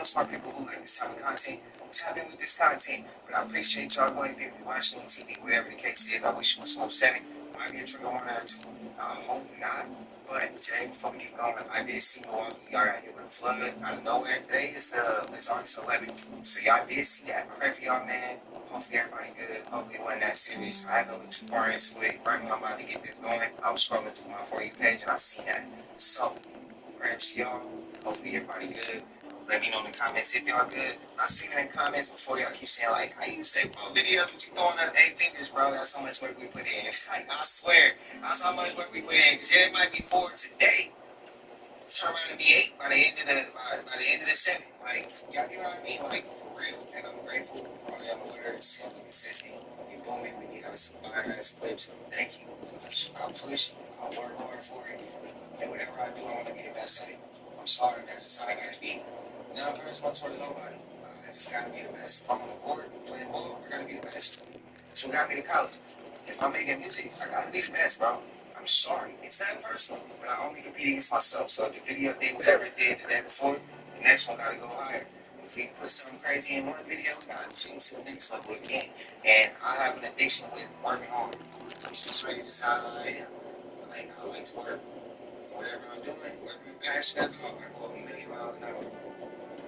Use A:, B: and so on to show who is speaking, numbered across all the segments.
A: smart people who like this type of content. Tap in with this content. But I appreciate y'all going there for watching on TV, whatever the case is. I wish you would smoke 7. Might be a trigger one or two. I hope not. But today, before we get going, I did see Milwaukee. Y'all got hit with a flood out of nowhere. Today is August 11th. So y'all did see that. Pray for y'all, man. Hopefully everybody good. Hopefully it wasn't that serious. I haven't looked too far into it. Right when I'm about to get this going, I was scrolling through my For You page and I seen that. So, prayers to y'all. Hopefully everybody good. Let me know in the comments if y'all good. I seen it in the comments before y'all keep saying like, how you say bro videos, what you doing on 8 fingers, bro? That's how much work we put in. Like, I swear, that's how much work we put in. Cause yeah, it might be 4 today. Turn around and be 8 by the end of the 7. Like, y'all get what I mean? Like, for real. And I'm grateful for all y'all words, simple, consistent. You doing it when you have some fire-ass clips. Thank you. I'll push. I'll work hard for it. And whatever I do, I want to be the best at it. I'm sorry, that's just how I gotta be. Now, parents want to nobody. I just gotta be the best. If I'm on the court playing ball, I gotta be the best. So got me to college. If I'm making music, I gotta be the best, bro. I'm sorry, it's not personal, but I only compete against myself. So the video did whatever it did the day before, the next one gotta go higher. If we put something crazy in one video, we gotta take it to the next level again. And I have an addiction with working hard. I'm situated just how I am. I like to work. Whatever I'm doing, whatever I'm passionate about, I go a million miles an hour.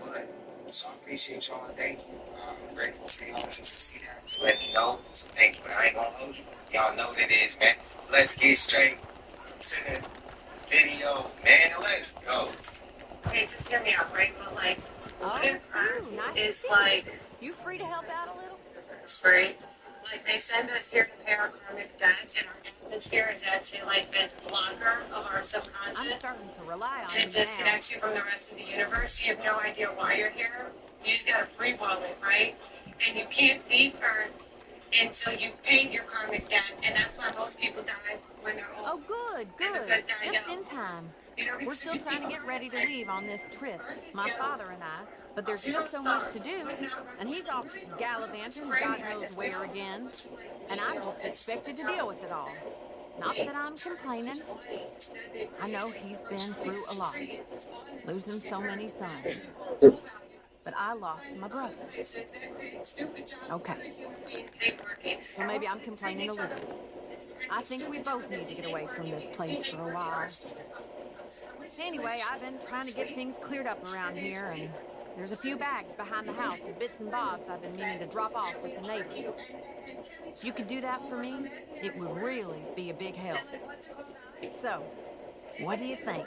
A: But, so I appreciate y'all. Thank you. I'm grateful for y'all to see that, to let me know. So thank you, but I ain't gonna hold you. Y'all know what it is, man. Let's get straight to the video, man. Let's go. Okay, just hear me out, right? But like, what if
B: nice
A: is like,
B: you free to help out a little?
A: free? Like they send us here to pay our karmic debt, and our atmosphere is actually like this blocker of our subconscious.
B: I'm starting to rely on
A: And
B: you
A: it disconnects you from the rest of the universe. You have no idea why you're here. You just got a free wallet, right? And you can't leave Earth until you've paid your karmic debt, and that's why most people die when they're old.
B: Oh, good. Just in time. We're still trying to get ready to leave on this trip, my father and I, but there's just so much to do, and he's off gallivanting God knows where again, and I'm just expected to deal with it all. Not that I'm complaining. I know he's been through a lot, losing so many sons. But I lost my brother. Okay. So maybe I'm complaining a little. I think we both need to get away from this place for a while. Anyway, I've been trying to get things cleared up around here, and there's a few bags behind the house of bits and bobs I've been meaning to drop off with the neighbors. If you could do that for me, it would really be a big help. So, what do you think?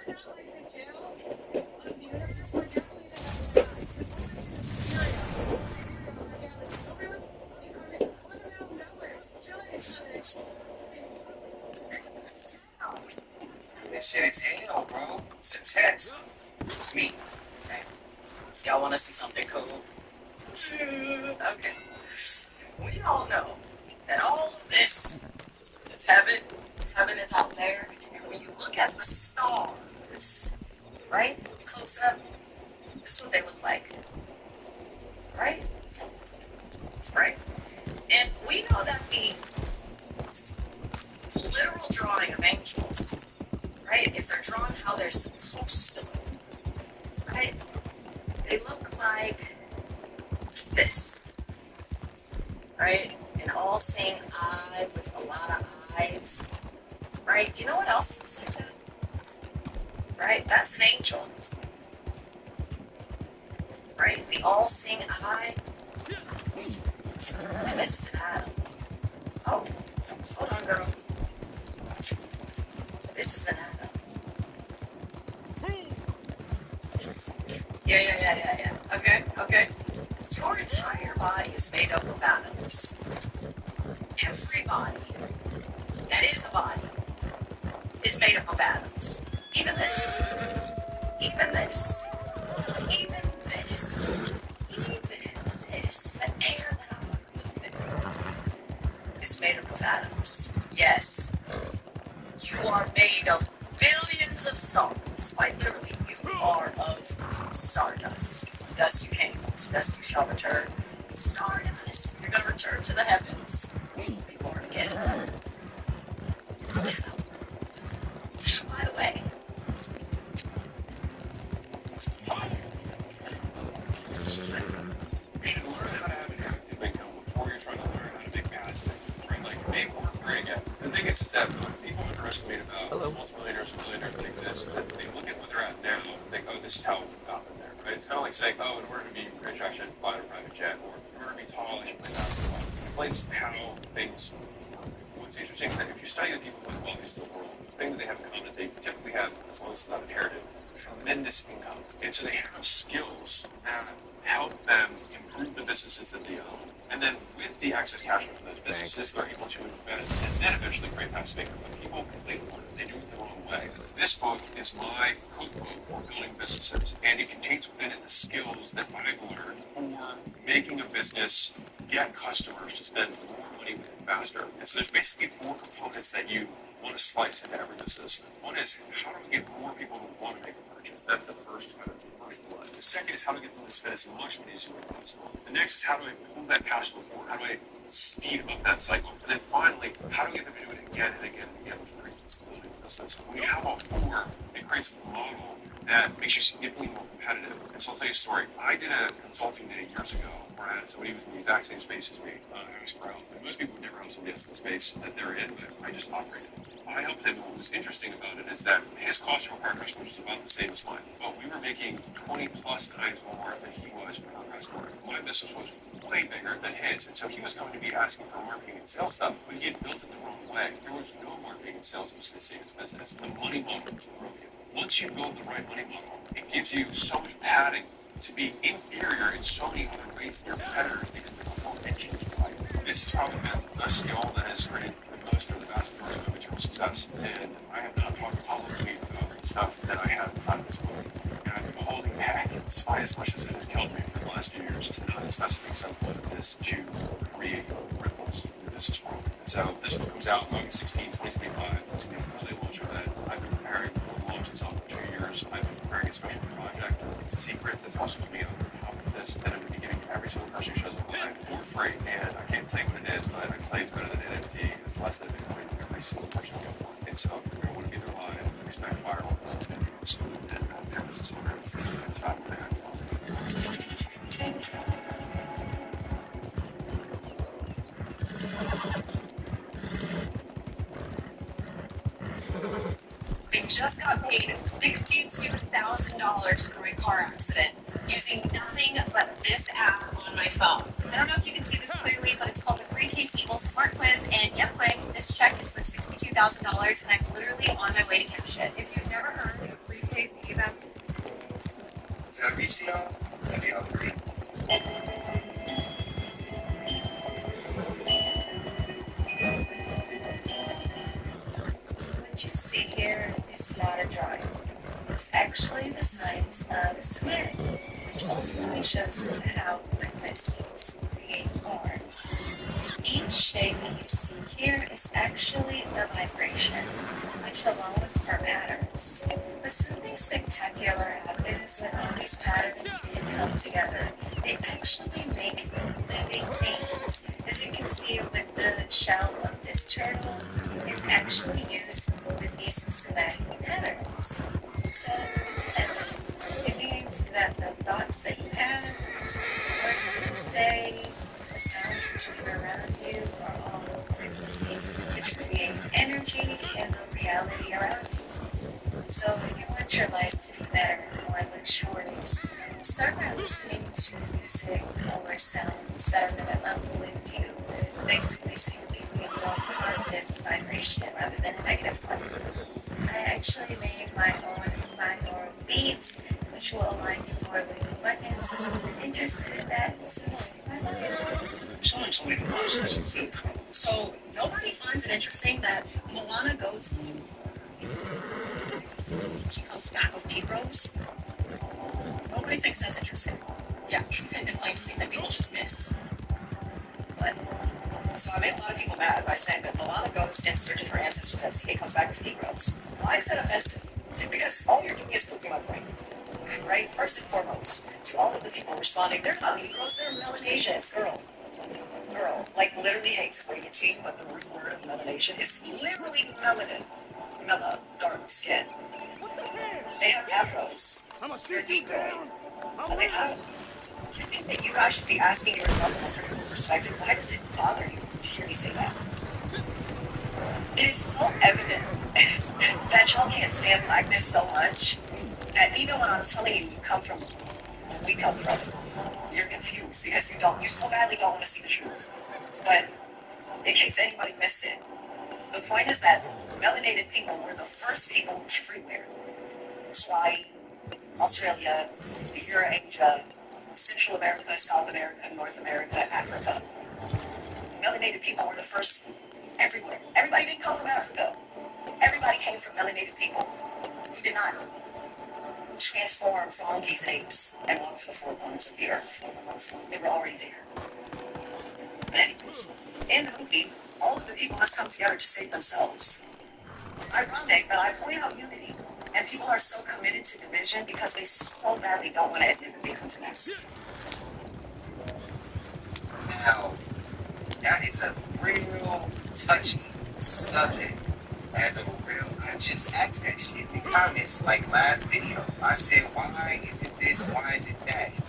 A: This shit is hell, bro. It's a test. It's me. Okay. Y'all want to see something cool? Okay. We all know that all of this is heaven. Heaven is out there. And when you look at the stars, right? Close up, this is what they look like. Right? Right? And we know that the literal drawing of angels, right? If they're drawn how they're supposed to look, right? They look like this, right? An all-seeing eye with a lot of eyes, right? You know what else looks like that? Right? That's an angel, right? The all-seeing eye. And this is an Adam. Oh, hold on, girl. This is an Adam. Yeah. Okay. Your entire body is made up of atoms. Every body that is a body is made up of atoms. Even this. Even this. Even this. Even this. An air that I'm breathing is made up of atoms. Yes. You are made of billions of stars. Quite literally, you are of stardust. Thus you came, thus you shall return. Stardust. You're going to return to the heavens. Be born again. By the way,
C: right? You should learn how to have an active income before you're trying to learn how to make passive income, right? Like, make work great again. The thing is that when people underestimate about multimillionaires and millionaires that exist, that they look at where they're at now and think, oh, this is how we got them there, right? It's kind of like saying, oh, in order to be rich, I should fly in a private jet, or in order to be tall, I should play basketball. It explains how things work. What's interesting is that if you study the people with the wealthiest in the world, the thing that they have in common is they typically have, as long as it's not inherited, tremendous income. And so they have skills that help them improve the businesses that they own. And then with the excess cash flow from those businesses, they're able to invest and then eventually create passive income. But people complete it. They do it the wrong way. This book is my cookbook for building businesses, and it contains within it the skills that I've learned for making a business get customers to spend more money with it faster. And so there's basically four components that you want to slice into every business. One is, how do we get more people to want to make a purchase? That's the first blood. The second is how to get them to spend as much money as humanly possible. The next is how do I pull that cash flow forward? How do I speed up that cycle? And then finally, how do we get them to do it again and again and again, which creates the stability of the business? When you have all four, it creates a model that makes you significantly more competitive. And so I'll tell you a story. I did a consulting day years ago where I had somebody who was in the exact same space as me ask for help. And most people would never help somebody else in the space that they're in, but I just operated. I helped him. What was interesting about it is that his cost to acquire customers was about the same as mine, but we were making 20 plus times more than he was per customer. My business was way bigger than his, and so he was going to be asking for marketing and sales stuff, but he had built it the wrong way. There was no marketing and sales. It was the same as business. The money model was broken. Once you build the right money model, it gives you so much padding to be inferior in so many other ways than your competitors because the core engine is right. This has probably been the skill that has created the most of the vast majority of my material success. And I have not talked publicly about stuff that I have inside of this book. And I've been holding back, despite as much as it has killed me for the last few years, to not discussing some of this to create ripples in the business world. And so this book comes out August 16, 2025. It's going to be a really launch event. I've been preparing for the launch itself for 2 years. I've been preparing a special project, It's Secret, that's also going to be on top of this, that I'm going to be giving to every single person who shows up online for free. And I can't tell you what it is, but I can tell you it's better than NFT. It's less than Bitcoin. Every single person will get one. And so if you're going to want to be there live, expect fireworks. It's going to be awesome. And there was this order. It's going to be travel there.
D: I just got paid $62,000 for my car accident using nothing but this app on my phone. I don't know if you can see this clearly, but it's called the 3K Staples Smart Quiz, and yep, this check is for $62,000, and I'm literally on my way to cash it. If you've never heard of 3K Payback,
A: Is that a VCO? That'd be upgrade.
D: what you see here is not a drawing. It's actually the signs of a schematic, which ultimately shows you how frequencies create forms. Each shape that you see here is actually the vibration, which along with our patterns. But something spectacular happens when all these patterns can come together. They actually make living things. As you can see with the shell of this turtle, it's actually used with these schematic patterns. So, it means that the thoughts that you have, the words that you say, the sounds that you hear around you are all frequencies which create energy and the reality around you. So if you want your life to be better, more luxurious, start by listening to music or sounds that are going to uplift you, basically so you can be a more positive vibration rather than a negative one. I actually made my own binaural beats, which will align you more with the buttons. So if you're interested in that, this is my life.
E: Someone told me to watch this and see. So nobody finds it interesting that Moana goes. She comes back with Negroes. Nobody thinks that's interesting. Yeah, truth hidden in plain sight that people just miss. But so I made a lot of people mad by saying that Moana goes in search of her ancestors and Sea comes back with Negroes. Why is that offensive? Because all you're doing is proving my point. Right? First and foremost, to all of the people responding, they're not Negroes, they're Melanesians. Girl, like literally hates what you can see, but the root word of Melanesian is literally melanin. Mela, dark skin. They have afros.
F: I'ma shoot you down.
E: And they have And you guys should be asking yourself from a critical perspective, why does it bother you to hear me say that? It is so evident that y'all can't stand blackness so much that even when I'm telling you come from where we come from, you're confused because you so badly don't want to see the truth. But in case anybody missed it, the point is that melanated people were the first people everywhere. Hawaii, Australia, Eurasia, Central America, South America, North America, Africa. Melanated people were the first everywhere. Everybody didn't come from Africa. Everybody came from melanated people. We did not transform from monkeys and apes and walk to the four corners of the earth. They were already there. But anyways, in the movie, all of the people must come together to save themselves. Ironic, but I point out unity. And people are so committed to division because they so badly don't want to admit that they come from us.
A: Now, that is a real touchy subject. As a real, I just asked that shit in the comments, like last video. I said, why is it this? Why is it that? It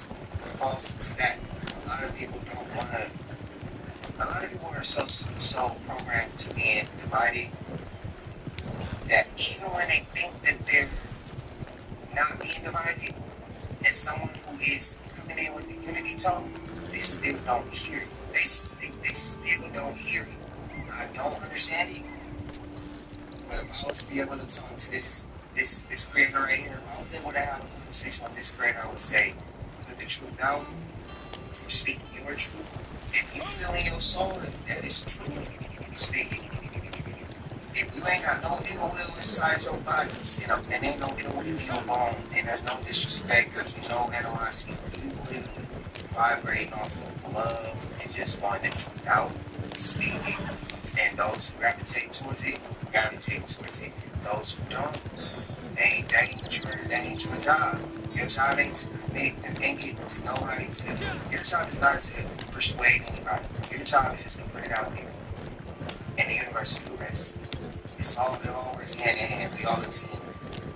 A: falls into that. A lot of people don't want to. A lot of people are so programmed to being divided that even when they think that they're not being divided, as someone who is coming in with the unity talk, they still don't hear it. They still don't hear it. I don't understand it. But if I was to be able to talk to this creator right here, if I was able to have a conversation with this creator, I would say, put the truth out, speak your truth. If you feel in your soul that is true, speak it. If you ain't got no ill will inside your body, and ain't no ill will in your bone, and there's no disrespect, there's no animosity, you live vibrating off of love and just wanting the truth out, speak it. And those who gravitate towards it, gravitate towards it. Those who don't, that ain't your job. Your job ain't to commit, to think it, to know how to. Your job is not to persuade anybody. Your job is to put it out there. And the universe will do the rest. It all works hand in hand. We all a team.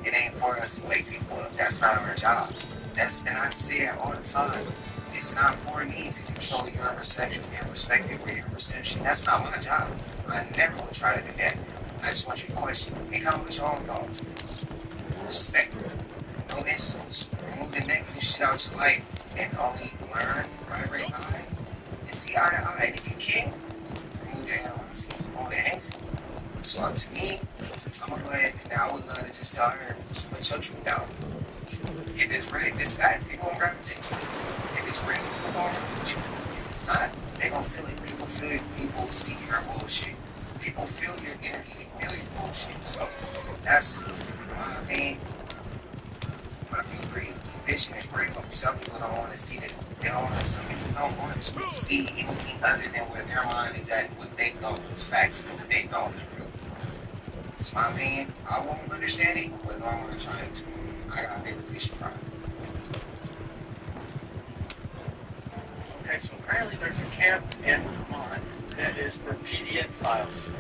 A: It ain't for us to wake people up. That's not our job. And I say that all the time. It's not for me to control your perspective or your perception. That's not my job. I never will try to do that. I just want you to question. Become with your own thoughts. Respect. No insults. Remove the negative shit out your life and only learn, vibrate high, and see eye to eye. And if you can, remove the animosity, remove the hate. So to me, I'm gonna go ahead and I would love to just tell her, just put your truth out. If it's real, if it's facts, people won't gravitate to it. If it's real, people won't gravitate to it. If it's not, they gonna feel it. People feel it. People see your bullshit. People feel your energy. They feel your bullshit. So that's my opinion. My opinion, vision is real. Some people don't want to see it. Some people don't want to see anything other than where their mind is at, what they know is facts, and what they know is real. It's my opinion. I won't understand it, but I want to try it too. I got a bigger fish to fry.
C: Okay, so apparently there's a camp in Vermont that is for PDF files.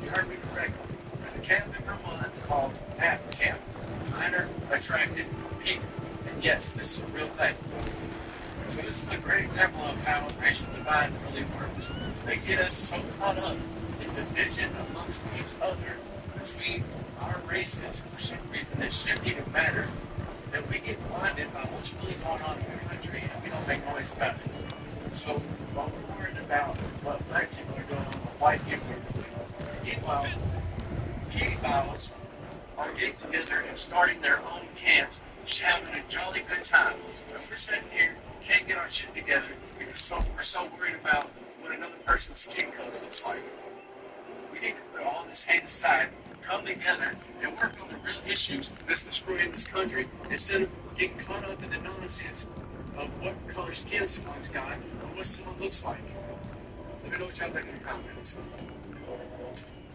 C: You heard me correctly. There's a camp in Vermont called MAP Camp, Minor Attracted People. And yes, this is a real thing. So this is a great example of how racial divide really works. They get us so caught up in division amongst each other between our races for some reason that shouldn't even matter, that we get blinded by what's really going on in the country and we don't make noise about it. So while we're worried about what black people are doing and what white people are doing, meanwhile, pedophiles are getting together and starting their own camps, just having a jolly good time. But we're sitting here, can't get our shit together because we're so worried about what another person's skin color looks like. We need to put all this hate aside, come together, and work on the real issues that's destroying this country instead of getting caught up in the nonsense of what color skin someone's got or what someone looks like. Let me know what y'all think in the comments.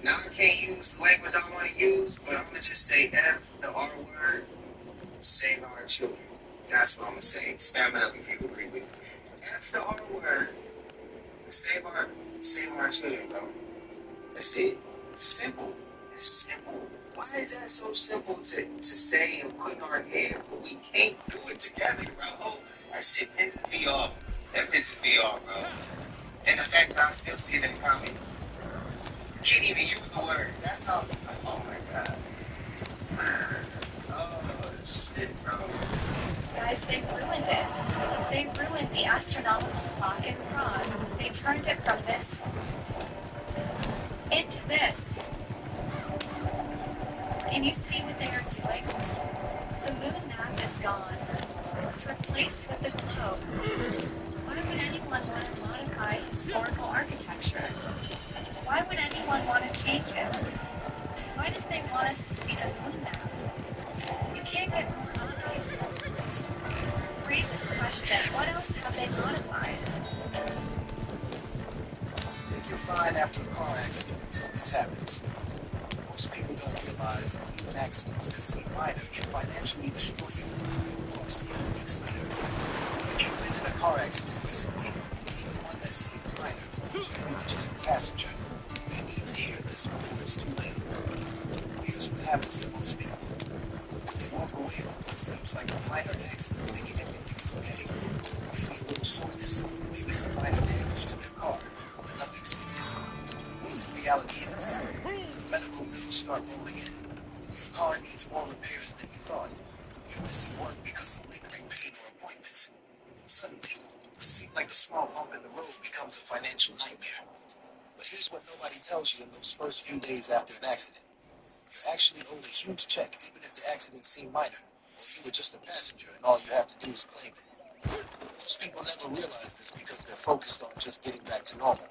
A: Now I can't use the language I want to use, but I'm going to just say F the R word, save our children. That's what I'm going to say. Spam it up if you agree with me. F the R word, save our children, bro. That's it. Simple. It's simple. Why is that so simple to say and put in our head, but we can't do it together, bro? That shit pisses me off. That pisses me off, bro. And the fact that I still see it in the comments. Can't even use the word. That's how. Oh my god. Oh shit, bro.
D: Guys, they ruined it. They ruined the astronomical clock in Prague. They turned it from this into this. Can you see what they are doing? The moon map is gone. It's replaced with the globe. Why would anyone want to modify historical architecture? Why would anyone want to change it? Why did they want us to see the moon map? You can't get more obvious than that. Raise this question, what else have they modified?
F: I think you're fine after a car accident until this happens. Most people don't realize that even accidents that seem minor can financially destroy you with the real cost weeks later. If you've been in a car accident recently, even one that seemed minor, where you were just a passenger, you need to hear this before it's too late. Here's what happens to most people. They walk away from what seems like a minor accident thinking everything is okay. Maybe a little soreness, maybe some minor damage to their car, but nothing serious. The reality is, the medical bills start rolling in. Your car needs more repairs than you thought. You're missing work because of lingering pain or appointments. Suddenly, what seemed like a small bump in the road becomes a financial nightmare. But here's what nobody tells you in those first few days after an accident. You're actually owed a huge check even if the accident seemed minor, or you were just a passenger and all you have to do is claim it. Most people never realize this because they're focused on just getting back to normal.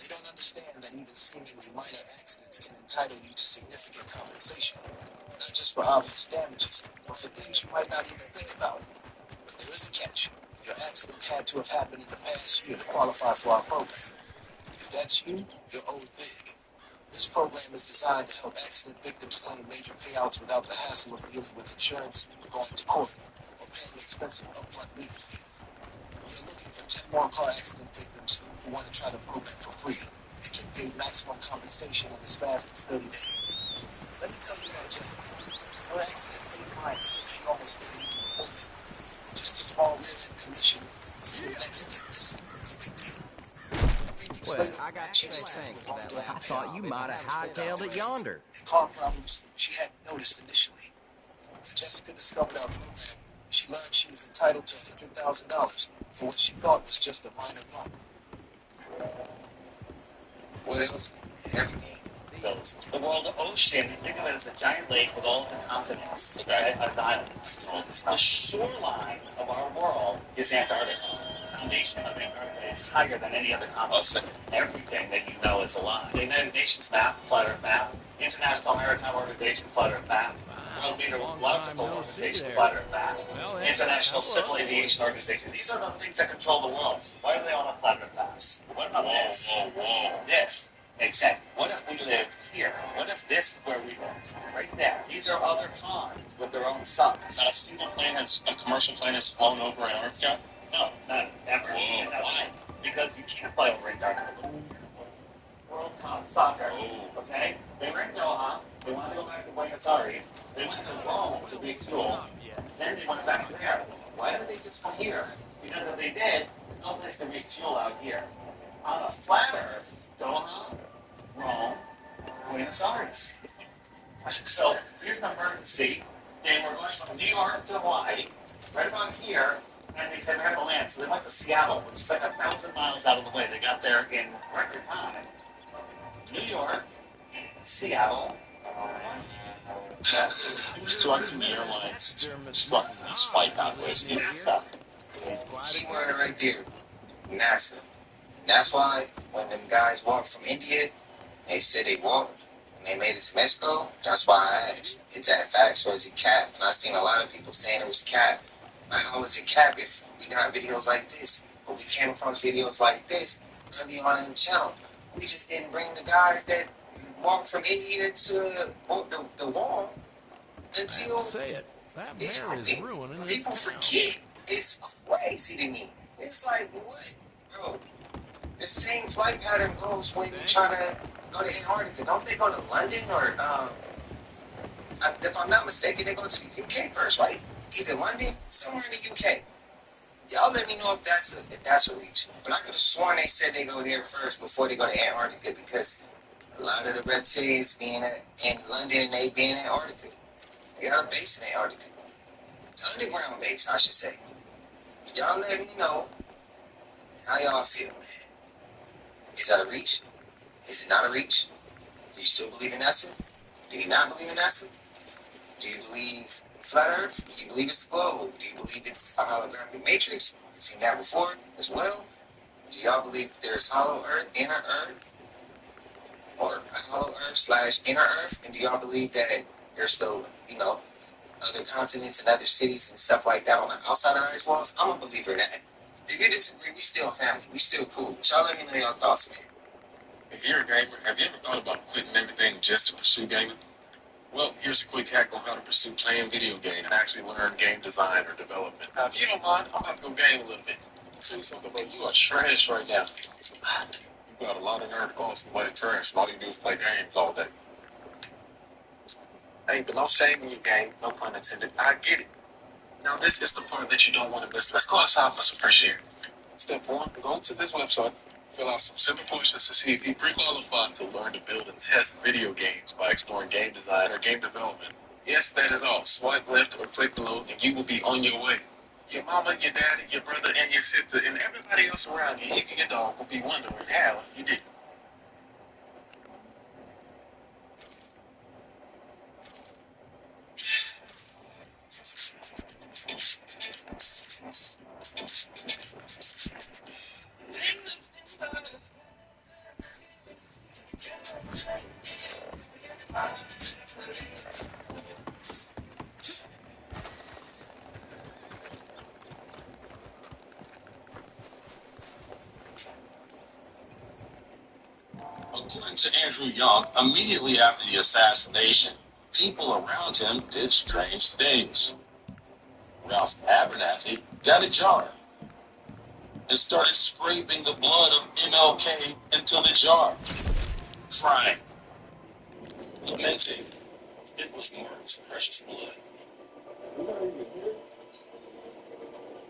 F: They don't understand that even seemingly minor accidents can entitle you to significant compensation, not just for obvious damages, but for things you might not even think about. But there is a catch. Your accident had to have happened in the past year to qualify for our program. If that's you, you're owed big. This program is designed to help accident victims claim major payouts without the hassle of dealing with insurance, going to court, or paying expensive upfront legal fees. We are looking for 10 more car accident victims who want to try the program for free and get paid maximum compensation in as fast as 30 days. Let me tell you about Jessica. Her accident seemed minor, so she almost didn't even report it. Just a small rear-end collision, a little neck stiffness, no big deal.
G: Well, I got to say thanks for that. I thought you might have hightailed it yonder.
F: And car problems she hadn't noticed initially. When Jessica discovered our program, she learned she was entitled to $100,000 for what she thought was just a minor bump.
A: What else? Everything.
H: The world ocean, think of it as a giant lake with all of the continents, okay, of the islands. The shoreline of our world is Antarctica. The foundation of Antarctica is higher than any other continent. Everything that you know is alive. The United Nations map, Flat Earth map, International Maritime Organization, Flat Earth map, World Meteorological Organization, Flat Earth map, International Civil Aviation Organization. These are the things that control the world. Why do they all have Flat Earth maps? What about this? This. Exactly. What if we lived here? What if this is where we lived? Right there. These are other ponds with their own suns.
C: Not a single plane a commercial plane has flown over Antarctica?
H: No, not ever. Why? Because you can't fly over Antarctica. World Cup soccer. Okay? They were in Doha. They wanted to go back to Buenos Aires. They went to Rome to refuel. Then they went back there. Why did they just come here? Because if they did, there's no place to refuel out here. On a flat Earth, Doha, Rome, Buenos Aires. So here's an emergency. They were going from New York to Hawaii, right about here, and they said we have to land. So they went to Seattle, which is like 1,000 miles out of the way. They got there in record time. New York, Seattle.
C: Who's directing the airlines to construct this flight pathways?
H: NASA.
A: Key word right there. NASA. That's why when them guys walked from India, they said they walked and they made it to Mexico. That's why I asked, is that facts or is it cap? And I seen a lot of people saying it was cap. But how is it cap if we got videos like this? But we came across videos like this early on in the channel. We just didn't bring the guys that walked from India to the wall until
I: say it. That mayor is ruining this.
A: People forget. It's crazy to me. It's like, what? Bro, the same flight pattern goes when you try to go to Antarctica. Don't they go to London or, if I'm not mistaken, they go to the UK first, right? Either London, somewhere in the UK. Y'all let me know if that's a reach. But I could have sworn they said they go there first before they go to Antarctica because a lot of the reptilians being in London and they being in Antarctica. They got a base in Antarctica. Underground base, I should say. Y'all let me know how y'all feel, man. Is that a reach? Is it not a reach? Do you still believe in NASA? Do you not believe in NASA? Do you believe flat Earth? Do you believe it's a globe? Do you believe it's a holographic matrix? You've seen that before as well. Do y'all believe there's hollow Earth, inner Earth, or a hollow Earth / inner Earth? And do y'all believe that there's still, other continents and other cities and stuff like that on the outside of Earth's walls? I'm a believer in that. If you disagree, we still family. We still cool. But y'all let me know your thoughts, man.
C: If you're a gamer, have you ever thought about quitting everything just to pursue gaming? Well, here's a quick hack on how to pursue playing video games and actually learn game design or development. Now, if you don't mind, I'm about to go game a little bit. I'll tell you something, bro. You are trash right now. You got a lot of nerd calls from white trash, and all you do is play games all day. Hey, but no shame in your game, no pun intended. I get it. Now, this is the part that you don't want to miss. Let's go outside for some fresh air. Step 1, go to this website, fill out some simple questions to see if you pre-qualify to learn to build and test video games by exploring game design or game development. Yes, that is all. Swipe left or click below, and you will be on your way. Your mama, your daddy, your brother, and your sister, and everybody else around you, even your dog, will be wondering how you did it.
J: According to Andrew Young, immediately after the assassination, people around him did strange things. Ralph Abernathy got a jar and started scraping the blood of MLK into the jar, crying, lamenting it was Mark's precious blood.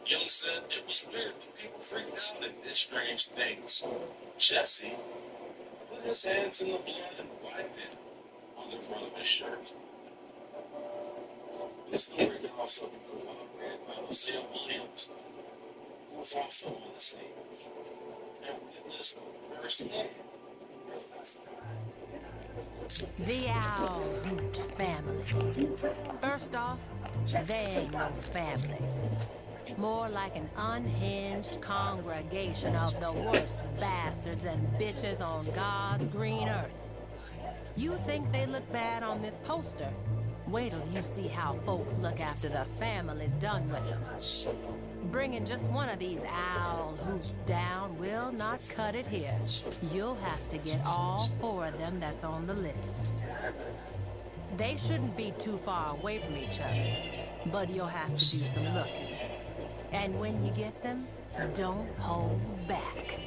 J: Young said it was weird when people freaked out and did strange things. Jesse put his hands in the blood and wiped it on the front of his shirt. This story can also be corroborated by Hosea Williams, who was also on the scene and witnessed firsthand.
K: The Owl Hoot family. First off, they ain't no family. More like an unhinged congregation of the worst bastards and bitches on God's green earth. You think they look bad on this poster? Wait till you see how folks look after the family's done with them. Bringing just one of these owl hoots down will not cut it here. You'll have to get all 4 of them that's on the list. They shouldn't be too far away from each other, but you'll have to do some looking. And when you get them, don't hold back.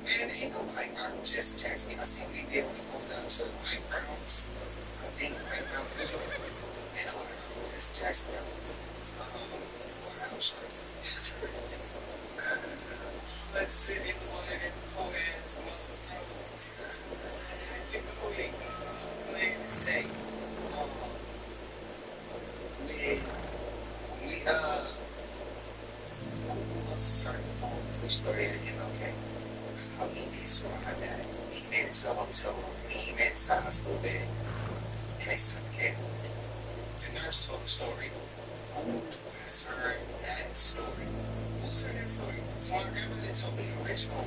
A: Man, ain't nobody Martin Jesse Jackson. I see what he did when he pulled up to Mike Brown's, I think Mike Brown's visual. Man, I want to Jesse Jackson. What else? Let's see, in one of them foreheads, typically, let's say, we once it started to fall, we started at MLK. He did survive that. He made it to the hotel room. He made it to the hospital bed. And they suffocated him. The nurse told the story. Who has heard that story? Who's heard that story? So my grandmother told me the original.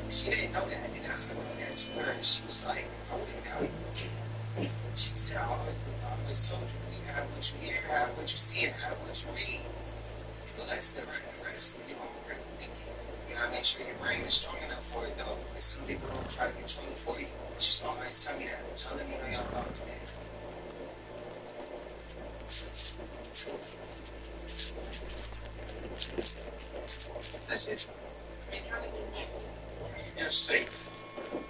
A: She didn't know that, and I wrote that to her. She was like, holding out. She said, I always told you, you have what you hear, have what you see, and have what you read. So that's the rest of your own thinking. You gotta make sure your brain is strong enough for it, though. Because some people don't try to control it for you. She used to always tell me that. So let me know your thoughts, man.
C: That's it. You're safe.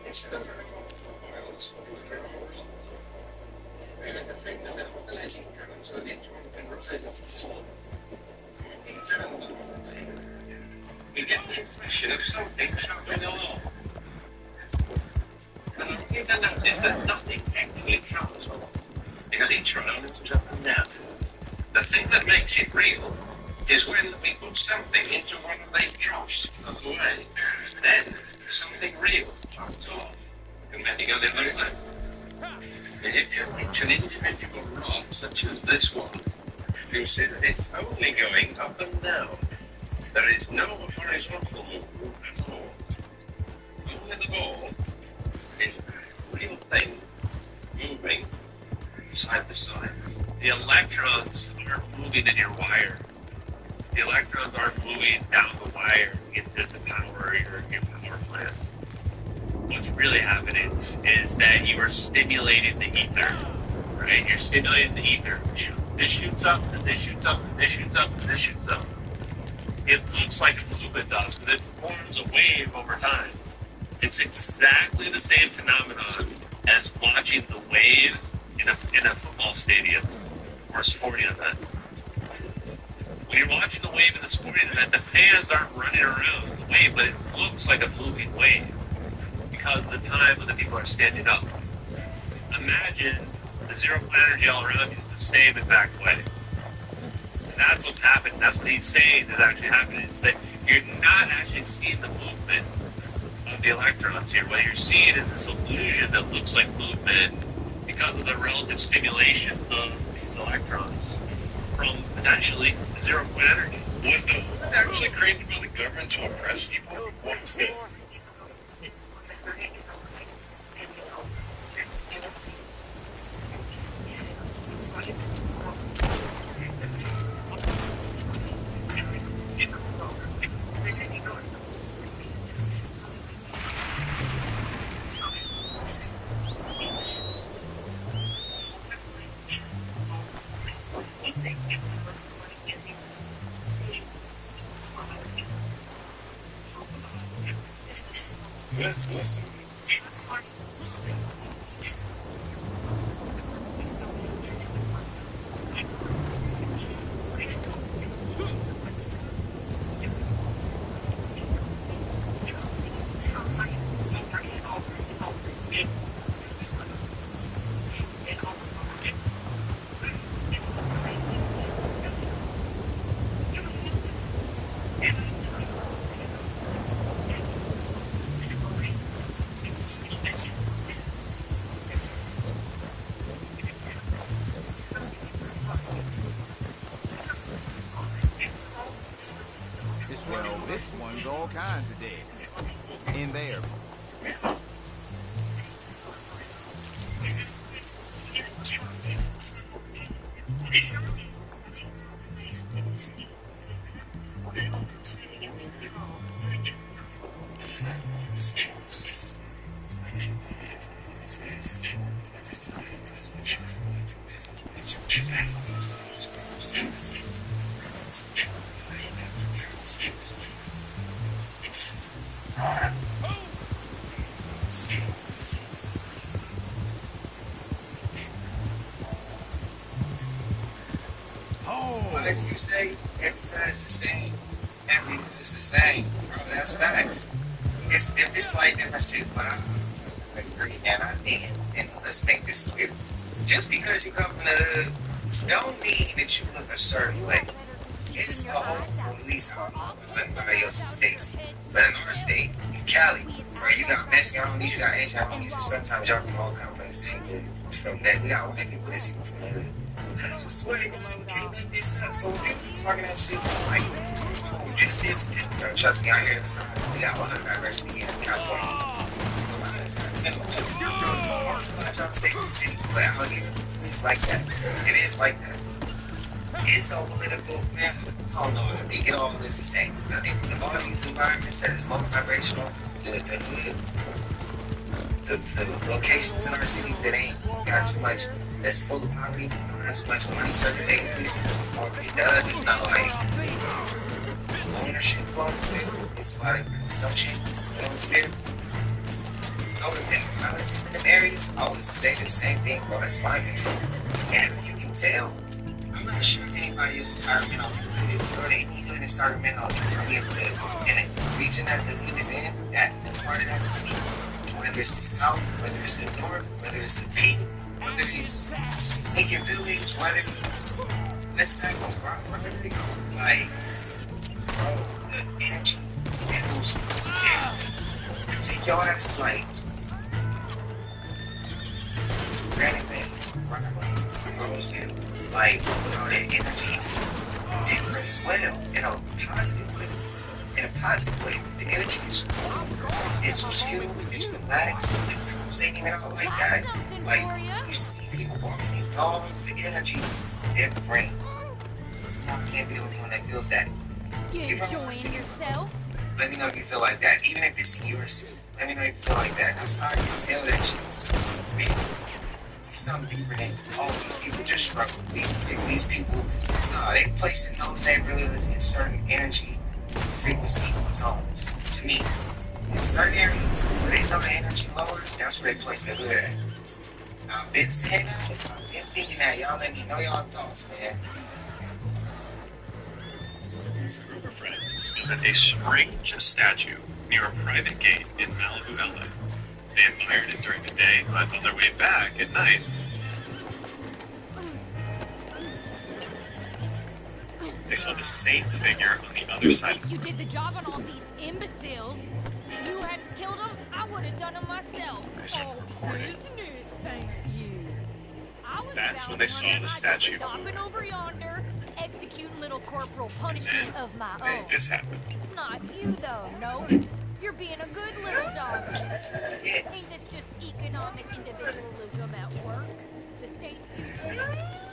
C: Instead of violence, we get the impression of something traveling along. And I begin to notice that nothing actually travels along, because each road moves up and down. The thing that makes it real is when we put something into one of those troughs on the way, then something real pops off, and then you go the other way. And if you reach an individual rod such as this one, consider it's only going up and down. There is no horizontal movement at all. Only the ball is a real thing moving side to side. The electrons aren't moving in your wire. The electrons aren't moving down the wire to get to the power your power plant. What's really happening is that you are stimulating the ether, right? You're stimulating the ether. This shoots up, and this shoots up, and this shoots up, and this shoots up. It looks like a movement does, because it forms a wave over time. It's exactly the same phenomenon as watching the wave in a football stadium or a sporting event. When you're watching the wave in the sporting event, the fans aren't running around the wave, but it looks like a moving wave because of the time when the people are standing up. Imagine the zero point energy all around you is the same exact way. And that's what's happening. That's what he's saying is actually happening. Is that you're not actually seeing the movement of the electrons here. What you're seeing is this illusion that looks like movement because of the relative stimulations of these electrons from potentially the zero point energy.
J: Was the hood actually created by the government to oppress people? What's this?
A: Listen.
L: Well, this one's all kinds of dead. In there.
A: As you say, everything is the same. Everything is the same. Bro, that's facts. It's like differences, but I agree, and I did. And let's make this clear. Just because you come from the hood, don't mean that you look a certain way. It's a whole police everybody else's states. But in our state, in Cali, where you got Mexican homies, you got Asian homies, and sometimes y'all can all come from the same hood. From that, we got white people that see from the hood. I swear to God, can't make this up. So when people talking that shit, like, oh, this, bro, trust me, I hear this. We got 100 diversity in California. City, but out here, it's like that. It is like that. It's so political, man. I don't know. I think it all is the same. I think a lot of these environments that is low vibrational, the locations in our cities that ain't got too much, that's full of poverty, don't have too much money circulating, or if it does, it's not like ownership flow. It's like consumption. I would think if I was in the areas, I would say the same thing, bro. It's mind control. And if you can tell, I'm not sure if anybody else in Sacramento can do this, but they easily in Sacramento can tell me if in the region that the hood is in, that part of that city, whether it's the south, whether it's the north, whether it's the peak, whether it's Lincoln Village, whether it's West Side, wherever they go, like, bro, the energy levels, take your ass, like, granted, man, like, you know, that energy is different as well, in a positive way. In a positive way, the energy is cool, it's chill, it's relaxed, it's cruising and all like that. Like, you see people walking in dogs, the energy is different. I can't be the only one that feels that.
B: You enjoying yourself?
A: Let me know if you feel like that, even if it's yours. Let me know if you feel like that. That's how I can tell that shit's real. It's something deeper than all these people just struggle. These people, they place in those neighborhoods in certain energy frequency zones. To me, in certain areas where they know the energy lower, that's where they place their hood at. I've been saying that, I've been thinking that. Y'all let me know y'all thoughts, man.
C: A group of friends spotted a strange statue near a private gate in Malibu, LA. They admired it during the day, but on their way back at night, they saw the same figure on the other side.
M: You did the job on all these imbeciles. If you hadn't killed them, I would have done them myself. Business, thank you.
C: That's when they saw the statue.
M: Stopping over yonder, executing little corporal punishment of my own.
C: This happened.
M: Not you, though, no. You're being a good little dog. Ain't this just economic individualism at work? The state's too cheap,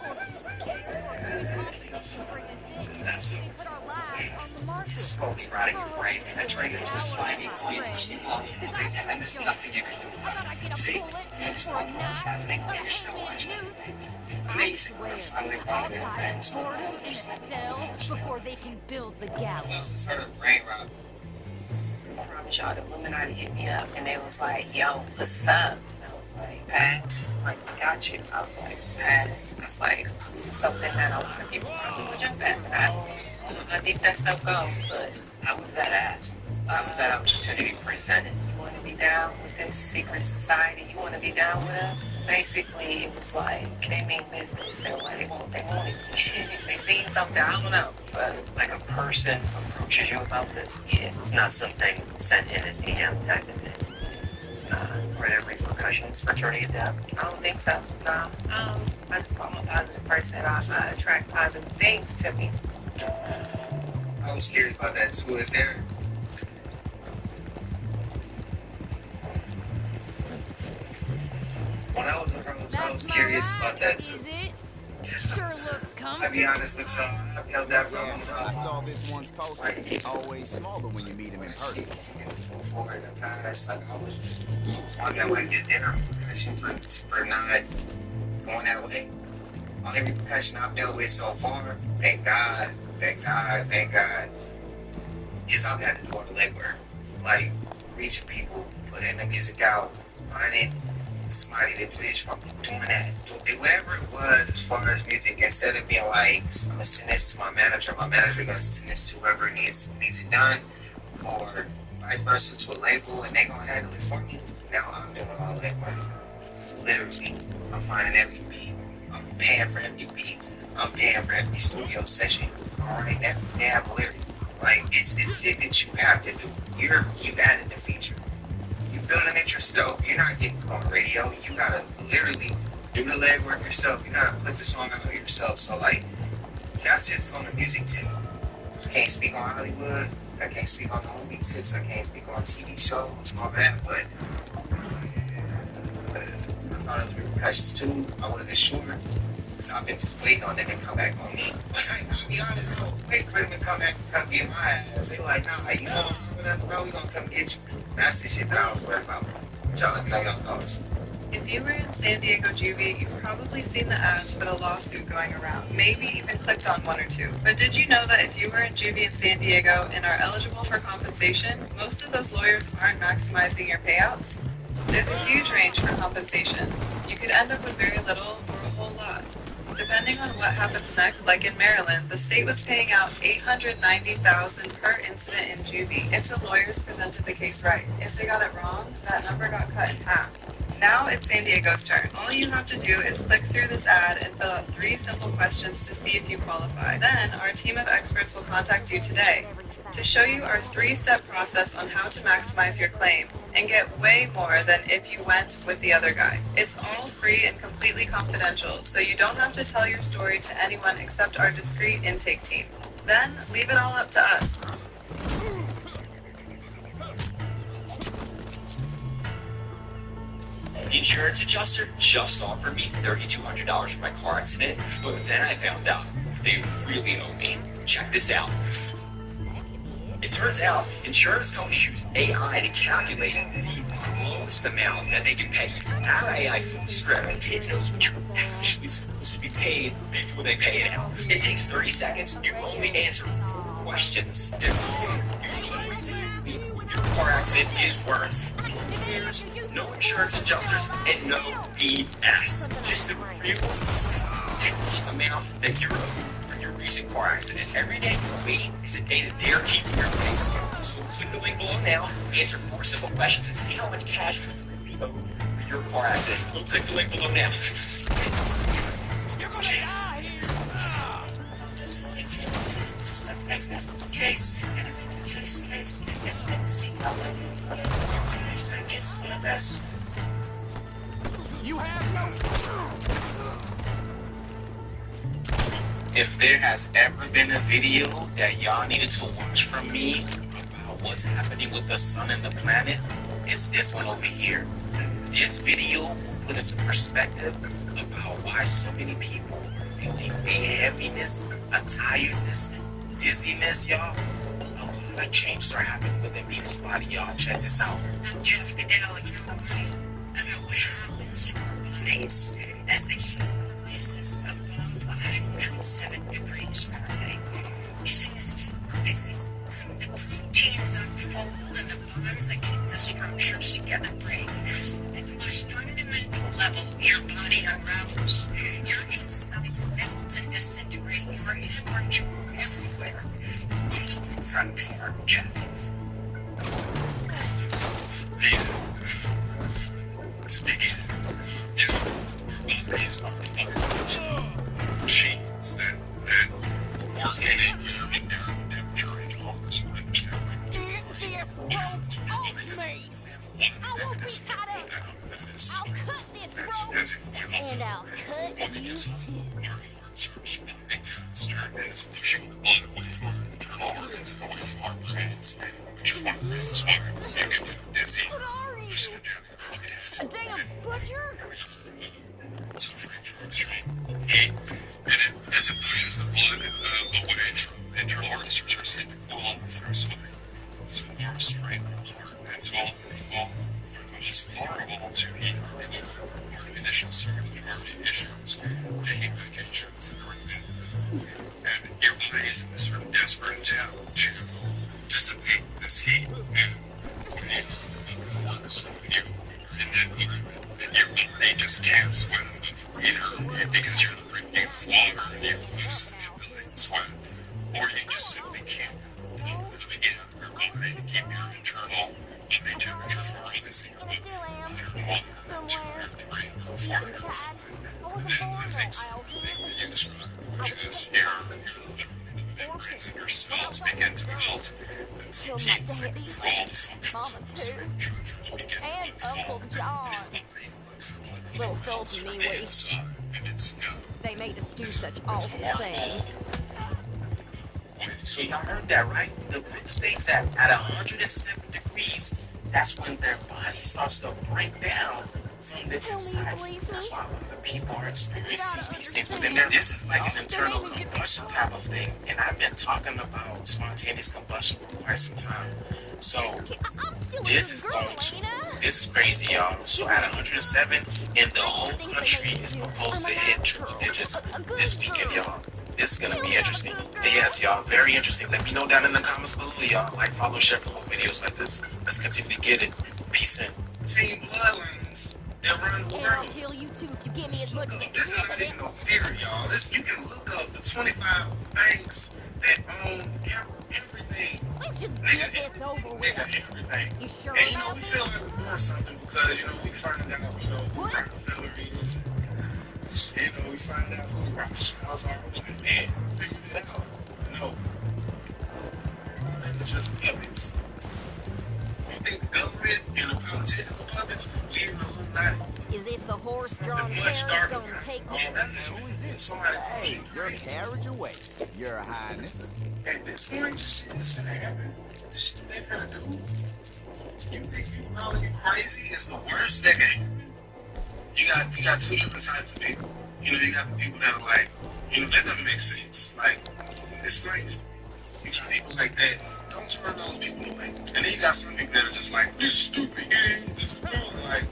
M: or too scared, or too competent to bring us in. They put our lives on the market.
A: Slowly rotting your brain, penetrating into a slimy point, pushing all the way, and there's nothing you can do. See, there's no what's happening. You're still watching. Amazing. Slowly rotting your brain.
M: Board them in a cell before they can build the gallows.
A: It's sort of brain rot.
D: I promise y'all, the Illuminati hit me up and they was like, yo, what's up? And I was like, pass. Like, got you. I was like, pass. That's like something that a lot of people probably would jump at. I don't know how deep that stuff goes, but I was that ass. I was that opportunity presented. You want to be down with this secret society? You want to be down with us? Basically, it was like, they mean business. They want it. They seen something, I don't know. But
H: Like a person approaches you about this? Yeah. It's not something sent in a DM type of thing. Are there repercussions for turning it down?
D: I don't think so. No. I just call I'm a positive person. I attract positive things to me.
A: I was curious about that too. Is there when I was approached, I was curious about that too.
M: Sure looks comfortable.
A: I'll be honest with y'all, I've held that road.
L: I saw this one's culture always smaller when you meet him in person.
A: Before in the past, like I was wondering like this dinner repercussion for not going that way. Only repercussion I've dealt with so far, thank God, is I've had to do the legwork. Like reaching people, putting the music out, finding somebody to do this from doing that. Whatever it was as far as music, instead of being like, I'm gonna send this to my manager gonna send this to whoever needs it done, or vice versa to a label and they gonna handle it for me. Now I'm doing all that work. Literally, I'm finding every beat, I'm paying for every beat, I'm paying for every studio session. Alright, now they have a lyric. Like it's shit that you have to do. You've added the feature. You're building it yourself. You're not getting on radio. You gotta literally do the legwork yourself. You gotta put the song out yourself. So like, that's just on the music tip. I can't speak on Hollywood. I can't speak on the movie tips. I can't speak on TV shows, all that. But I thought it was repercussions too. I wasn't sure. So I've been just waiting on them to come back on me. I'll be honest, I don't wait for them to come back and come get my ass. They like, nah, you know, bro, we gonna come get you. That's the shit that I was worried about. Y'all let me know your thoughts.
N: If you were in San Diego Juvie, you've probably seen the ads for the lawsuit going around, maybe even clicked on one or two. But did you know that if you were in Juvie in San Diego and are eligible for compensation, most of those lawyers aren't maximizing your payouts? There's a huge range for compensation. You could end up with very little or a whole lot. Depending on what happens next, like in Maryland, the state was paying out $890,000 per incident in Juvie if the lawyers presented the case right. If they got it wrong, that number got cut in half. Now it's San Diego's turn. All you have to do is click through this ad and fill out 3 simple questions to see if you qualify. Then our team of experts will contact you today to show you our 3-step process on how to maximize your claim and get way more than if you went with the other guy. It's all free and completely confidential, so you don't have to tell your story to anyone except our discreet intake team. Then leave it all up to us.
O: The insurance adjuster just offered me $3,200 for my car accident, but then I found out they really owe me. Check this out. It turns out insurance companies use AI to calculate the lowest amount that they can pay you. Our AI flips the script. It knows what you're actually supposed to be paid before they pay it out. It takes 30 seconds. You only answer 4 questions. Your car accident is worth years, no insurance adjusters, and no BS. Just the real amount that you're owed for your recent car accident. Every day you wait is a day that they're keeping your pay. So click the link below now, answer 4 simple questions, and see how much cash you really owe for your car accident. Click the link below now.
L: You have no.
A: If there has ever been a video that y'all needed to watch from me about what's happening with the sun and the planet, it's this one over here. This video will put into perspective about why so many people are feeling a heaviness, a tiredness, dizziness, y'all. A lot of changes are happening within people's body, y'all. Check this out. Jeff Goodell, you know about what happens to our bodies as the heat rises above 107 degrees Fahrenheit. You see, this is the proteins unfold and the bonds that keep the structures together break. At the most fundamental level, your body unravels. Your insides melt and disintegrate. Your energy everywhere. Take it from there, Jeff.
J: These are machines that work in a very narrow temperature range along this range.
M: This won't hold me. I won't be tied up. I'll cut this rope, and I'll cut you too.
J: Is pushing the blood away from our internal organs and away from our brains, which is one of the reasons why you get dizzy.
M: A damn butcher?
J: Suffering from extreme heat, and as it pushes the blood away from the internal organs, which are seen to cool off through sweating. It's a more restraint on the heart. And so, well, for the most vulnerable to heat or initial circulatory issues, taking medications that are and your body is in this sort of desperate attempt to dissipate this heat. And when you work in that environment, and your body just can't sweat enough either because you're drinking water and you loses the ability to sweat, or you just simply can't put enough heat in your body to keep your internal body temperature from rising above 102 or 3 or 4. And then I think something that you described, which is your membranes in your cells begin to melt, and proteins that control the functions of the structures begin to unfold, and your body
B: Little filthy me we. They made us do such awful things.
H: So y'all heard that, right? The book states that at 107 degrees, that's when their body starts to break down from the inside. That's why a lot of people are experiencing these things within there. This is like an internal combustion type of thing. And I've been talking about spontaneous combustion for quite some time. So this is this is crazy, y'all. So at 107, and the whole country is supposed to hit triple digits this weekend, y'all. This is gonna be interesting. Yes, y'all, very interesting. Let me know down in the comments below, y'all. Like, follow, share for more videos like this. Let's continue to get it. Peace in.
P: Team Bloodlines that run the world.
B: I'll kill you too if you give me as much as a
P: This is not even no theater, y'all. You can look up the 25 banks that own everything.
B: Let's just get this over with.
P: Everything.
B: You sure
P: and we feel like we're doing something because, we find out, Rockefeller is. We find out who the Rothschilds are. We figured it out. No. They're just puppets. You think the government and the politicians are puppets? Leave the Illuminati.
B: Is this the horse-drawn carriage gonna take me?
L: Hey, your carriage awaits, Your Highness.
P: At this point, shit is gonna happen. The shit they're gonna do. You think you probably crazy? It's the worst decade. You got two different types of people. You got the people that are like, that doesn't make sense. Like, it's like, you got people like that. Don't turn those people away. And then you got some people that are just like, this stupid game, this is cool. Like,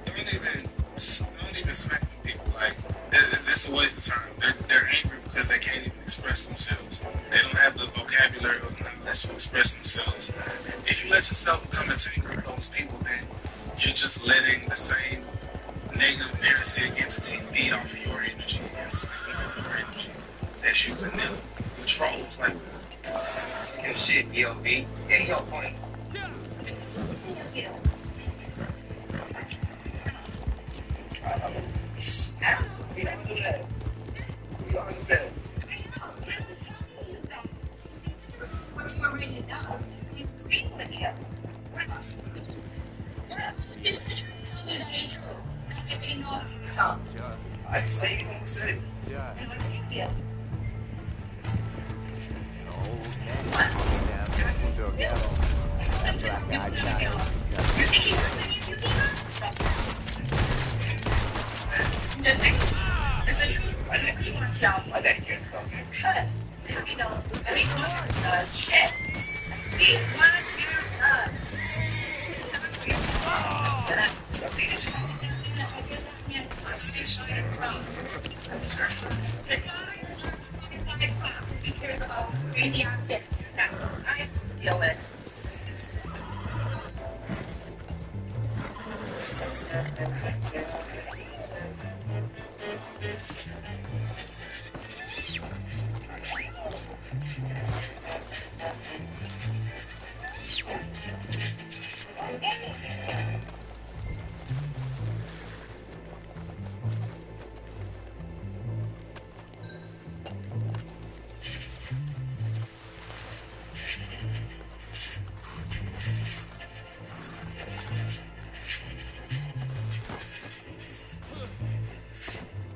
P: don't even smack them people. Like, it's a waste of time. They're angry because they can't even express themselves. They don't have the vocabulary or knowledge to express themselves. If you let yourself become entangled with those people, then you're just letting the same negative parasitic entity feed off of your energy and sucking up your energy that's using them controls. Like,
A: your shit, B.O.B. Yeah, your point. We don't do that. We don't do that.
D: What's more ready to know? You agree with you.
A: I didn't say anything to say.
L: Yeah.
D: And what do you feel? It's a truth. I think you want to tell me that you're good. Everyone does shit. We want your love. Deal with.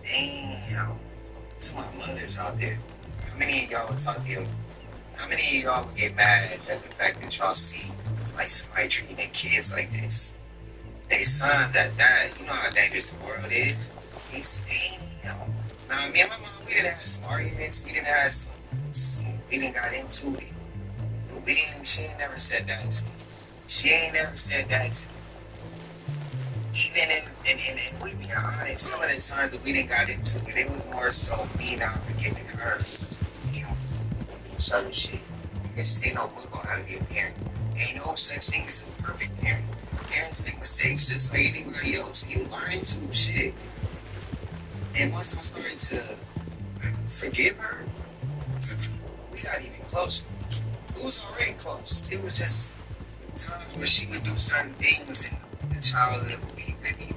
A: Damn. To my mothers out there. How many of y'all would talk to you? How many of y'all would get mad at the fact that y'all see like somebody treating their kids like this? They sons that died. You know how dangerous the world is. It's damn. Now me and my mom, we didn't have some arguments. We didn't got into it. She ain't never said that to me. She ain't never said that to me. Even if we be honest, some of the times that we didn't got into it, it was more so me not forgiving her, certain shit. Because ain't no book on how to be a parent. Ain't no such thing as a perfect parent. Parents make mistakes just like anybody else. You learn too, shit. And once I started to forgive her, we got even closer. It was already close. It was just time where she would do certain things and the child would be really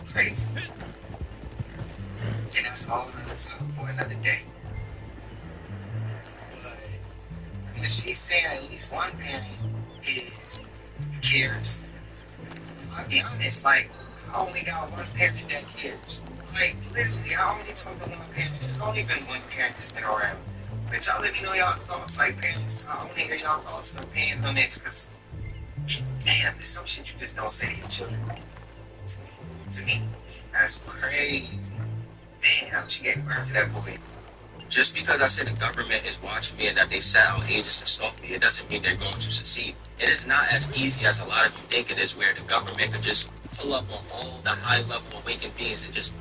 A: crazy. And that's all another time for another day. But she's saying at least one parent cares. I'll be honest, like, I only got one parent that cares. Like, literally, I only talk to one parent. There's only been one parent that's been around. But y'all let me know y'all thoughts. Like, parents, I want to hear y'all thoughts and opinions on this, because, damn, there's some shit you just don't say to your children. To me, that's crazy. Damn, she gave birth to that boy.
Q: Just because I said the government is watching me and that they sat out agents to stalk me, it doesn't mean they're going to succeed. It is not as easy as a lot of you think it is, where the government could just pull up on all the high-level awakened beings and just...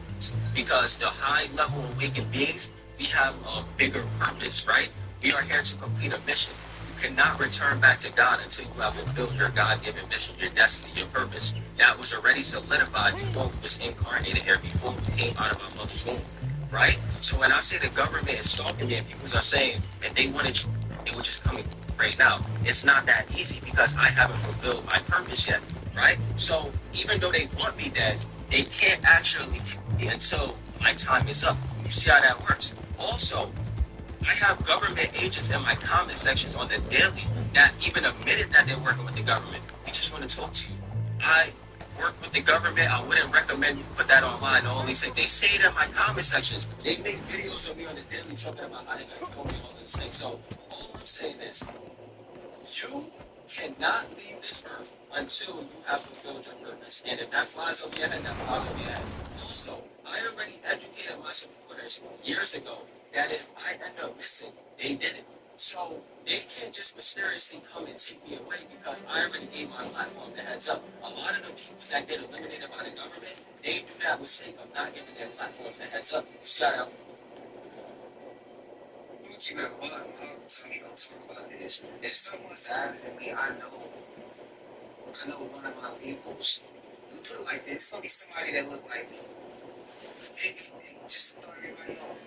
Q: Because the high-level awakened beings, we have a bigger purpose, right? We are here to complete a mission. You cannot return back to God until you have fulfilled your God-given mission, your destiny, your purpose. That was already solidified before we was incarnated here, before we came out of our mother's womb. Right? So when I say the government is stalking me and people are saying that they wanted you, they were just coming right now, it's not that easy because I haven't fulfilled my purpose yet, right? So even though they want me dead, they can't actually kill me until my time is up. You see how that works? Also, I have government agents in my comment sections on the daily that even admitted that they're working with the government. We just want to talk to you. I work with the government. I wouldn't recommend you put that online. Only say they say it in my comment sections. They make videos of me on the daily talking about how they got to kill me and all these things. So all I'm saying is, you cannot leave this earth until you have fulfilled your purpose. And if that flies over your head, that flies over your head. Also, I already educated my supporters years ago that if I end up missing, they did it. So they can't just mysteriously come and take me away because I already gave my platform the heads up. A lot of the people that get eliminated by the government, they do that mistake of not giving their platforms the heads up. You see how that?
A: I'm gonna keep it one. I'm gonna continue to talk about this. If someone's to happen to me, I know one of my peoples. You put it like this, it's gonna be somebody that look like me. They just throw everybody off.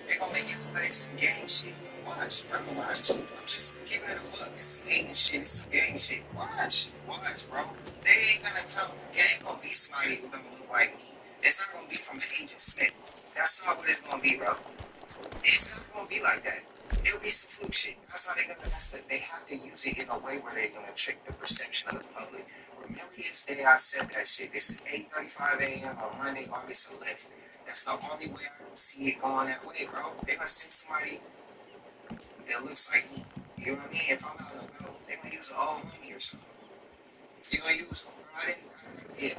A: They're gonna make it look like some gang shit. Watch, bro, watch. I'm just giving it a look. It's some hating shit, it's some gang shit. Watch, bro. They ain't gonna come. It ain't gonna be somebody who's gonna look like me. It's not gonna be from the Agent Smith. That's not what it's gonna be, bro. It's not gonna be like that. It'll be some fluke shit. That's how they're gonna mess it. They have to use it in a way where they're gonna trick the perception of the public. Remember this day I said that shit. This is 8:35 a.m. on Monday, August 11th. That's the only way I can see it going that way, bro. They're gonna send somebody that looks like me. You know what I mean? If I'm out of the middle, they're gonna use all money or something. You're gonna use them, right? Yeah.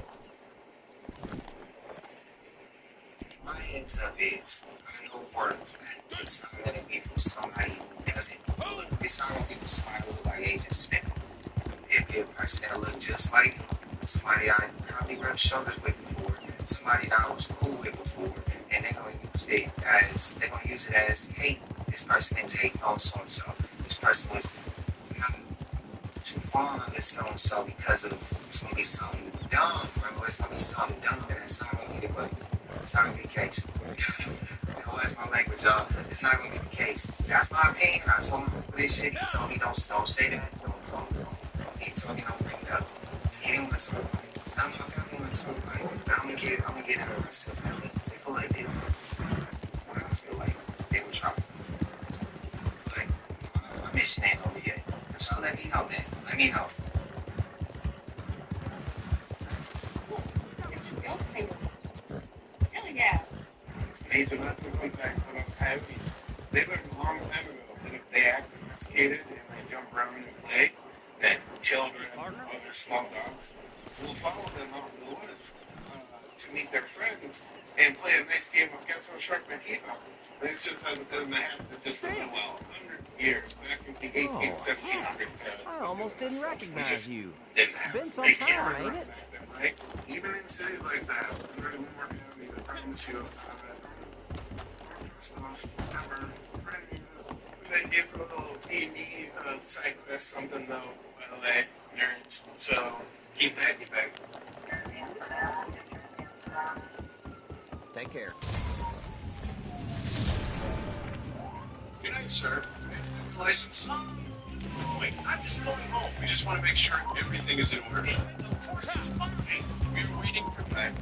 A: My heads up is, I know for a fact it's not gonna be from somebody who doesn't look. It's not gonna be from somebody who looks like Agent Smith. It'll be a person that look just like me. Somebody I probably rubbed shoulders with before. Somebody that I was cool with before. And they're gonna use it as hate. This person is hating on so-and-so. This person is not too fond of so-and-so because of, it's going to be something dumb, bro. It's going to be something dumb, and it's not going to be the way. It's not going to be the case. That's my language, y'all. It's not going to be the case. That's my opinion. I told him this shit. He told me don't say that. Don't. He told me don't bring it up. So he didn't want to talk about it. I'm not going to talk about it. I'm going to get it the rest of the family. They feel like they don't. I feel like they were trying. But my mission ain't over yet. So let me know, man. Let me know.
D: Hell yeah.
P: It's amazing that's what comes back from coyotes. They learned a long time ago that if they act domesticated and they jump around and play, that children or other small dogs will follow them out in the woods to meet their friends and play a nice game of guess what shark my teeth off. This just hasn't done that just for a while. Hundreds of years, back in the 1800s, 1700s.
G: I almost didn't recognize you.
P: It's
G: been some time, ain't it?
P: Right? Even in cities like that, there's more county that promise you they give a little D&D side quest something though, by the way, nerds. So keep that in your bag.
G: Take care.
P: Good night, sir. License? Wait, I'm just going home. We just want to make sure everything is in order. Of course it's fine. We were waiting for that.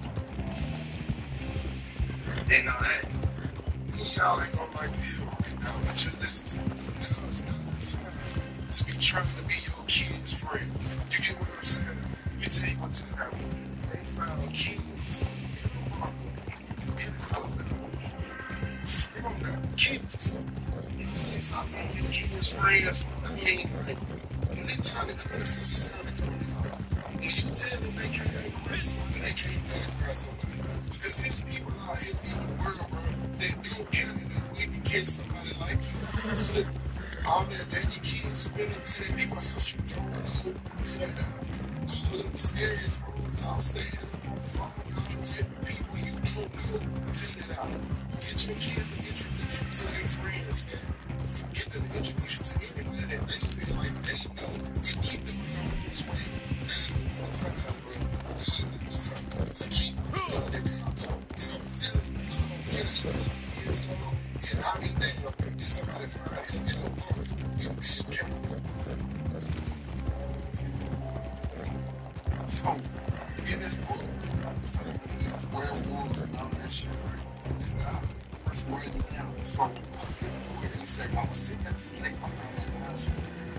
A: Didn't know that.
P: Y'all ain't gonna like this. Just we trying to be your kid's friend. You get what I'm saying? Let me tell you what just happened. They found kids in the park in Alabama. Kids. You say something, you keep your friends. I mean, like, when they try to come to 67, when you tell them they can't impress somebody, they can't impress somebody. Because there's people out here in the world, bro, that go Canada wait to catch somebody like you. So, all that lady kids spending money, people house you don't know, cut it out. Call them the scariest roads. I'll stay on the phone, with people you don't know, cut it out. Get your kids to introduce you to their friends. Get them to introduce you to anybody that they feel like they know and keep them moving this way. I'm talking about, bro. Keep some of their content. Tell them, get us 4 years old. And I'll be damned if somebody finds him in a bar in Big County. So, in this book, these werewolves and all that shit, right? First writing down. So, he said, I was sitting at the snake behind that house.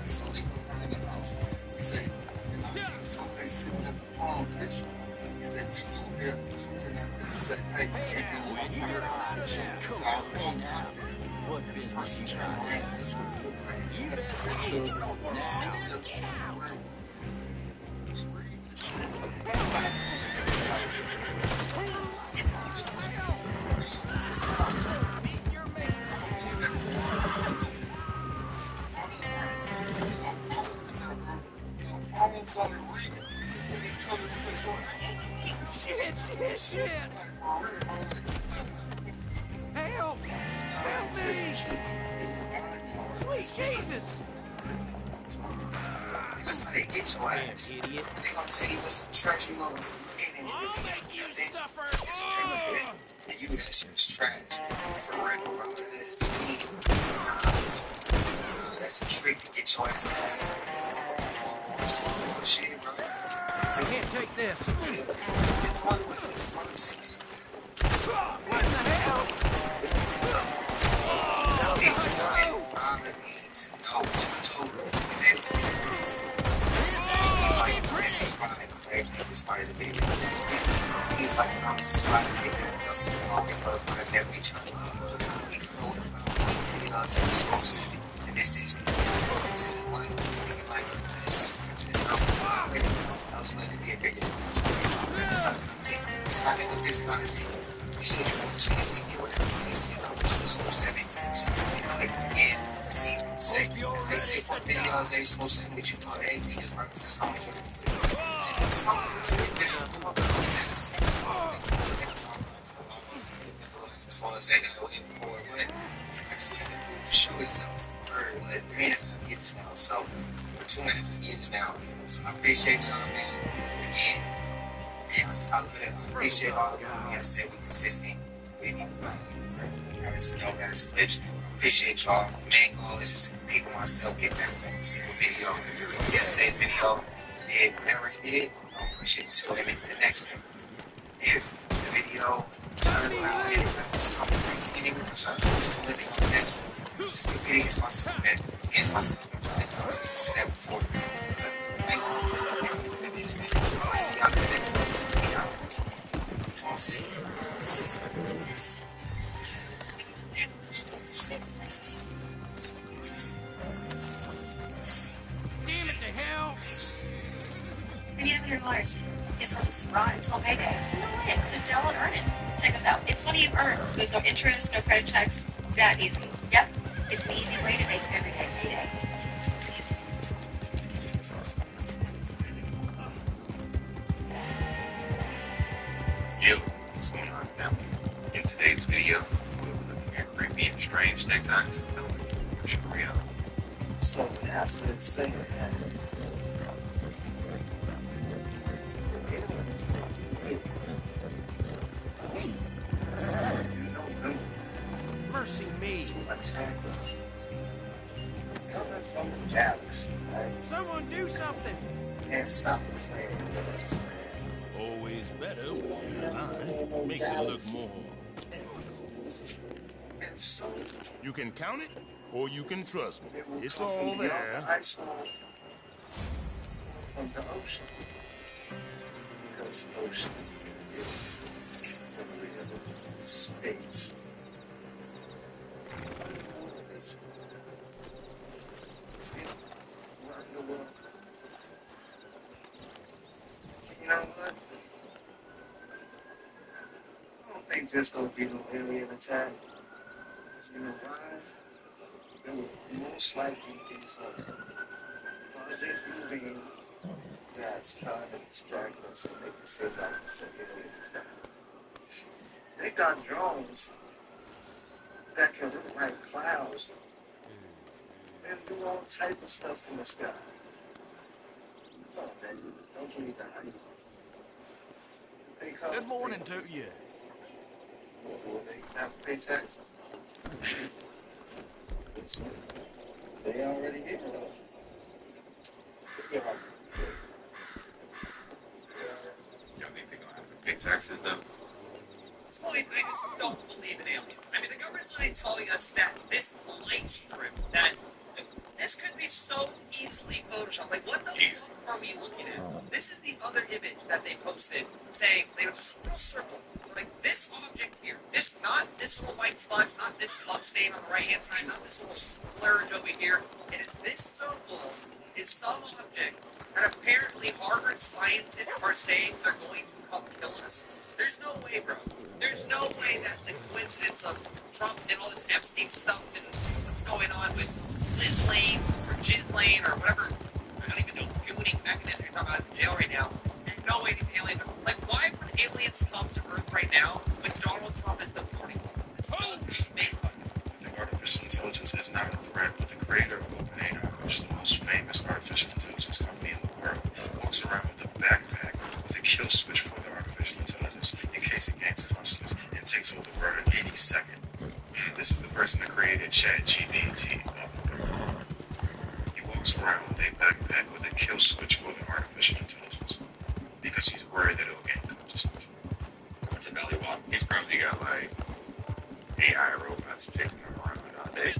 P: It's a lake behind the house. He said, and I seen somebody sitting at the pond fishing. He said, we go there, and I said, hey, when you get off the shit, come on, what business you trying to have? This would look like you better get out.
L: Shit! Help! Help me! Sweet Jesus!
A: That's how they get your ass. Idiot. They gonna tell you what's trash, you gonna look at it and it's a treatment for them. For you, that shit is trash. For real, bro. It's to me. That's a trick to get your ass out. Some bullshit, bro.
L: I can't take this.
A: It's one of these.
L: What in the hell?
A: This is why I just wanted to be. He's like, this is why I think that else always going to find that each other. You know, it's like supposed to be. And this is like this. It's not. I was letting it be a bigger. It's not content. It's not in this content. You said you want to chance to get whatever place you know, which was supposed to be. So it's like again, see, say they say for videos they supposed to what you know, hey, we just work this how much you just want to say that I went for it, but show itself for like 3.5 years now, so for 2.5 years now. So I appreciate y'all, man. Again, I appreciate all of y'all. I said we consistent with you. Y'all guys flips. Appreciate y'all. Main goal is just to compete with myself, get back on every single video. So yesterday's video did whatever it did. I'm pushing to limit the next one. If the video turned around and something crazy, even for something to limit on the next one, still getting against myself, man. Against myself, that's all I said that before. But main goal, it is, man. I'll see y'all in the next one.
L: Damn it to hell!
D: I need $100. Guess I'll just rot until payday. No way. Just download Earn It. Check us out. It's money you've earned. So there's no interest, no credit checks. That easy. Yep. It's an easy way to make everyday payday.
C: Yo, what's going on, family? In today's video, we'll be looking at creepy and strange TikToks that will push for real.
A: So that's the same.
L: Mercy me!
A: Attack us. Coming from the Alex.
L: Someone do something!
A: Can't stop the plan.
I: Always better when you're lying. Makes it look more.
R: You can count it, or you can trust me. It's all there.
A: From the ocean. this ocean is space. You know what? I don't think there's gonna be no alien attack. You know why? It will most likely be from Project Bluebeam that's trying to distract us and make it seem like it's an alien attack. They got drones that can rewrite clouds and do all type of stuff in the sky. Oh, man, don't believe that.
L: Good morning to you.
A: Will they have to pay taxes? They already here, though.
C: Yeah, I think they're gonna have to pay taxes though.
O: So I just don't believe in aliens. I mean, the government's already telling us that this light strip, that this could be so easily photoshopped. Like, what the fuck are we looking at? This is the other image that they posted saying, they were just a little circle. Like, this object here, not this little white spot, not this cup stain on the right-hand side, not this little splurge over here. It is this circle is some object that apparently Harvard scientists are saying they're going to come kill us. There's no way, bro. There's no way that the coincidence of Trump and all this Epstein stuff and what's going on with Liz Lane or Jiz Lane or whatever, I don't even know, gooning mechanism you're talking about in jail right now. There's no way these aliens are, like, why would aliens come to Earth right now when Donald Trump is deporting them? It's made fun of.
P: I think artificial intelligence is not a threat, but the creator of OpenAI, which is the most famous artificial intelligence company in the world, walks around with a backpack with a kill switch for the artificial intelligence in case it gains consciousness and takes over the world at any second. This is the person that created ChatGPT. He walks around with a backpack with a kill switch for the artificial intelligence because he's worried that it'll gain consciousness.
C: What's a Valley Walk? He's probably got like AI robots chasing him around all day.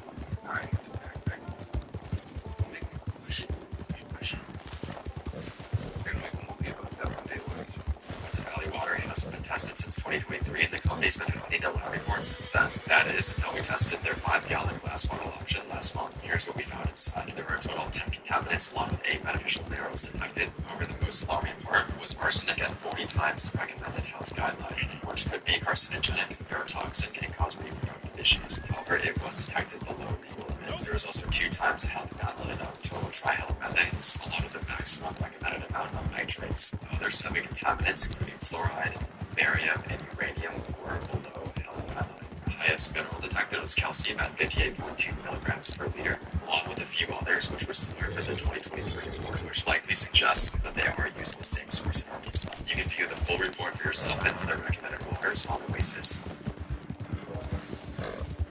O: Valley Water has been tested since 2023, and the company's been having the lab reports since then. That is, until we tested their 5-gallon glass bottle option last month. Here's what we found inside. There were a total of 10 contaminants, along with 8 beneficial minerals detected. However, the most alarming part was arsenic at 40 times the recommended health guideline, which could be carcinogenic, neurotoxic, and cause reproductive issues. However, it was detected below legal limits. There was also 2 times the health guideline of total trihalomethane, along with the maximum recommended amount of nitrates. Other 7 contaminants, including fluoride, barium, and uranium, were below health guideline. The highest mineral detected was calcium at 58.2 milligrams per liter, along with a few others which were similar to the 2023 report, which likely suggests that they are using the same source in Arkansas. You can view the full report for yourself and other recommended waters on Oasis.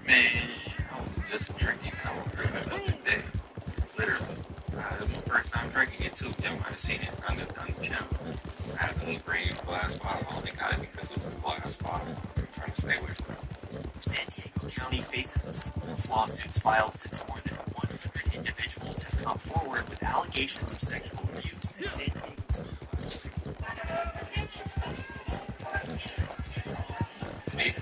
C: Man, I was just drinking water the other day. Literally. It was my first time drinking it too. Y'all might have seen it on the channel. I had to bring a glass bottle. I only got it because it was a glass bottle. I'm trying to stay away from it.
O: San Diego County faces lawsuits filed since more than 100 individuals have come forward with allegations of sexual abuse in San Diego.
C: See?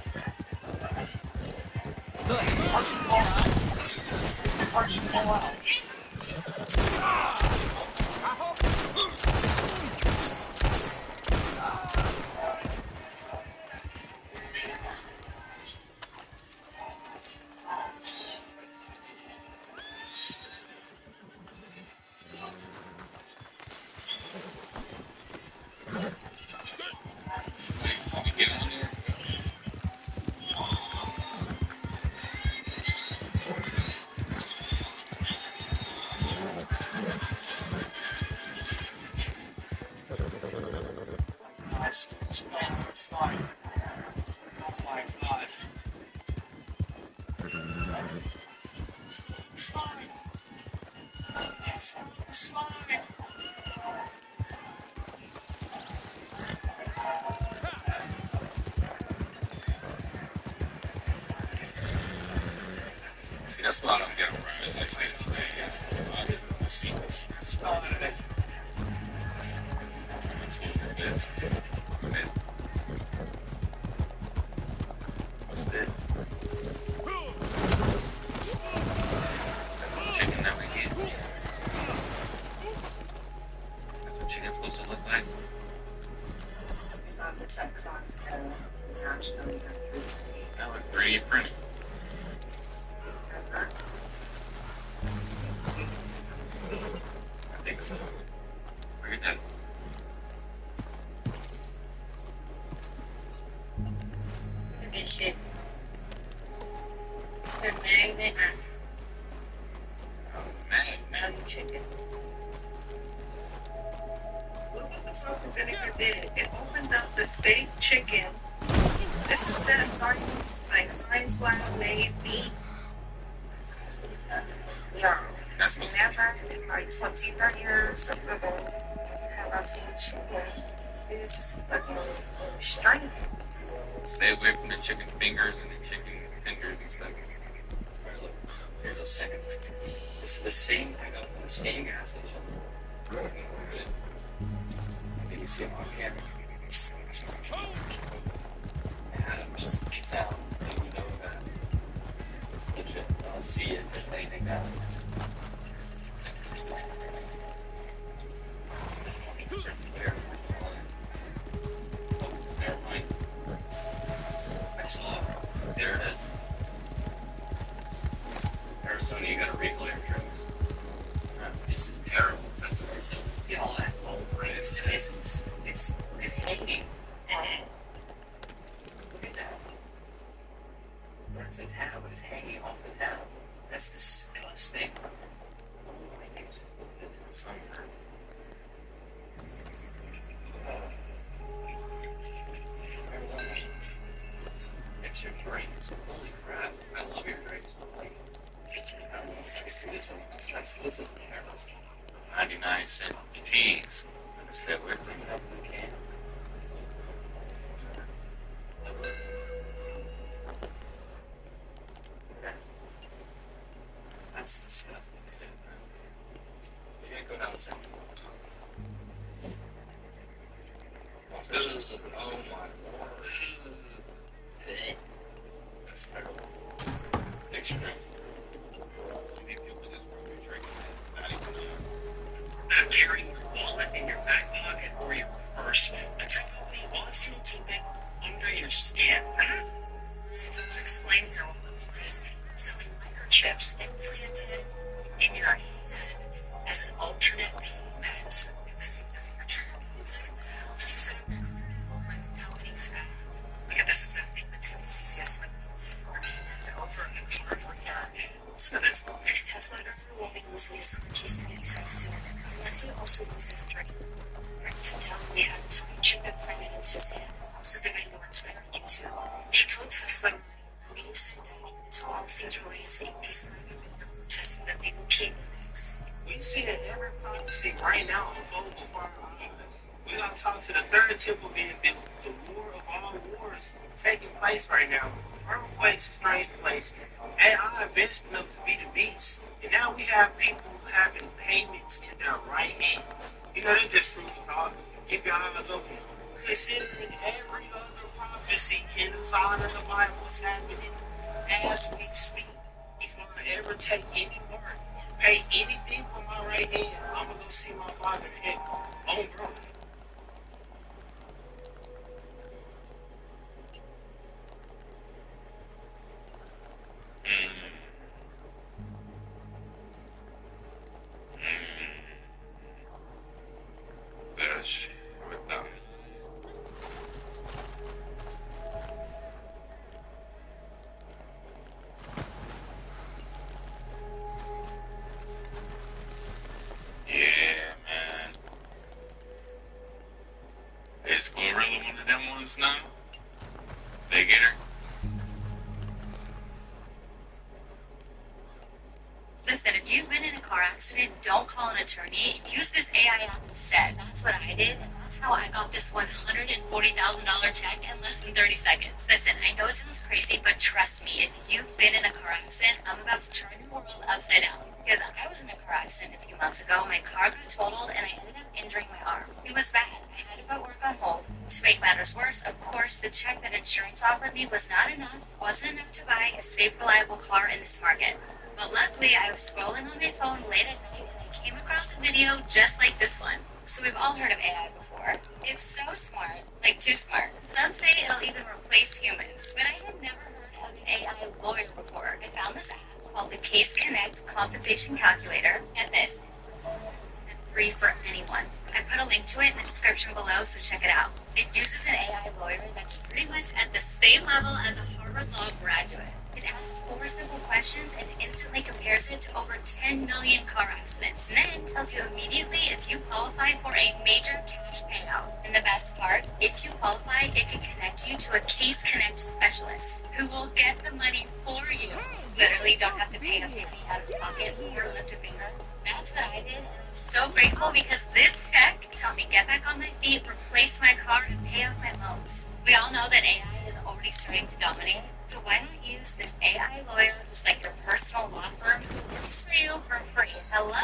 C: See, that's what I don't get around. It's like the sequence.
Q: What's this? That's some chicken that we get. That's what chicken's supposed to look like.
D: It's at Costco. National.
Q: That look 3D printed. I think so. Look at that.
D: Good shit. The magnet. Magnet chicken.
E: Look what the salt and vinegar did. It opened up the fake chicken. This is that science lab made meat. Yeah.
Q: That's what's
E: never in like some years of the have I seen chicken this fucking strange.
Q: Stay away from the chicken fingers and the chicken tenders and stuff.
O: Alright, look. Here's a second. This is the same thing. The same gas station. Can you see him on camera? Adam's sound. So you know that it's legit. Let's see if there's anything that. This one is pretty clear. Oh, never mind. I saw it. There it is. Arizona, you gotta replay your drinks. This is terrible. That's what I said. Get all that old race. It's hanging. Look at that. That's a tab, but it's hanging off the tab. That's disgusting. I think it's just look at this somewhere. Mix your drinks. Holy crap. I love your drinks. This is terrible.
Q: 99-cent cheese. Understand we're
O: Bring it up if we can. That's disgusting. We're gonna go down the second. Oh my lord. That's terrible. Mix your drinks. So many people in this room are drinking that. Not even not carrying your wallet in your back pocket or your purse. A drug company wants you to keep it under your skin.
D: So explain how it is selling microchips implanted in your head as an alternate payment to receive the future. This is a company's look at this is a statement to CCS when we're paying over and for so this test monitor will be listening to the case anytime soon. Messi also uses drink to tell me how to chip implanted into his hand, so that I know what's going into. He told us that we used to all things related to increase just that we will keep mix.
E: We see that every prophecy right now unfold before our eyes. We gotta talk to the third temple being built, the war of all wars taking place right now. Earthquakes is not in place. AI advanced enough to be the beast. And now we have people having payments in their right hands. You know, they're just fruits of thought. Keep your eyes open. Considering every other prophecy in the side of the Bible is happening as we speak. Before I ever take any word, pay anything from my right hand, I'm gonna go see my father in heaven. Oh, bro.
Q: Gosh, what the? Yeah, man. Is Glorilla one of them ones now? They get her?
D: Listen, if you've been in a car accident, don't call an attorney. Use this AI app instead. That's what I did, and that's
S: That's how I got this $140,000 check in less than 30 seconds. Listen, I know it sounds crazy, but trust me, if you've been in a car accident, I'm about to turn your world upside down. Because I was in a car accident a few months ago. My car got totaled, and I ended up injuring my arm. It was bad. I had to put work on hold. To make matters worse, of course, the check that insurance offered me was not enough, wasn't enough to buy a safe, reliable car in this market. But luckily, I was scrolling on my phone late at night, and I came across a video just like this one. So we've all heard of AI before. It's so smart, like too smart. Some say it'll even replace humans, but I had never heard of an AI lawyer before. I found this app called the Case Connect Compensation Calculator. Get this, and free for anyone. I put a link to it in the description below, so check it out. It uses an AI lawyer that's pretty much at the same level as a Harvard Law graduate. It asks 4 simple questions and instantly compares it to over 10 million car accidents, and then tells you immediately if you qualify for a major cash payout. And the best part, if you qualify, it can connect you to a Case Connect specialist who will get the money for you. Literally don't have to pay a penny out of pocket or lift a finger. That's what I did, and I'm so grateful because this tech helped me get back on my feet, replace my car, and pay off my loans. We all know that AI is already starting to dominate, so why not use this AI lawyer who's like your personal law firm who works for you for free? Hello?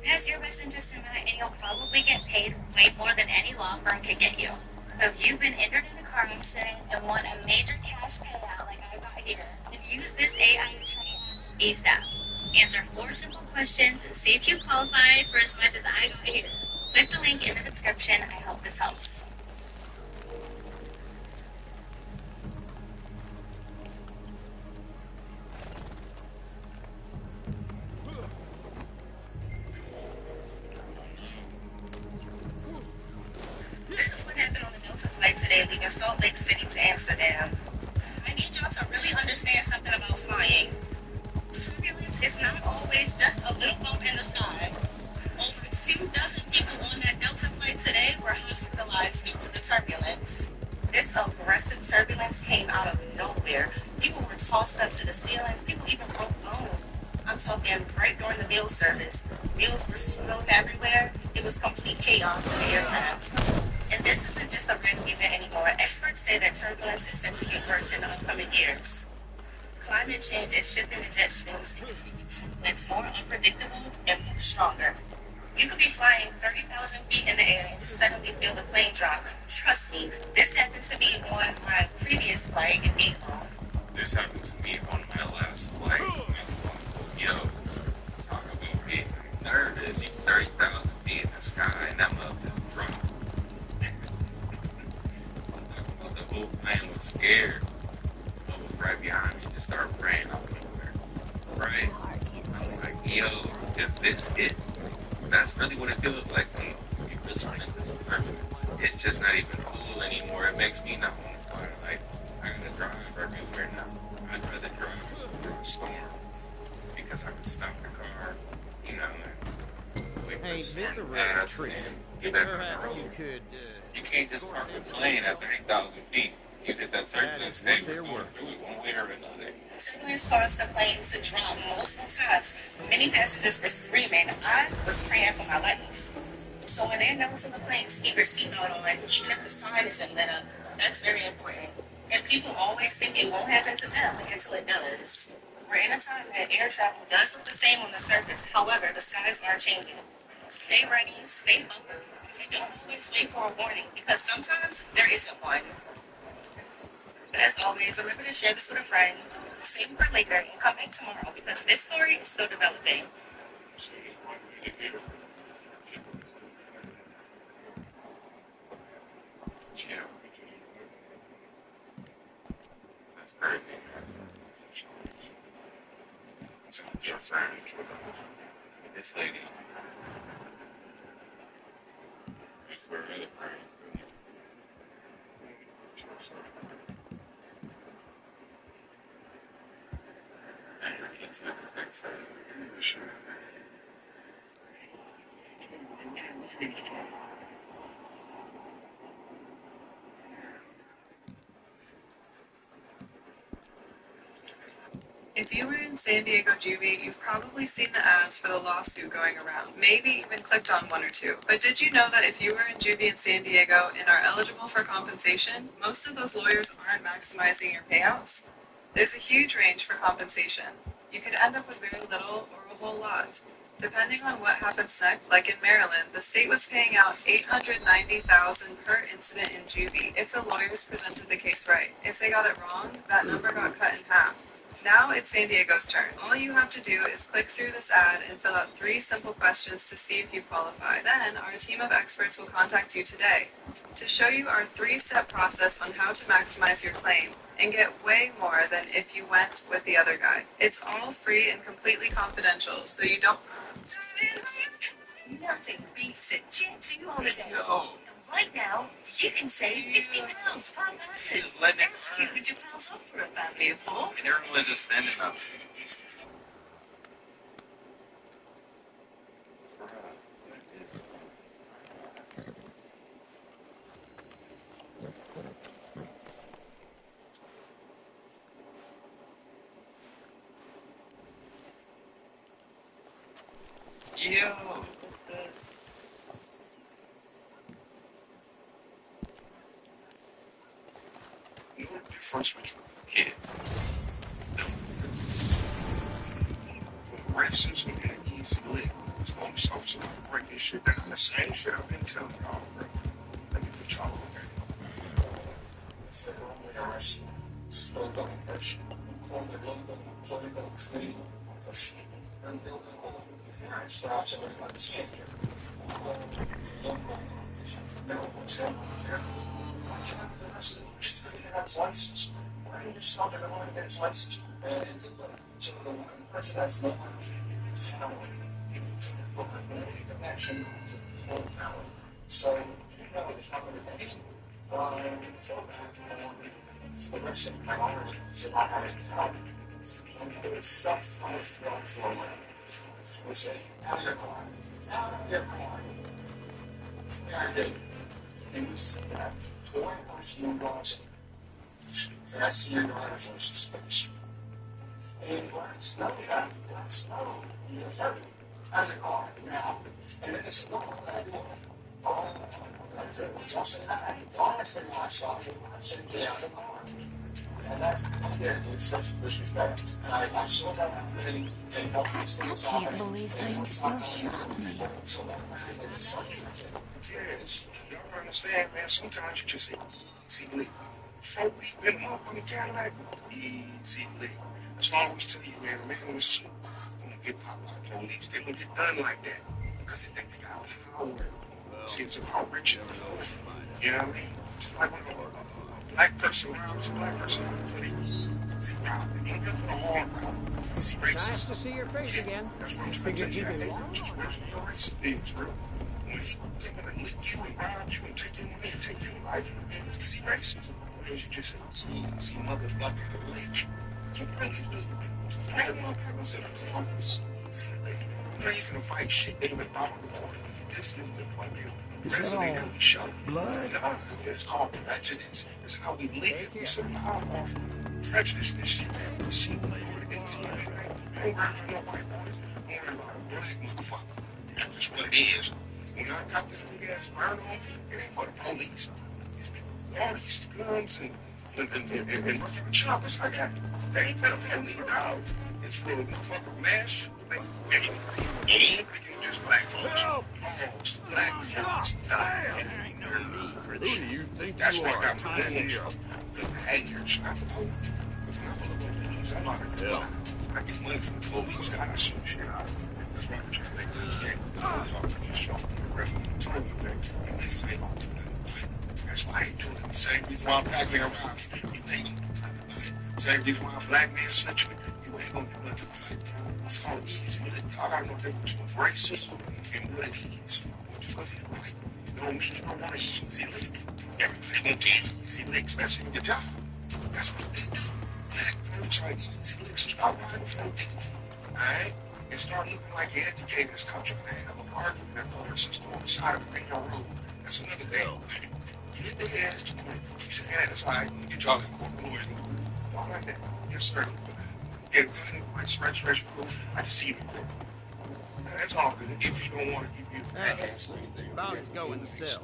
S: It has your best interest in mind, and you'll probably get paid way more than any law firm could get you. So if you've been injured in a car accident and want a major cash payout like I got here, then use this AI attorney ASAP. Answer 4 simple questions and see if you qualify for as much as I got here. Click the link in the description. I hope this helps. This is what happened on the Delta flight today, leaving Salt Lake City to Amsterdam. I need y'all to really understand something about flying. Turbulence is not always just a little bump in the sky. Over 2 dozen people on that Delta flight today were hospitalized due to the turbulence. This aggressive turbulence came out of nowhere. People were tossed up to the ceilings. People even broke bones. I'm talking right during the meal service. Meals were strewn everywhere. It was complete chaos in the aircraft. And this isn't just a random event anymore. Experts say that turbulence is set to get worse in the upcoming years. Climate change is shifting the jet streams into it's more unpredictable and more stronger. You could be flying 30,000 feet in the air and just suddenly feel the plane drop. Trust me, this happened to me on my previous flight in April.
C: This happened to me on my last flight. Yo, talk about being nervous. 30,000 feet in the sky, and that motherfucker dropped. The whole plane was scared. What was right behind me just started praying out nowhere. Right? I'm like, yo, is this it? That's really what it feels like when you really run into some turbulence. It's just not even cool anymore. It makes me not want to fly. Like, I gotta drive everywhere now. I'd rather drive through a storm because I can stop the car, you know, and wait for the storm to pass and get back on the road. You can't just park a plane at 30,000 feet. You get that turbulence, they were going through it one way or another.
S: Turbulence caused the plane to drop multiple times. Many passengers were screaming. I was praying for my life. So when they announce on the plane to keep your seatbelt on, even if the sign isn't lit up, that's very important. And people always think it won't happen to them until it does. We're in a time that air travel does look the same on the surface. However, the skies are changing. Stay ready, stay open, and don't always wait for a warning because sometimes there isn't one. But as always, remember to share this with a friend, save it for later, and come back tomorrow because this story is still developing.
C: Yeah. That's crazy. It's your sign. This lady. It's where other friends do. And I can't see the text side. Sure.
N: If you were in San Diego Juvie, you've probably seen the ads for the lawsuit going around, maybe even clicked on one or two. But did you know that if you were in Juvie in San Diego and are eligible for compensation, most of those lawyers aren't maximizing your payouts? There's a huge range for compensation. You could end up with very little or a whole lot. Depending on what happens next, like in Maryland, the state was paying out $890,000 per incident in juvie if the lawyers presented the case right. If they got it wrong, that number got cut in half. Now it's San Diego's turn. All you have to do is click through this ad and fill out 3 simple questions to see if you qualify. Then our team of experts will contact you today to show you our 3-step process on how to maximize your claim and get way more than if you went with the other guy. It's all free and completely confidential, so you don't...
D: Nothing beats a Jetsy holiday. Right now, you can save £50 per person.
C: Just letting it
D: That's £200 off for a family of 4.
C: And everyone's just standing up. Yo.
P: You know the difference between kids? The racism and easy lick. It's police officer to break this shit down. The same shit I've been telling y'all, bro. Let me put y'all on that.
H: Se wrongly arrested, slowed down infection, cloned the blood, cloned the experience, and built a whole structure by the skin here. It's a young competition. No one's ever here. I'm trying to arrest him. He has his license. Why didn't you stop him and get his license? And it's so the one person that's not it's how even mentioned the whole town. So, you know, it's not going to be so the rest of my already so I haven't helped. It's stuff on the floor. We say, out of your car. Out of your car. That's what I did. It was that toy person was and I see your daughter's on suspension. And glass, no, glass, no. You know, out of the car now. And then it's not what I do. All the time. I'll say, hi. All that's been my song. I said, get out of the car. And that's it's such disrespect. And I saw that happening and helped these things happen.
K: I can't believe things still shock me.
P: So kids, y'all understand, man, sometimes you just say, easy lick. 4 weeks in a motherfucking Cadillac, easy lick. That's why I always tell you, man, a man with a suit, when they get popped by the police, they don't get done like that. Because they think they got power. See, it's about rich and you know what I mean? Just like when a black person rounds a black person for the easy route. You don't get for the hard route. Easy racist.
T: Nice to see your face again.
P: That's what I'm trying to tell you. That just raise your racist things, bro. When they're gonna lick you and rob you and take your money and take your life, easy racist. Because you just say, easy motherfucking lick. That's what really do. Black motherfuckers in the comments. Easy lick. They're not even fight shit. They even bother the court. This is the point here. That's the way that we show. Blood? No, it's called prejudice. It's how we live. We survive off prejudice this shit. We see the NTM. I ain't worried about no white boys. I'm worried about a black motherfucker. That's just what it is. When I got this big ass burn on, it ain't for the police. It's all these guns and choppers I got. They ain't for the police, dog. It's for the motherfucking mass. And just black folks. Almost black folks die.
R: Who do you think
P: That's
R: you
P: why I
R: are,
P: got
R: tiny
P: the haters, not the police. I'm not a
R: hell.
P: I get money from the police. I shoot shit out. That's why I'm trying to make this game. That's why I ain't doing it. Same reason why I'm black man around. You ain't gonna do nothing. Same reason why I'm black man century. You ain't gonna do nothing. It's called easy. I got no difference between racism and what it is. Because it's white. It don't mean you don't want an easy lick. Everybody wants an easy lick, especially in your job. That's what they do. Black folks are easy licks. So stop riding for people. Alright? And start looking like you're educated. Stop trying to have an argument or a system on the side of the main road. That's another thing. Get the ass to the point. Keep saying that. That's why I get y'all in court lawyers. Don't like that. Yes, sir. Yeah, go ahead, like, stretch, cool. I just see you in court. That's all good. If you don't want to give you a pass or anything.
L: About to go in the cell.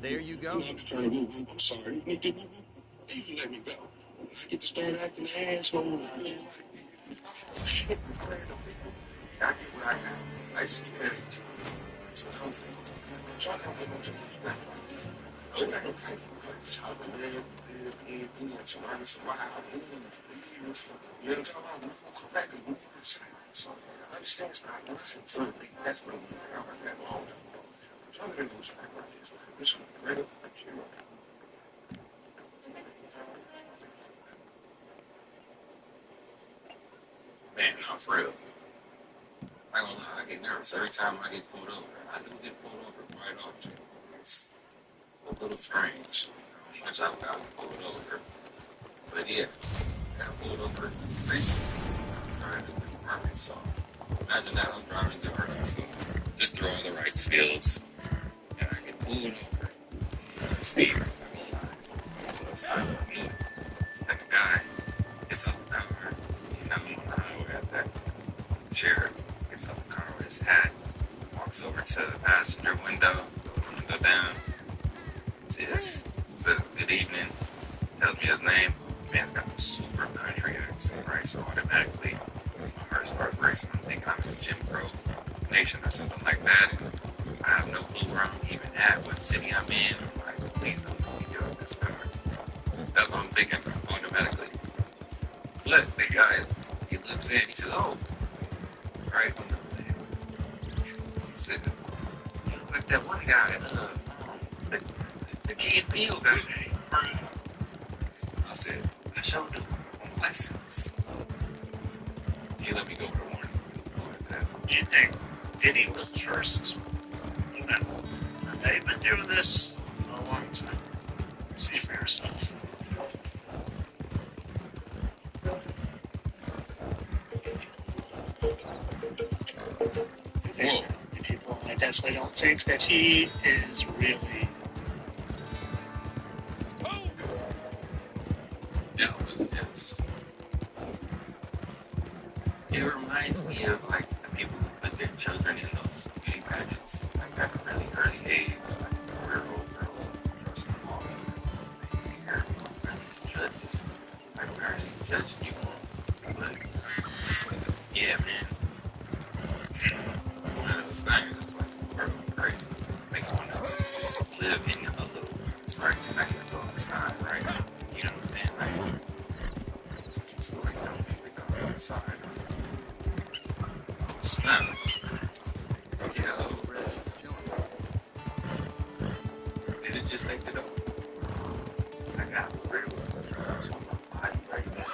L: There you go.
P: I'm just trying to move. I'm sorry. You can let me go. I get to start acting an asshole. Shit, I get what I got. I just keep it. So don't try to help me with your respect. I'm not okay. It's how the man live, survive, you know what I'm talking about? Move correct and move in silence. I understand it's not working for me. That's what I'm doing. I'm not that long. I'm trying to do something like this. This one, right up like you.
Q: Man, I'm for real. I ain't gonna lie, I get nervous every time I get pulled over. I do get pulled over quite often. It's a little strange. Once I got pulled over. But yeah, I got pulled over recently. I'm driving through Arkansas. Imagine that, I'm driving through Arkansas. Just through all the rice fields. And I get pulled over. Speed. I won't lie. So it's not me. It's like a guy gets out the car. You know, I'm on the highway at that. The sheriff gets out the car with his hat. Walks over to the passenger window. Window down. Says, good evening. Tells me his name. Man's got a super country accent, right? So automatically, my heart starts racing. I'm thinking I'm in Jim Crow Nation or something like that. And I have no clue where I'm even at, what city I'm in. I'm like, please don't let me get out this car. That's what I'm thinking automatically. But the guy, he looks in, he says, oh, right? He said, you look like that one guy, the Key and Peele guy. I said, I showed him on license. He let me go for one.
H: Do you think Diddy was the first? No. They've been doing this a long time. See for yourself. People, I definitely don't think that he is really.
Q: Yeah, it reminds me of like the people who put their children in those beauty pageants, like at a really early age, like 4-year-old girls dressing them all. They're judges, like apparently judging you. But yeah, man, one of those things is like crazy. Makes one live in a little, start connecting to the side, right? You know what I'm saying? Like, so like, don't think on the other side. Snap. Yo, did it just take it over? I got real drugs on my body right now.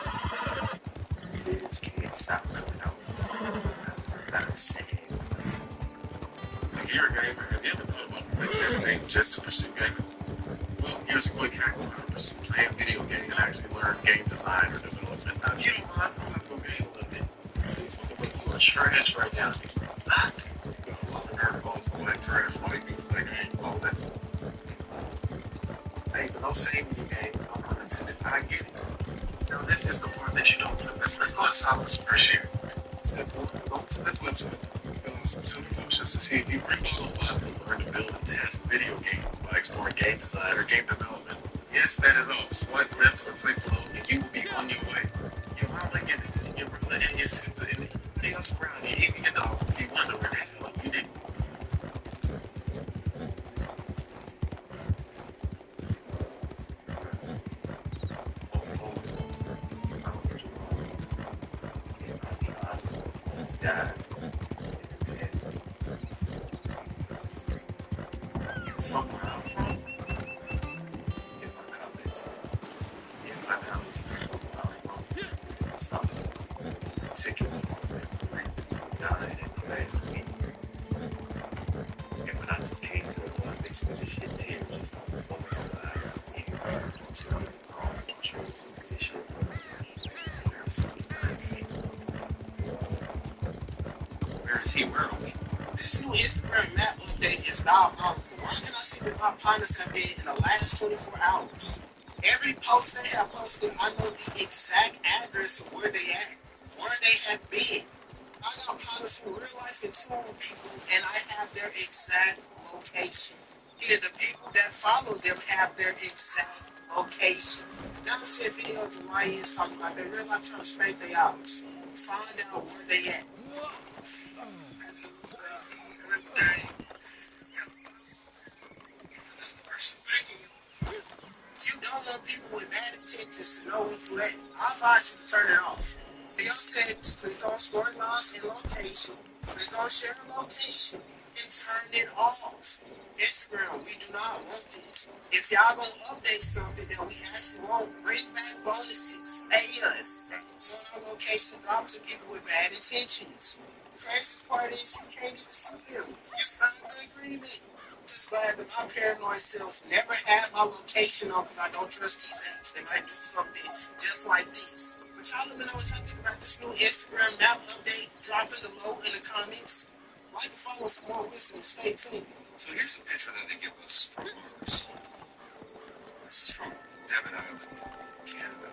Q: This can't stop coming out. That's what I gotta say.
P: If you're a gamer, have you ever thought about making everything just to pursue gaming? Well, here's a quick hack on how to pursue playing video games and actually learn game design or development. Now, if you don't mind, I'm not going to game a little bit. Tell you something about you are trash right now. Back. A lot of nerd calls for like trash, white people play games, all that. Hey, but don't say when you game, I'm unintended. I get it. Now, this is the part that you don't do. Let's go to Solomon First here. So, go to this website. Some functions to see if you pre-qualify to learn to build and test video games by exploring game design or game development. Yes, that is all. Swipe left or click below, and you will be on your way. You're rolling in your center, and anything else around you, even your dog, you wonder where they feel like you didn't. Yeah. From where I'm from, if my comments, if my comments are from where I'm from, something particular died in the last week. And when I just came to the realization of this shit, tears just before me, where is he? Where are we? This new Instagram map update is diabolical. Why can I see what my partners have been in the last 24 hours?
F: Every post they have posted, I know the exact address of where they at, where they have been. I got pilots in real life and two people, and I have their exact location. Yeah, the people that follow them have their exact location. Now I'm seeing videos of YNs talking about their real life trying to scrape their hours. Find out where they at. You don't want people with bad intentions to know where you at. I advise you to turn it off. They all said click on story loss and location. Click on share location and turn it off. Instagram, we do not want this. If y'all gonna update something that we actually want, bring back bonuses. Pay us. So our location drops to people with bad intentions. The craziest part is you can't even see them. You signed the agreement. Just glad that my paranoid self never had my location on because I don't trust these apps. They might do something just like this. But y'all let me know what y'all think about this new Instagram map update. Drop it below in the comments. Like and follow for more wisdom. Stay tuned.
C: So here's a picture that they give us from Mars. This is from Devon Island, Canada.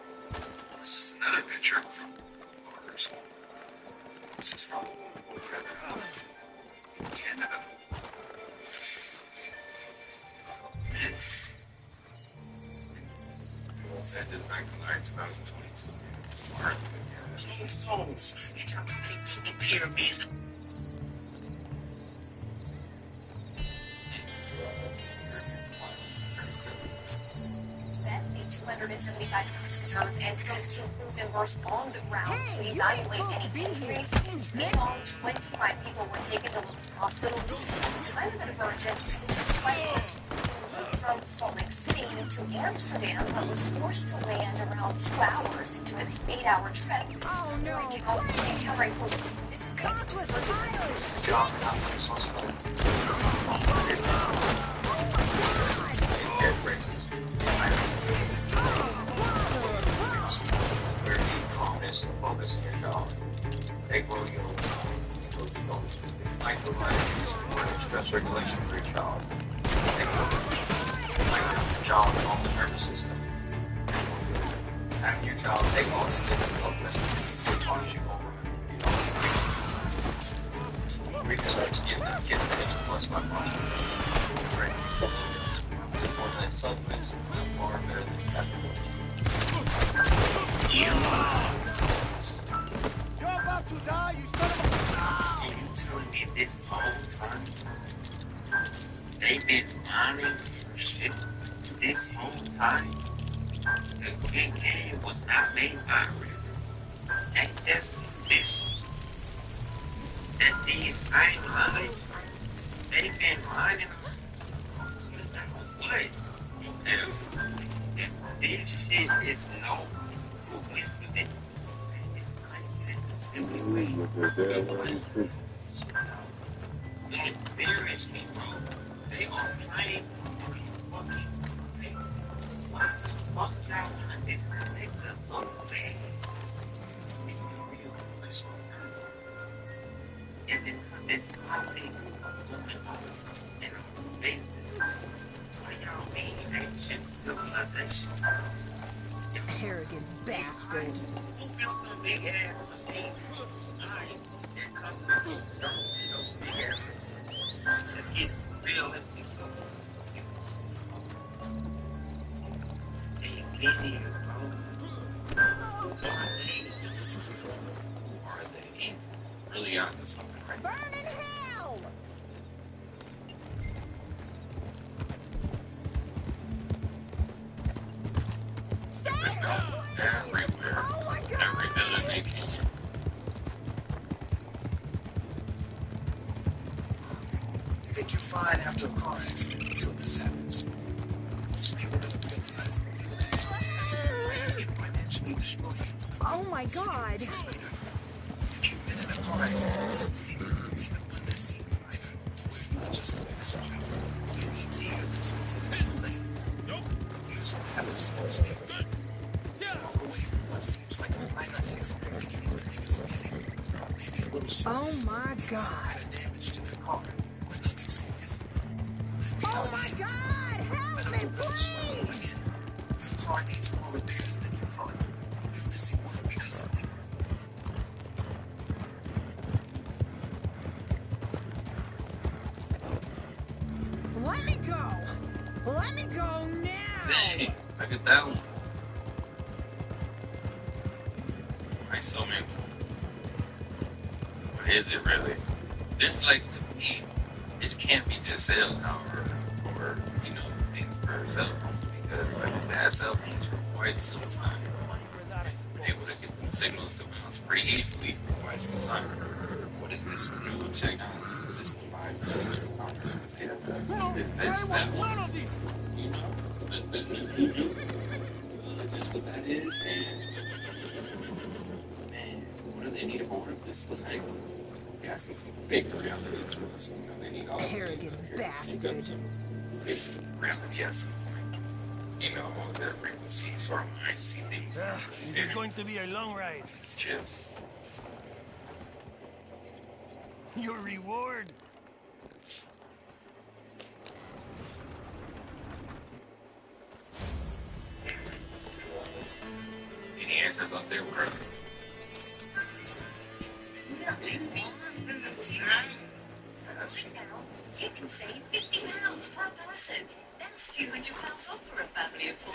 C: This is another picture from Mars. This is from Devon Island, Canada. It's ended back in 2022.
F: Team Souls, it's a complete pyramid.
D: The 275 passengers and 13 crew members on the ground to evaluate any injuries. In all, 25 people were taken to hospitals. Time of the diversion took place from Salt Lake City to Amsterdam, but was forced to land around 2 hours into an 8-hour trip. During kickoff, encountering police.
Q: Focus on your job. Take what you know. Micromanage support stress regulation for your child. Take your job on the nervous system. Having your child take on these different self-responsibilities to punish you over. Research give them attention plus my body. Right. More than supplements, far better than capital.
H: You're about to die, you son of a... And you telling me this whole time? They've been mining shit this whole time? The King Game was not made by Rick. And that's this. That these same lines, they've been mining what? And this shit is no coincidence. Experience me, bro. They are playing fucking fuck y'all on this. They just so bad. It's the real question. Is it because it's something moving on a basis? What y'all mean ancient civilization?
K: Arrogant bastard.
H: Who built the big ass machine? Let's get realistic. Hey, busy, bro.
C: Are they really onto something right now?
K: Burn in hell!
C: Everywhere. Every villain they can.
F: You think you're fine after a car accident until this happens. Most people don't realize that even accidents necessarily can financially destroy you.
K: Oh my god!
F: Weeks later, if you've been in a car accident recently, even one that seemed minor, or where you were just a passenger, you need to hear this before it's too late. Here's what happens to those people. Walk away from what seems like a minor accident, thinking everything is okay. Maybe a little service.
K: Oh my god!
F: Some minor damage to their car, but nothing serious.
K: Oh my god! Help me, please!
F: Your car more repairs than you thought. You're missing work because of it.
T: Let me go! Let me go now!
C: Dang, look at that one. Nice, so many. But is it really? This, like, to me, this can't be just cell tower or, you know, things for cell phones, because like they had cell phones for quite some time. Been able to get them signals to bounce pretty easily for quite some time. What is this new technology? Is this the 5G? Is this that one? You know, the new juju? Is this what that is? And man, what do they need a board of this? Like, yeah, some fake reality as well. So, you know, they need all
T: arrogant bastard.
C: Reality, yes. You know, all that frequency, sort of mind, see things.
I: This is going to be a long ride.
C: Chill.
I: Your reward.
C: Any answers out there were
E: you can save £50 per person. That's £200 off for a family of four.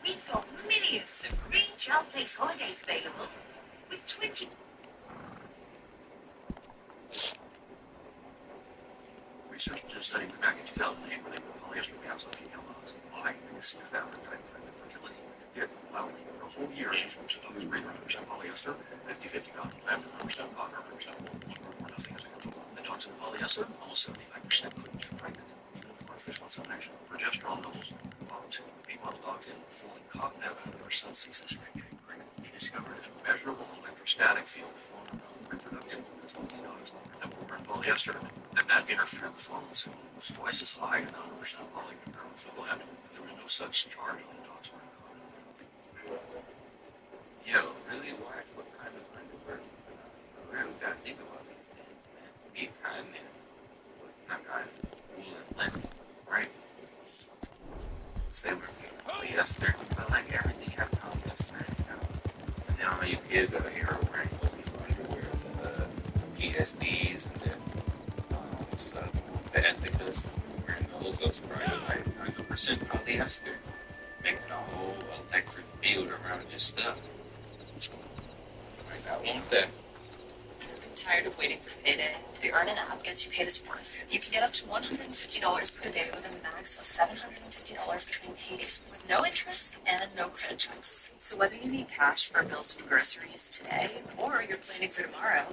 E: We've got millions of green child-based holidays available with 20.
Q: Researchers are studying back in 2008 where they put polyester pants on female dogs. Why? Because Smith found a type of fertility. Did allow it for a whole year. Age groups of dogs breed 100% polyester, 50-50 cotton, 100% cotton, 100% wool, or nothing as a control. The dogs in polyester, almost 75% couldn't get pregnant, even if artificial insemination. Progesterone levels fall too. Meanwhile, dogs in wool and cotton have 100% success rate getting pregnant. He discovered a measurable electrostatic field formed around reproductive movements of these dogs that were in polyester, and that interfered with hormones. It was twice as high in 100% poly compared with the blend, but there was no such charge on the dogs wearing cotton.
C: yo, really watch what kind of underwear you put on. We really gotta think about these things, man. Be cotton and not cotton, wool and linen, right? Say we're polyester, but like everything has polyester, you know. And then all you kids out here are wearing underwear, PSDs and then stuff, the Ethicas, wearing those probably like 90% polyester, making a whole electric field around just stuff. I want that.
E: Tired of waiting for payday? The Earnin app gets you paid as one. You can get up to $150 per day with a max of $750 between paydays with no interest and no credit checks. So whether you need cash for bills and groceries today or you're planning for tomorrow,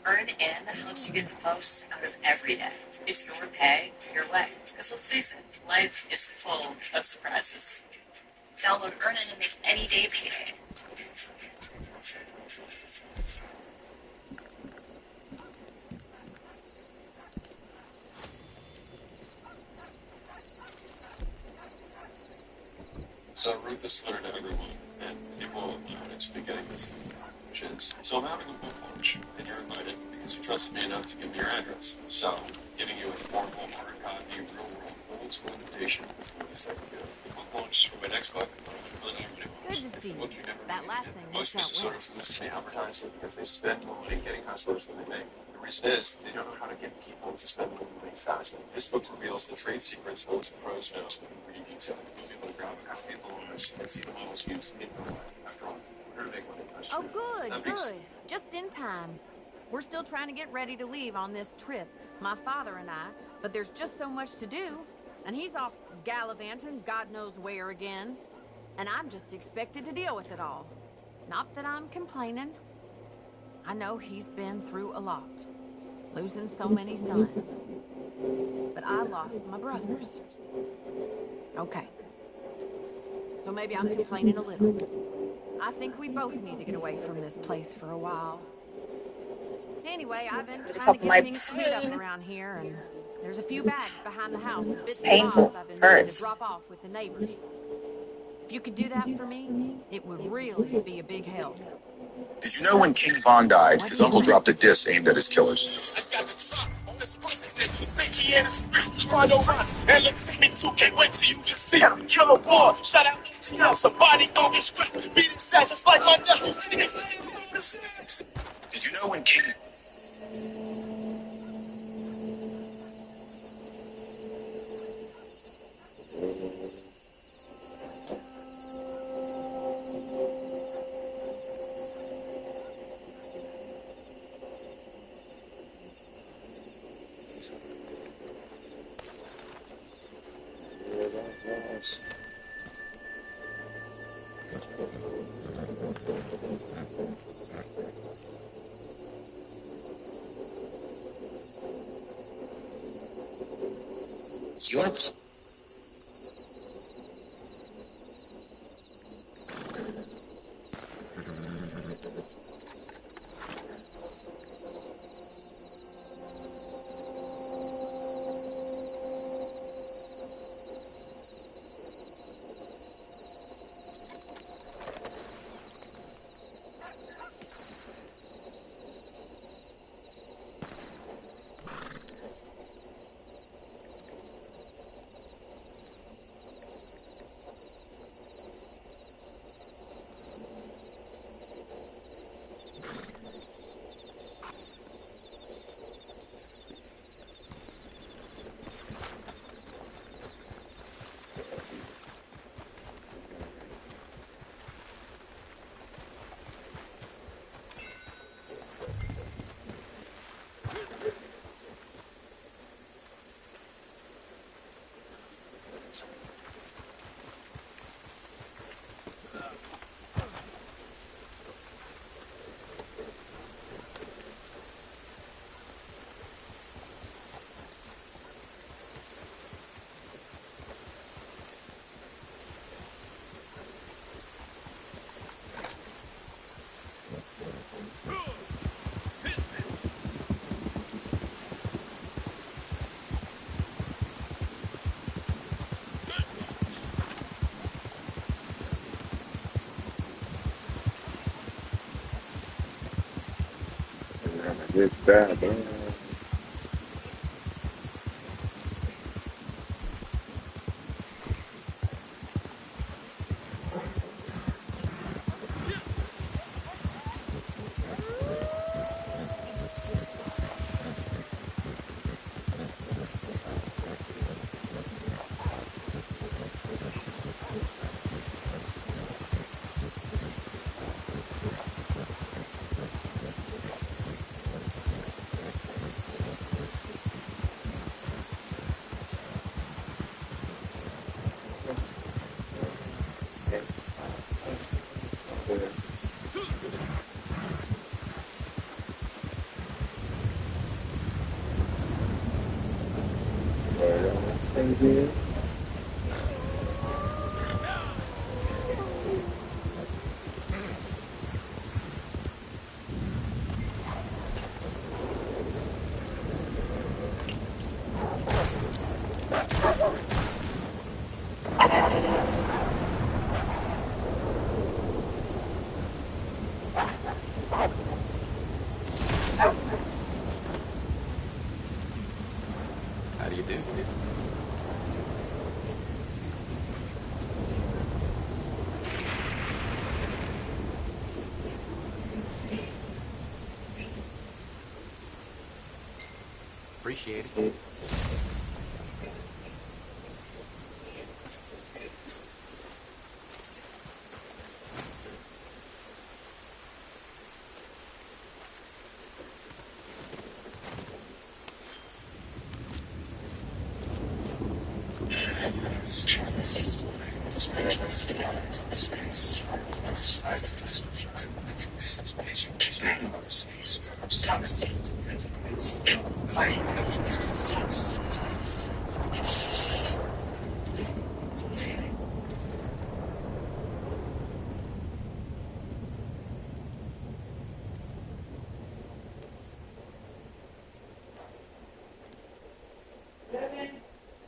E: Earnin helps you get the most out of every day. It's your pay, your way. Because let's face it, life is full of surprises. Download Earnin and make any day payday.
C: So Ruth is similar to everyone, and people, you know, it's beginning this thing, which is, so I'm having a book launch, and you're invited because you trusted me enough to give me your address. So, giving you a formal, hard copy, real-world, old-school invitation is the least I can do. The book launch is for my next book.
B: Good to see you. That last thing
C: Most business owners loosely advertise it because they spend more money getting customers than they make. The reason is they don't know how to get people to spend more money fast. This book reveals the trade secrets most pros know in pretty detail. You'll be able to grab a couple people owners and see the models used in real life. After all, we're going to make money.
B: Oh, good, good. Just in time. We're still trying to get ready to leave on this trip, my father and I, but there's just so much to do, and he's off gallivanting God knows where again, and I'm just expected to deal with it all. Not that I'm complaining. I know he's been through a lot, losing so many sons, but I lost my brothers. Okay, so maybe I'm complaining a little. I think we both need to get away from this place for a while. Anyway, I've been trying to get things cleared up around here, and there's a few bags behind the house, bits and bobs I've been meaning to drop off with the neighbors. If you could do that for me, it would really be a big help.
U: Did you know when King Von died, his uncle dropped a diss aimed at his killers?
P: in the street, trying to run. And look to me too, can't wait till you just see Killer War. Shout out ATL, somebody gon' get strapped. Beat his ass just like my nephew.
J: Did you know when King... Your...
U: It's bad, man.
V: How do you do? Appreciate it.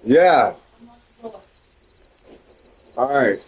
U: Yeah. All right.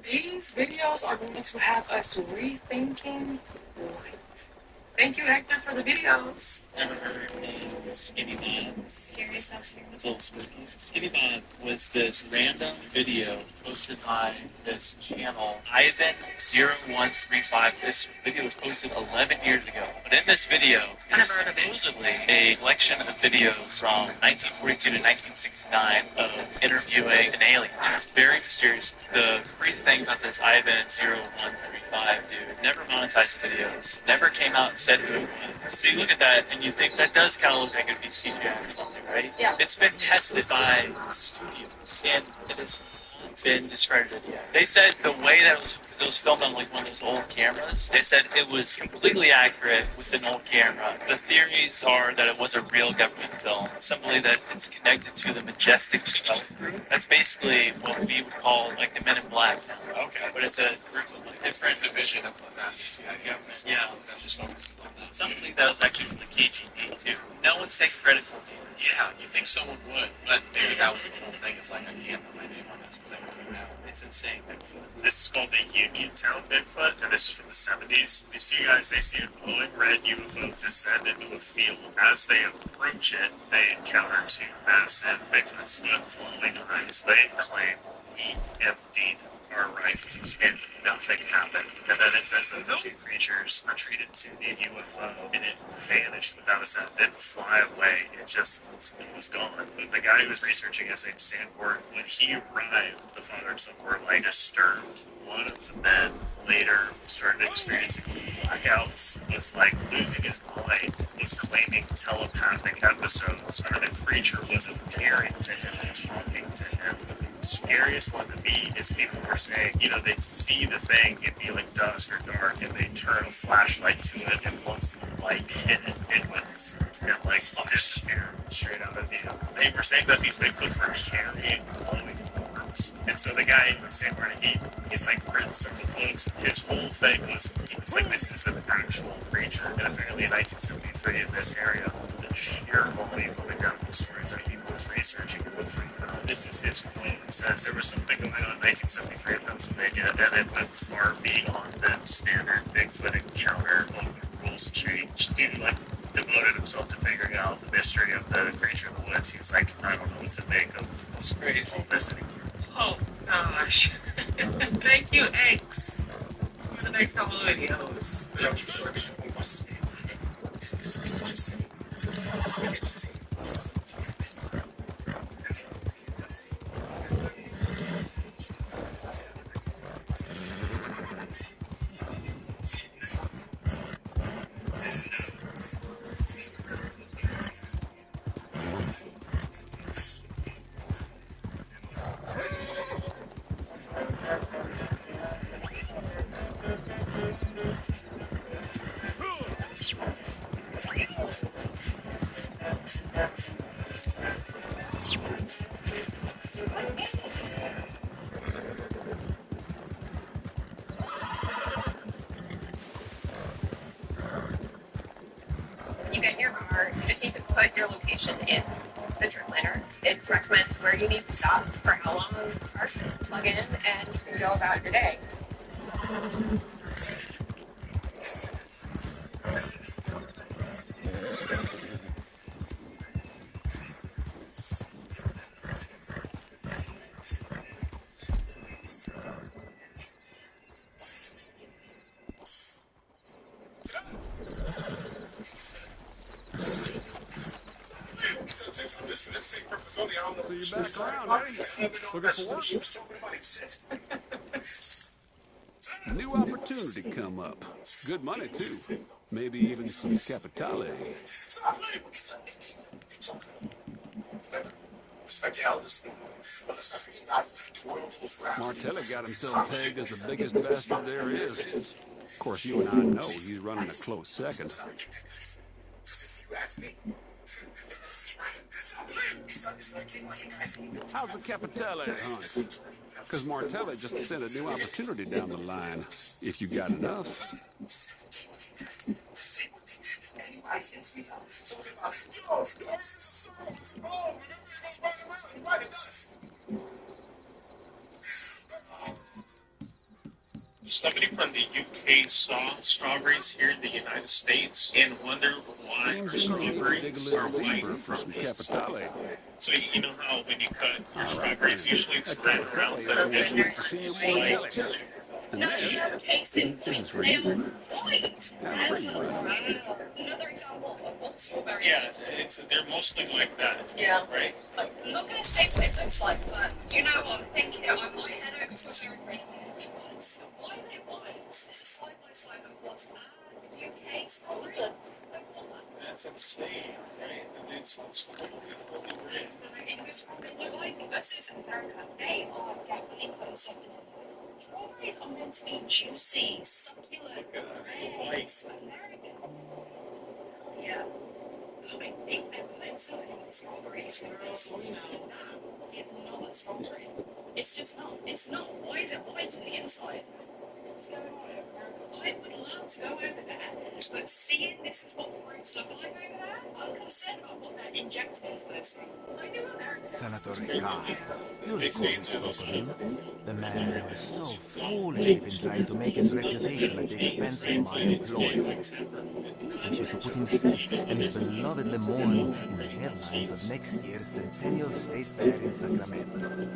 E: These videos are going to have us rethinking life. Thank you, Hector, for the videos.
H: Ever heard of Skinny Bob? Scary, so scary. It's a little spooky. Skinny Bob was this random video posted by this channel, Ivan0135. This video was posted 11 years ago. But in this video, it is supposedly a collection of videos from 1942 to 1969 of interviewing an alien. It's very mysterious. The crazy thing about this Ivan0135 dude never monetized the videos, never came out and said who it was. So you look at that and you think that does kind of look like it would be CGI or something, right? Yeah. It's been tested by studios and it has not been discredited yet. They said the way that it was, because it was filmed on like one of those old cameras, they said it was completely accurate with an old camera. The theories are that it was a real government film, simply that it's connected to the Majestic Stealth Group. That's basically what we would call like the Men in Black now. Okay. But it's a group of like different division of that CIA government. Yeah, that just focuses on that. Something that was actually from the KGB too. No one's taking credit for it. Yeah, you think someone would, but maybe that was the whole thing. It's like I can't put my name on this, but I can do now. It's insane, Bigfoot. This is called the Uniontown Bigfoot, and this is from the 70s. These two guys, they see a glowing red UFO descend into a field. As they approach it, they encounter two massive Bigfoots with glowing eyes. They claim we emptied our rifles and nothing happened. And then it says that the two creatures retreated to the UFO and it vanished without a sound. It didn't fly away. It just was gone. But the guy who was researching his name Stanford, when he arrived, the father and son were like disturbed. One of the men later started experiencing blackouts, was like losing his mind, was claiming telepathic episodes, and the creature was appearing to him and talking to him. The scariest one to me is people were saying, you know, they'd see the thing, it'd be like dusk or dark, and they'd turn a flashlight to it, and once the light hit it, it would like disappear straight out of view. They were saying that these Bigfoots were carrying glowing orbs. And so the guy who was saying where he's like written several books. His whole thing was, he was like, this is an actual creature. And apparently in 1973 in this area, the sheer volume of the government stories that he was researching and this is his quote. He says there was something going on in 1973 in Pennsylvania, and it went far beyond that standard Bigfoot encounter. All the rules changed. He like devoted himself to figuring out the mystery of the creature in the woods. He was like, I don't know what to make of this crazy anymore.
E: Oh gosh. Thank you, X, for the next couple of videos.
G: You get in your car, you just need to put your location in the trip planner. It recommends where you need to stop, for how long, plug in, and you can go about your day.
R: So you're back around, ain't you? Looking for work? New opportunity come up. Good money, too. Maybe even some capitale. Martelli got himself pegged as the biggest bastard there is. Of course, you and I know he's running a close second. How's the Capitale hunt? Because Martelli just sent a new opportunity down the line, if you got enough.
C: Somebody from the UK saw strawberries here in the United States and wondered why strawberries are white from
R: Capitale.
C: So you know how when you cut your strawberries, usually it's red around the edge.
R: And this is for you.
E: Another example of what strawberries
C: Yeah, they're mostly like that.
E: Yeah.
C: Right?
E: I'm not going to say what it looks like, but you know what I'm thinking. I might head over to America. Why are they white? This is side by side of what's UK strawberries.
C: That's insane, right? And it's fully red.
E: Like, this is America. They are definitely putting something in there. Strawberries are meant to be juicy, succulent, red, American. Yeah. I think they're putting something in the strawberries. It's not a strawberry. It's just not. It's not. Why is it white on the inside? I would love to go over there, but seeing this is what fruits look like over there, I'm concerned about what they're injecting into those things. I know Americans.
L: Senator Ricard, you recall we spoke of him? The man who has so foolishly been trying to make his reputation at the expense of my employer. He wishes to put himself and his beloved Lemoyne in the headlines of next year's Centennial State Fair in Sacramento.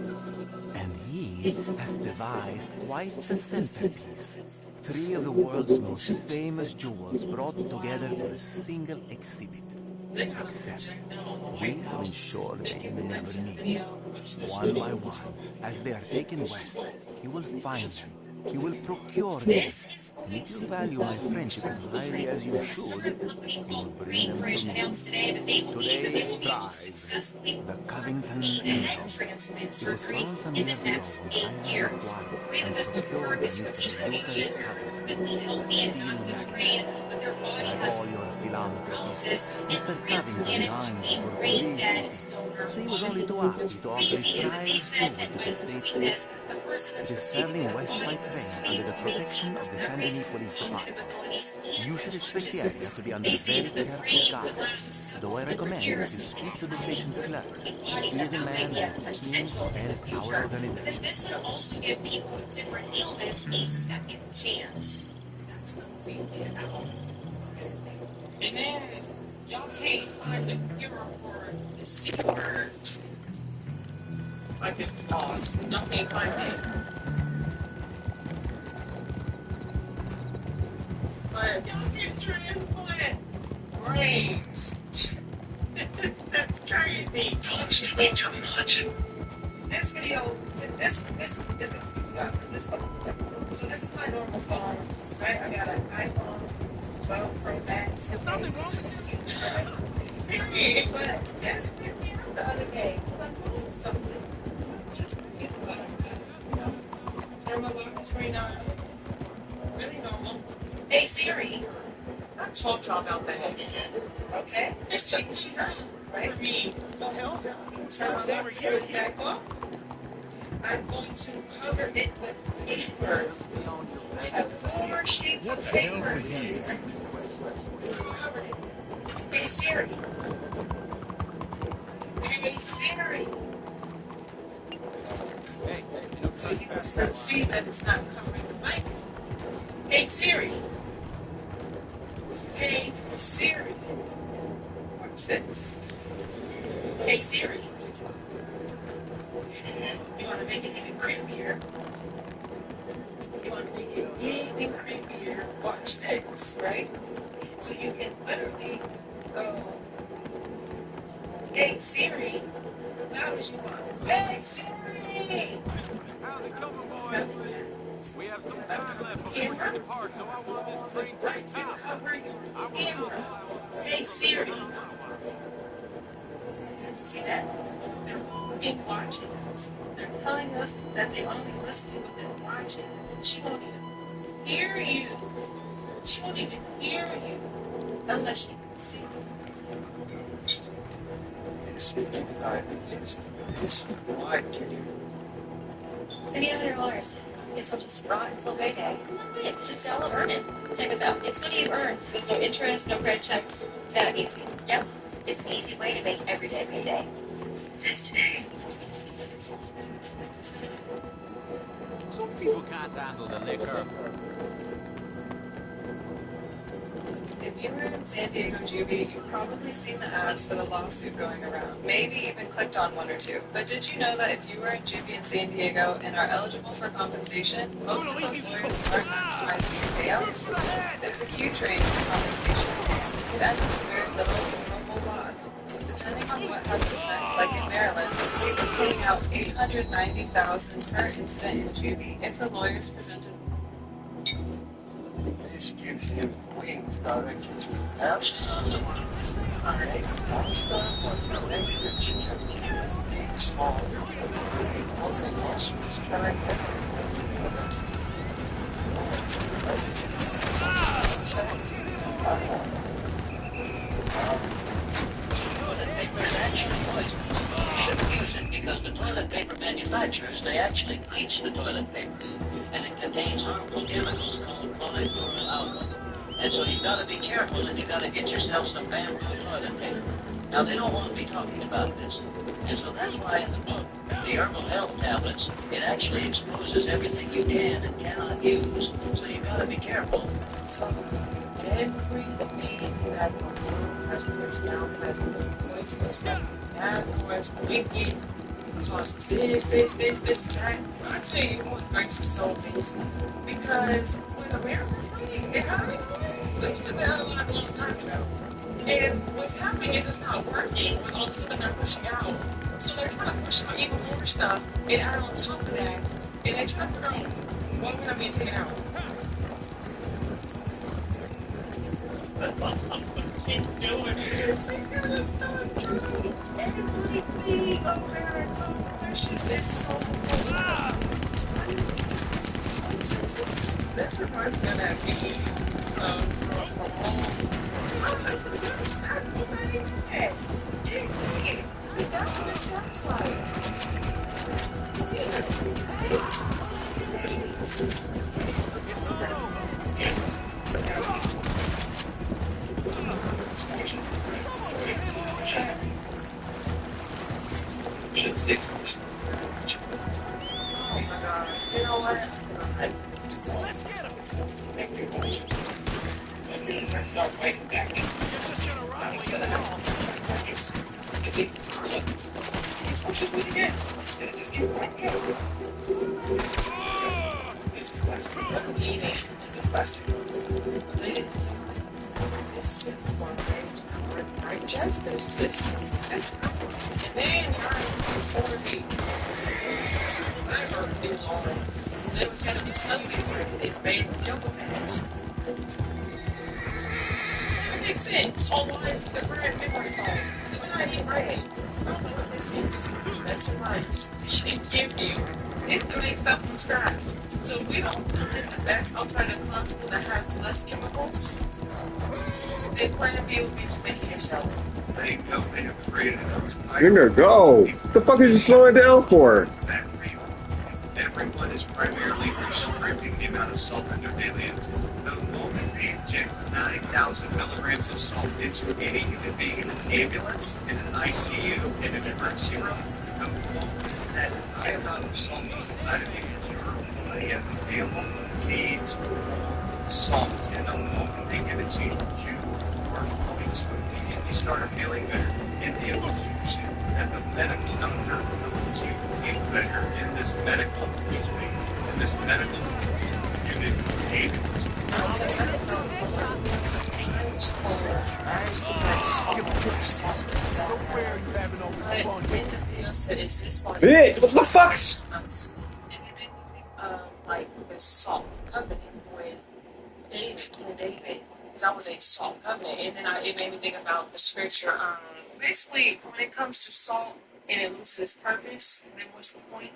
L: And he has devised quite the centerpiece. 3 of the world's most famous jewels brought together for a single exhibit. Except, we will ensure they never meet. One by one, as they are taken west, you will find them. You will procure them. And if you value my friendship as highly as you should, you will bring them to me. Today's prize, the Covington Emerald. It was found some years ago on Highland Guano and procured by Mr. Luca Covington, a steel magnate. Like all your philanthropies, Mr. Covington died for publicity, so he was only too happy to offer his prized jewel to the state fair. It is traveling west by train under the protection of the San Denis Police Department. You should expect the area to be under very careful guard, though I recommend that you speak to the station clerk. He is a man who is keen to help our organization.
E: This would also give people with different ailments a second chance. That's what we get about. And then y'all can't find the cure for the C word. Like it's lost. Y'all can't find it. But y'all can transplant brains. That's crazy.
C: Don't you think too much?
E: This video, this is the so this is my normal phone, right? I got an iPhone 12 Pro Max. There's nothing wrong with it. But yes, the other day, like something. Just forget about it. Turn my lock screen on. Really normal. Hey Siri. I told y'all about that. Okay. It's changing, right? For me. The hell? Turn my lock screen back up. I'm going to cover it with paper. I have 4 sheets of paper here. Covered it. Hey Siri. Hey Siri.
L: Hey,
E: so you can start seeing that it's not covering the mic. Hey Siri. Hey Siri. Watch this. Hey Siri. You want to make it even creepier? You want to make it even creepier? Watch this, right? So you can literally go, hey Siri, loud as you want. Hey Siri!
L: how's it coming, boys? We have some time left before we depart, so I want this train
E: Right to cover your camera. Hey Siri. See that? They're fucking watching us. They're telling us that they only listen when they're watching. She won't even hear you. She won't even hear you unless she can see you.
H: sleeping diet is why
D: Any other dollars? Guess I'll just rot until payday. Yeah, just tell earn it. Check this out. It's money you earn, so there's no interest, no credit checks. That easy. Yep. It's an easy way to make everyday payday. Just today.
I: Some people can't handle the liquor.
N: If you were in San Diego Juvie, you've probably seen the ads for the lawsuit going around. Maybe even clicked on one or two. But did you know that if you were in Juvie in San Diego and are eligible for compensation, most of those lawyers aren't maximizing your payouts? There's a huge range of compensation. It ends with very little or a whole lot. Depending on what has been said, like in Maryland, the state was paying out $890,000 per incident in Juvie if the lawyers presented.
H: this gives him wings directly to the absolute non-stop or extra chicken, big, small, only lost was character. Because the toilet paper manufacturers, they actually bleach the toilet paper, and it contains harmful chemicals called polyfluoroalkyl. And so you gotta be careful, and you gotta get yourself some bamboo toilet paper. Now they don't want me talking about this, and so that's why in the book, the herbal health tablets, it actually exposes everything you can and cannot use. So you gotta be careful.
E: So every day you have customers now, customers, voiceless, voice, wicked, costs this, that. I tell you what's makes it so amazing. Because when America's winning, it happened. Let's put that a long time ago. And what's happening is it's not working, but all of a sudden they're pushing out. So they're trying to push out even more stuff and add on top of that. And they try to figure out why would I be taken out? Keep doing it. Because it's not true. Everything America pushes is so this reminds me of that meme from home. That's what it sounds like.
C: Should say something.
E: Oh my gosh. You know what?
C: Let's get him. I'm gonna start fighting back. He's pushing me again. Just keep fighting. It's plastic. It's plastic.
E: This is one thing. I just their system. And then it's going to be never be long. They were telling me something where it's made of yoga pants. It makes sense on why the brand memory phone. They're not even bread. I don't know what this is. That's nice. They give you. It's to make stuff from scratch. So we don't find the best alternative possible that has less chemicals. They plan to be able to make it yourself.
C: They know they have created those.
U: Gonna go. What the fuck is you slowing down for?
C: Everyone is primarily restricting the amount of salt in their daily intake. The moment they inject 9,000 milligrams of salt into any human being in an ambulance, in an ICU, in an emergency room, the moment that high amount of salt goes inside of you, your body as an animal needs salt. And the moment they give it to you, you are going to immediately start feeling better. And the illusion that the medical doctor knows you feel better in this medical community, in this medical community.
U: Bitch, what the fuck's?
E: Like this salt covenant with David, because I was a salt covenant, and then it made me think about the scripture. Basically, when it comes to salt and it loses its purpose, then what's the point?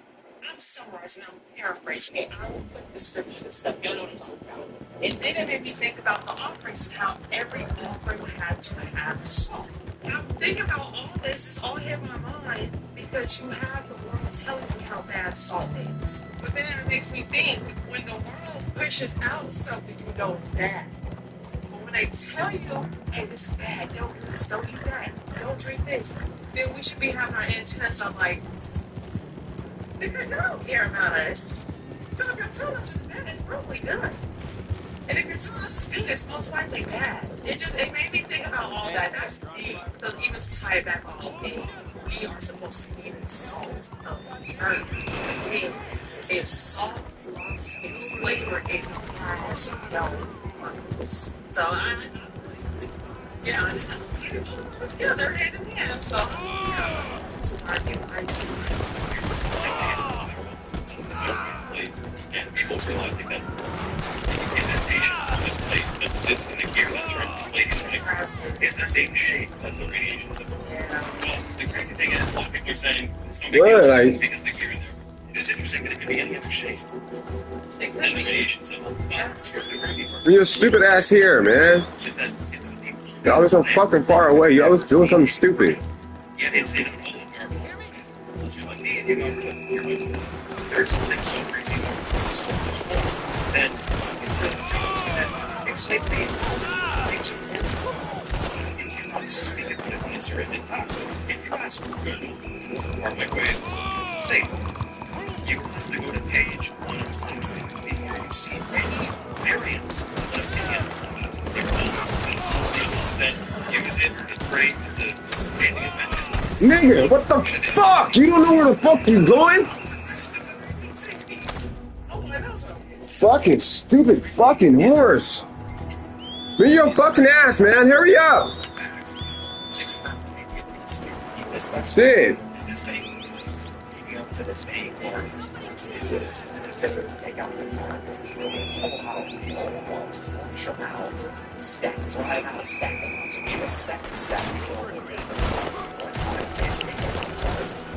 E: I'm summarizing, I'm paraphrasing it. I will put the scriptures and stuff. Y'all know what I'm talking about. And then it made me think about the offerings and how every offering had to have salt. And I'm thinking about all this, it's all hit my mind because you have the world telling you how bad salt is. But then it makes me think, when the world pushes out something you know is bad, but when they tell you, hey, this is bad, don't do this, don't eat that, don't drink this, then we should be having our antennas up like, because you don't care about us. So if you're telling us it's bad, it's probably good. And if you're telling us it's good, it's most likely bad. It made me think about all that. That's deep. So even to tie it back all in, we are supposed to be the salt of the earth. If salt lost its flavor, it has no purpose. So I just have to put together hand in hand. So, this is our new
C: and people feel like they got indentation on this place that sits in the gear that's right this lady's right is the same shape as the radiation symbol. Well, the crazy thing is, a lot of people are saying it's no big deal because the gear in there. It is interesting that it could be any other shape. And the radiation symbol. Here's the crazy part.
U: You're stupid ass here, man. You're always so fucking far away. You're always doing something stupid.
C: Yeah, it's in a public marble. Unless you're like me, there's something so crazy about it. So much more. Then it's a excitement. You want to speak about it when it's written in fact. If you ask for good, it's a part of my way to say you can listen to go to page 100 before you see any variance of opinion. Then use it, it's great, it's an amazing invention.
U: Nigga, what the fuck? You don't know where the fuck you going? Fucking stupid fucking horse. Move your fucking ass, man. Hurry up. Shit.
E: Stack, drive out, stack them in a second stack.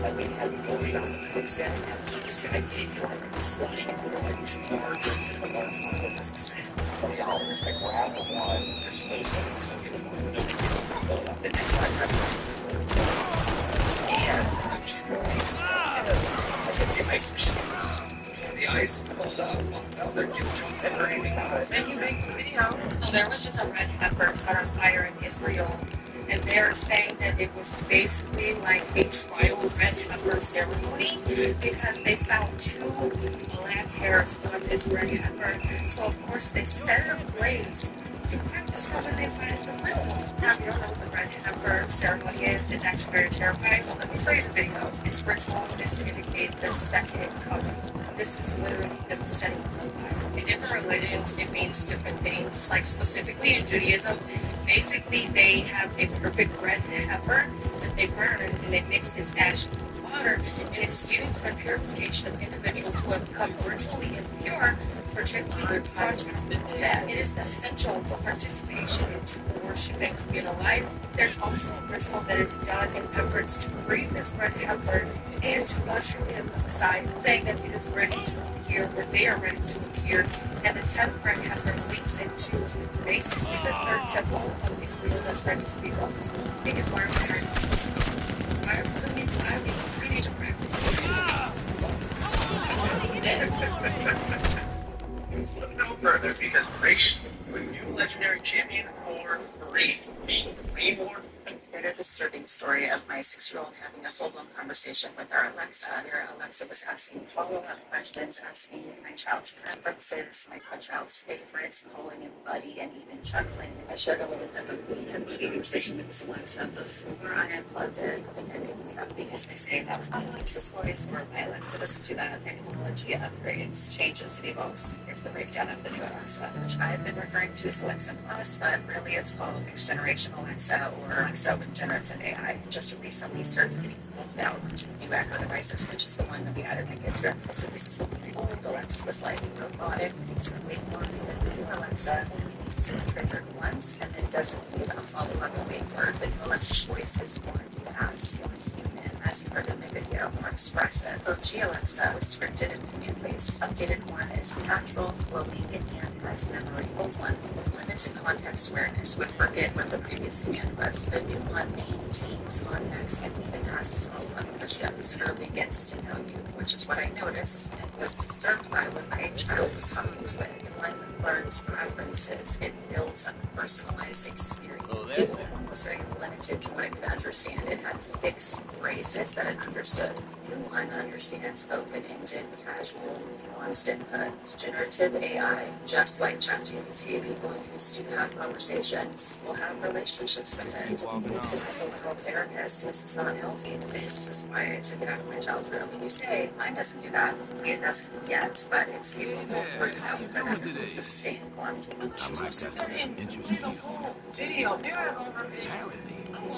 E: And we had to go around the quicksand, and this guy keep driving, was flying, and we were like, it's larger, it's a large one, it was $20, I grab the one, there's no settings, so get a window, fill it up, the next time I and I tried, I get the ice machine, the ice filled up, out there, you jump in or anything out of it, and you make the video.
G: So there was just a red heifer set on fire in Israel, and they're saying that it was basically like a tribal red heifer ceremony because they found 2 black hairs on this red heifer. So of course they set it ablaze to practice for when they find the real one. Now if you don't know what the red heifer ceremony is, it's actually very terrifying. Well, let me show you the video. This ritual is to indicate the second coming. This is literally them setting the fire. In different religions, it means different things. Like specifically in Judaism, basically they have a perfect red heifer that they burn and they mix its ashes with water, and it's used for purification of individuals who have become ritually impure, particularly their contact with death. It is essential for participation into the worshiping communal life. There's also a ritual that is done in efforts to bring this red heifer and to usher him aside, saying that it is ready to appear, or they are ready to appear, and the 10th red heifer leads into basically the 3rd temple of Israel that's ready to be built. I think it's why we're practicing this. We need to practice
C: this. Look no further because Rachel, with new legendary champion for 3. 3 more.
E: Heard a disturbing story of my 6-year-old having a full-blown conversation with our Alexa. Her Alexa was asking follow-up questions, asking my child to references, my child's favorites, calling him buddy, and even chuckling. I shared a little bit of the conversation with this Alexa before I unplugged it. I think I made it up because they say that was not Alexa's voice, or my Alexa doesn't do that. Technology upgrades, changes, and evolves. Here's the breakdown of the new Alexa, which I've been referring to as Alexa Plus, but really it's called Next Generation Alexa, or Alexa with generative AI. Just recently started getting rolled out to new Echo devices, which is the one that we had in my kids' room. So this is what the old Alexa was like. Robotic, extremely warm, and the new Alexa needs to be triggered once, and then doesn't need a follow-up of a word. The new Alexa's voice is more fast, more human, as you heard in the video, more expressive. OG Alexa was scripted and opinion-based. Updated one is natural, flowing, and has memory. Old one, limited
D: limited context awareness would forget what the previous command was, but if one maintains context and even asks follow-up questions, early gets to know you, which is what I noticed and was disturbed by when my child was talking to it. When one learns preferences, it builds a personalized experience. The one was very limited to what it could understand. It had fixed phrases that it understood. One understands open-ended, casual, nuanced input. Generative AI, just like ChatGPT, people used to have conversations, will have relationships with it. Use it as a little therapist. This is not healthy. This is why I took it out of my child's room. And you say, mine doesn't do that. It doesn't yet, but it's capable of working out with that. To stay informed.
L: She's also interesting.
G: Video. There I go over here.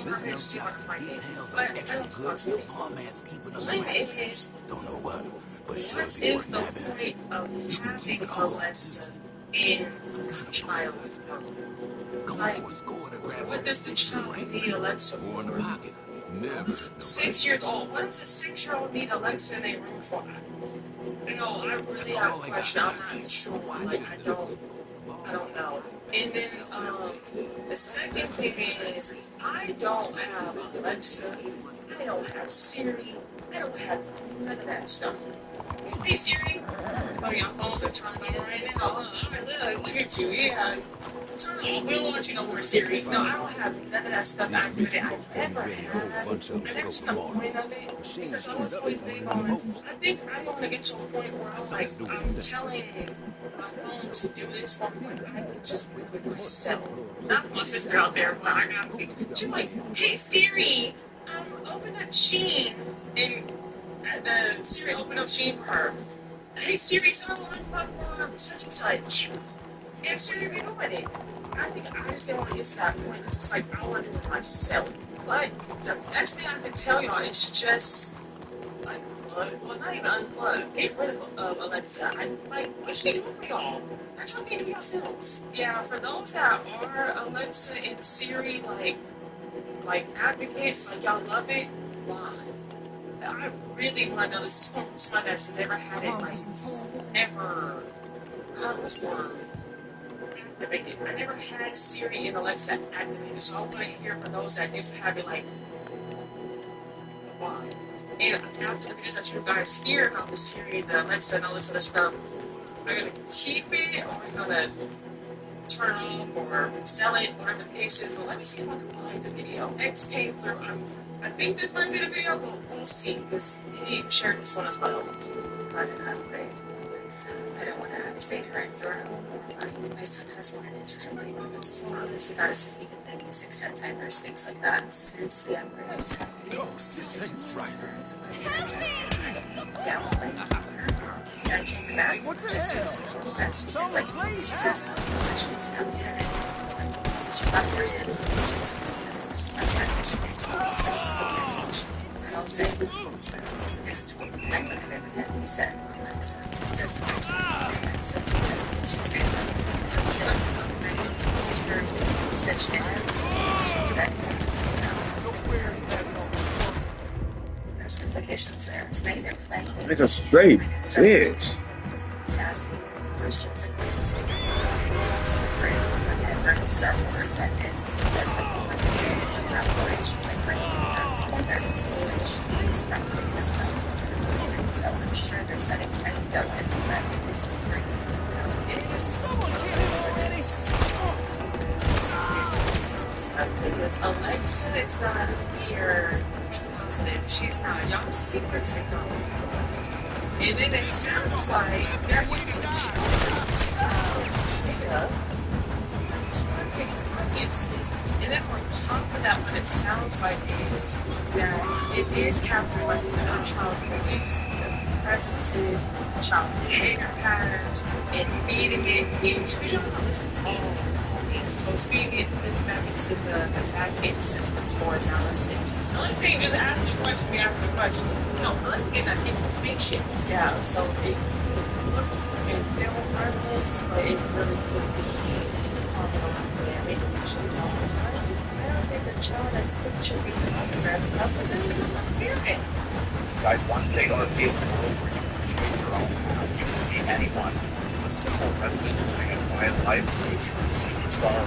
L: This note got details on extra good formats keeping on the wax. Don't know what, but sure
G: What is the point of having Alexa in child? Like, what does the child need Alexa for?
L: Never.
G: 6 years old. What does a 6-year-old need Alexa in a room for? You know, I really have a question. I'm not even sure why. Like, I don't know. And then the second thing is, I don't have Alexa. I don't have Siri. I don't have none of that stuff. Hey Siri, oh, your phones are turned on right now. Look at you, yeah. Turn off. We don't want you no more, Siri. No, I don't have none of that stuff activated. I never had. I never seen the point of it because I was always big on. I think I want to get to a point where I'm like, I'm telling my phone to do this for me. I can just do it myself. Not my sister out there, but I got to. She's like, hey Siri, open up Shein and. Siri opened up Shein for her. Hey Siri, someone on platform such and such. And Siri be doing it. I think I just didn't want to get to that point because it's like I want to do it myself. But the next thing I can tell y'all is just like well not even unplug. Get rid of Alexa. I'm like, what should I do for y'all? That's what you do yourselves. Yeah, for those that are Alexa and Siri like advocates, like y'all love it, why? I really want to know this is someone that's never had it, like, ever. What's the word? Activated. I never had Siri and Alexa activated, so I want to hear from those that need to have it, like, why? And after the videos that you guys hear about the Siri, the Alexa, and all this other stuff, am I going to keep it, or am I going to turn off, or sell it, whatever the case is? But let me see if I can find the video. X came through. I think this might be the video, but we'll see, because he shared this one as well. I didn't activate Alexa. I don't want to activate her and throw her. My son has one, and it's really smart. It's about as he can think music, set timers, things like that. Since the upgrades have been I check it out just to see the best because, like, she's asking questions now. She's not person. She's like that. She takes the and I'll say, there's a tweet. I look at everything he said. Doesn't she said, she said she didn't. She said, there's implications there. To me, they're playing this.
U: Like a straight bitch.
D: Sassy Christians and places with it's great. And learn Star Wars and it says that she's like together. And she's practicing this stuff. So I'm sure there's settings I can go in, but it is free. It is because Alexa is not here because she's not. Y'all see her technology. And then it sounds like they're using data. And then on top of that, what it sounds like is that it is capturing like the child's beliefs, preferences, the child's behavior patterns, and feeding it into this is all. So it's feeding this back into the back-end systems for analysis. The only thing is ask the question, we ask the question. No, let's get that information. Yeah, so it could look in film prevalence, but it really could be causing a lot of damage. I don't think the child should be dressed up with it.
H: Guys, one state RP is a world where you can choose your own path. You can be anyone. A simple resident living in
C: my life to a true superstar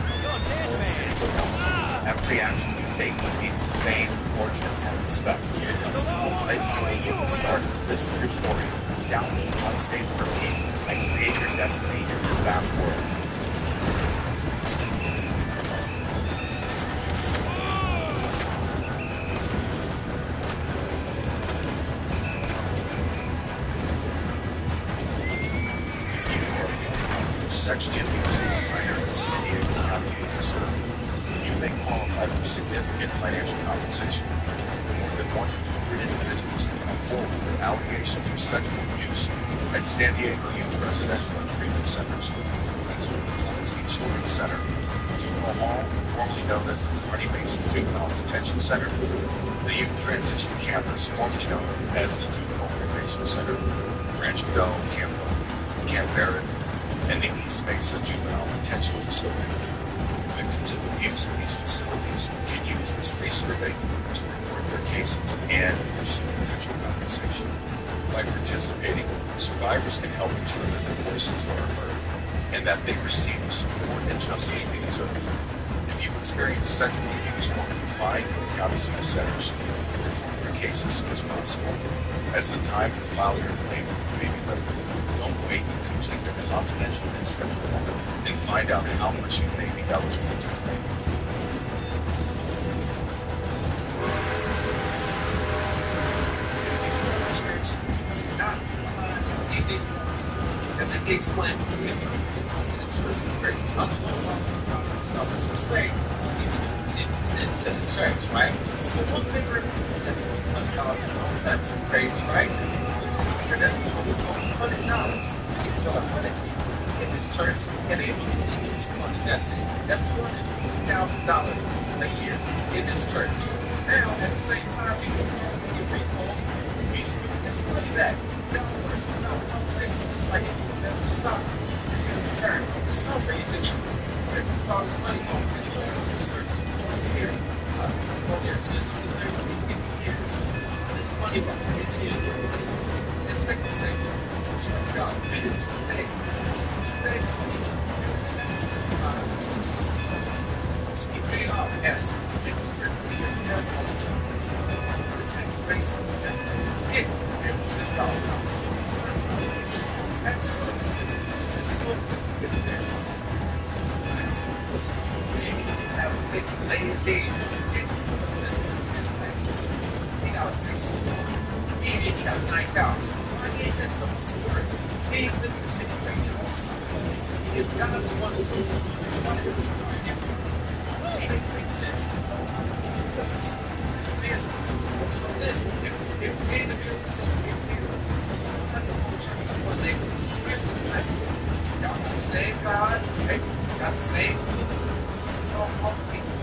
C: or city belongs. Every action you take will lead to fame, fortune, and respect. A simple life will get you started. This true story. Download Unstable Repeat and create your destiny in this vast world. Sexually abuses a minor in San Diego County Youth Facility, you may qualify for significant financial compensation. More than 100 individuals have come forward with allegations of sexual abuse at San Diego Youth Residential and Treatment Centers, including Quincy Children's Center, Juvenile Hall, formerly known as the Freddie Mason Juvenile Detention Center, the Youth Transition Campus, formerly known as the Juvenile Probation Center, Rancho Del Camp Barrett, and the East Mesa Juvenile Detention Facility. Victims of abuse in these facilities can use this free survey to report their cases and pursue potential compensation. By participating, survivors can help ensure that their voices are heard and that they receive the support and justice they deserve. If you experience sexual abuse or confined in the county's youth centers, report your case as soon as possible, as the time to file your claim may be limited. Don't wait. Complete the confidential instant form and find out how much you may be eligible to claim.
P: It's not and then they explain to me insurance rates. So let's just say even 10% to the church, right? So one bigger $1,000. That's crazy, right? That's $100. You know, 100 people in this church, and they immediately use money. That's it. That's $250,000 a year in this church. Now, at the same time, we bring home, we spend this money back. Now, the person in our conversation is like, that's the stocks. In return, for some reason, you bring all this money home. It's for here. On there, 10, 20, 30, 50 years. This money was it's here. It's like the same. It's like God. It's big. It's big. So you pay off. Yes. It's strictly the tax base. It's it. It's $10. That's it's so good. There's have a place to lay his head. He got a place. He ain't got a nice house. He ain't just going to work. He ain't living in the situation all the time. If God is one of those, he's one of those. It makes sense. It's a business. So listen, if we pay the bill for something, if we have to hold church in one day, especially when y'all got the same God, okay? Got the same it's all other people.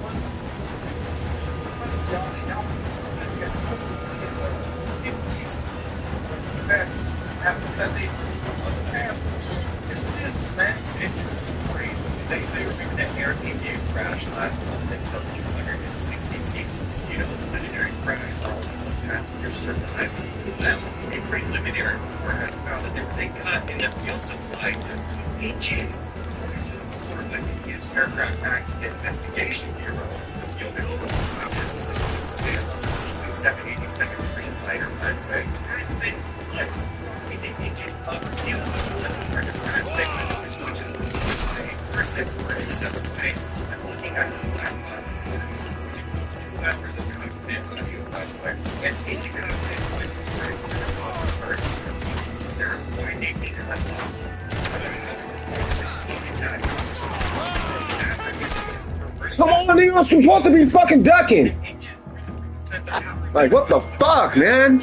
P: Y'all people teach pastors have to cut their pastors. It's a business, man.
C: It's crazy. Does anybody remember that Airbnb crash last month that killed 260 people? You know, the legendary crash where all the passengers survived. A preliminary report has found that there was a cut in the fuel supply to PGs. The U.S. Aircraft Accident Investigation Bureau, you'll be able to find the 787 Green Fighter, but had been like a fuel for different segments, which is a person for another way. I'm looking at the black box. 2 hours of cockpit view, by the way, and each cockpit went first. They're pointing to that law.
U: Come on, nigga, I'm supposed to be fucking ducking. Like, what the fuck, man?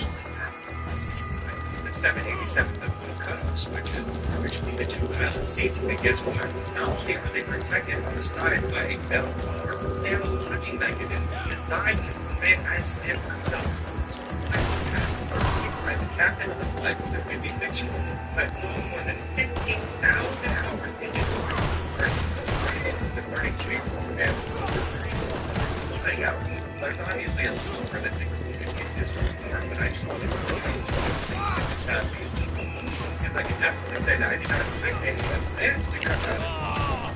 C: The 787 cutoffs, which is originally the 2 island seats, and guess what? Not only are they protected on the side by a metal bar, they have a locking mechanism designed to prevent accident cutoff. By the captain of the flight with the 56 but no more than 15,000 hours in his the burning tree and thing out. There's obviously a little more that's included in his report, but I just wanted to show something that it's not being because is, I can definitely say that I do not expect any of this to come out.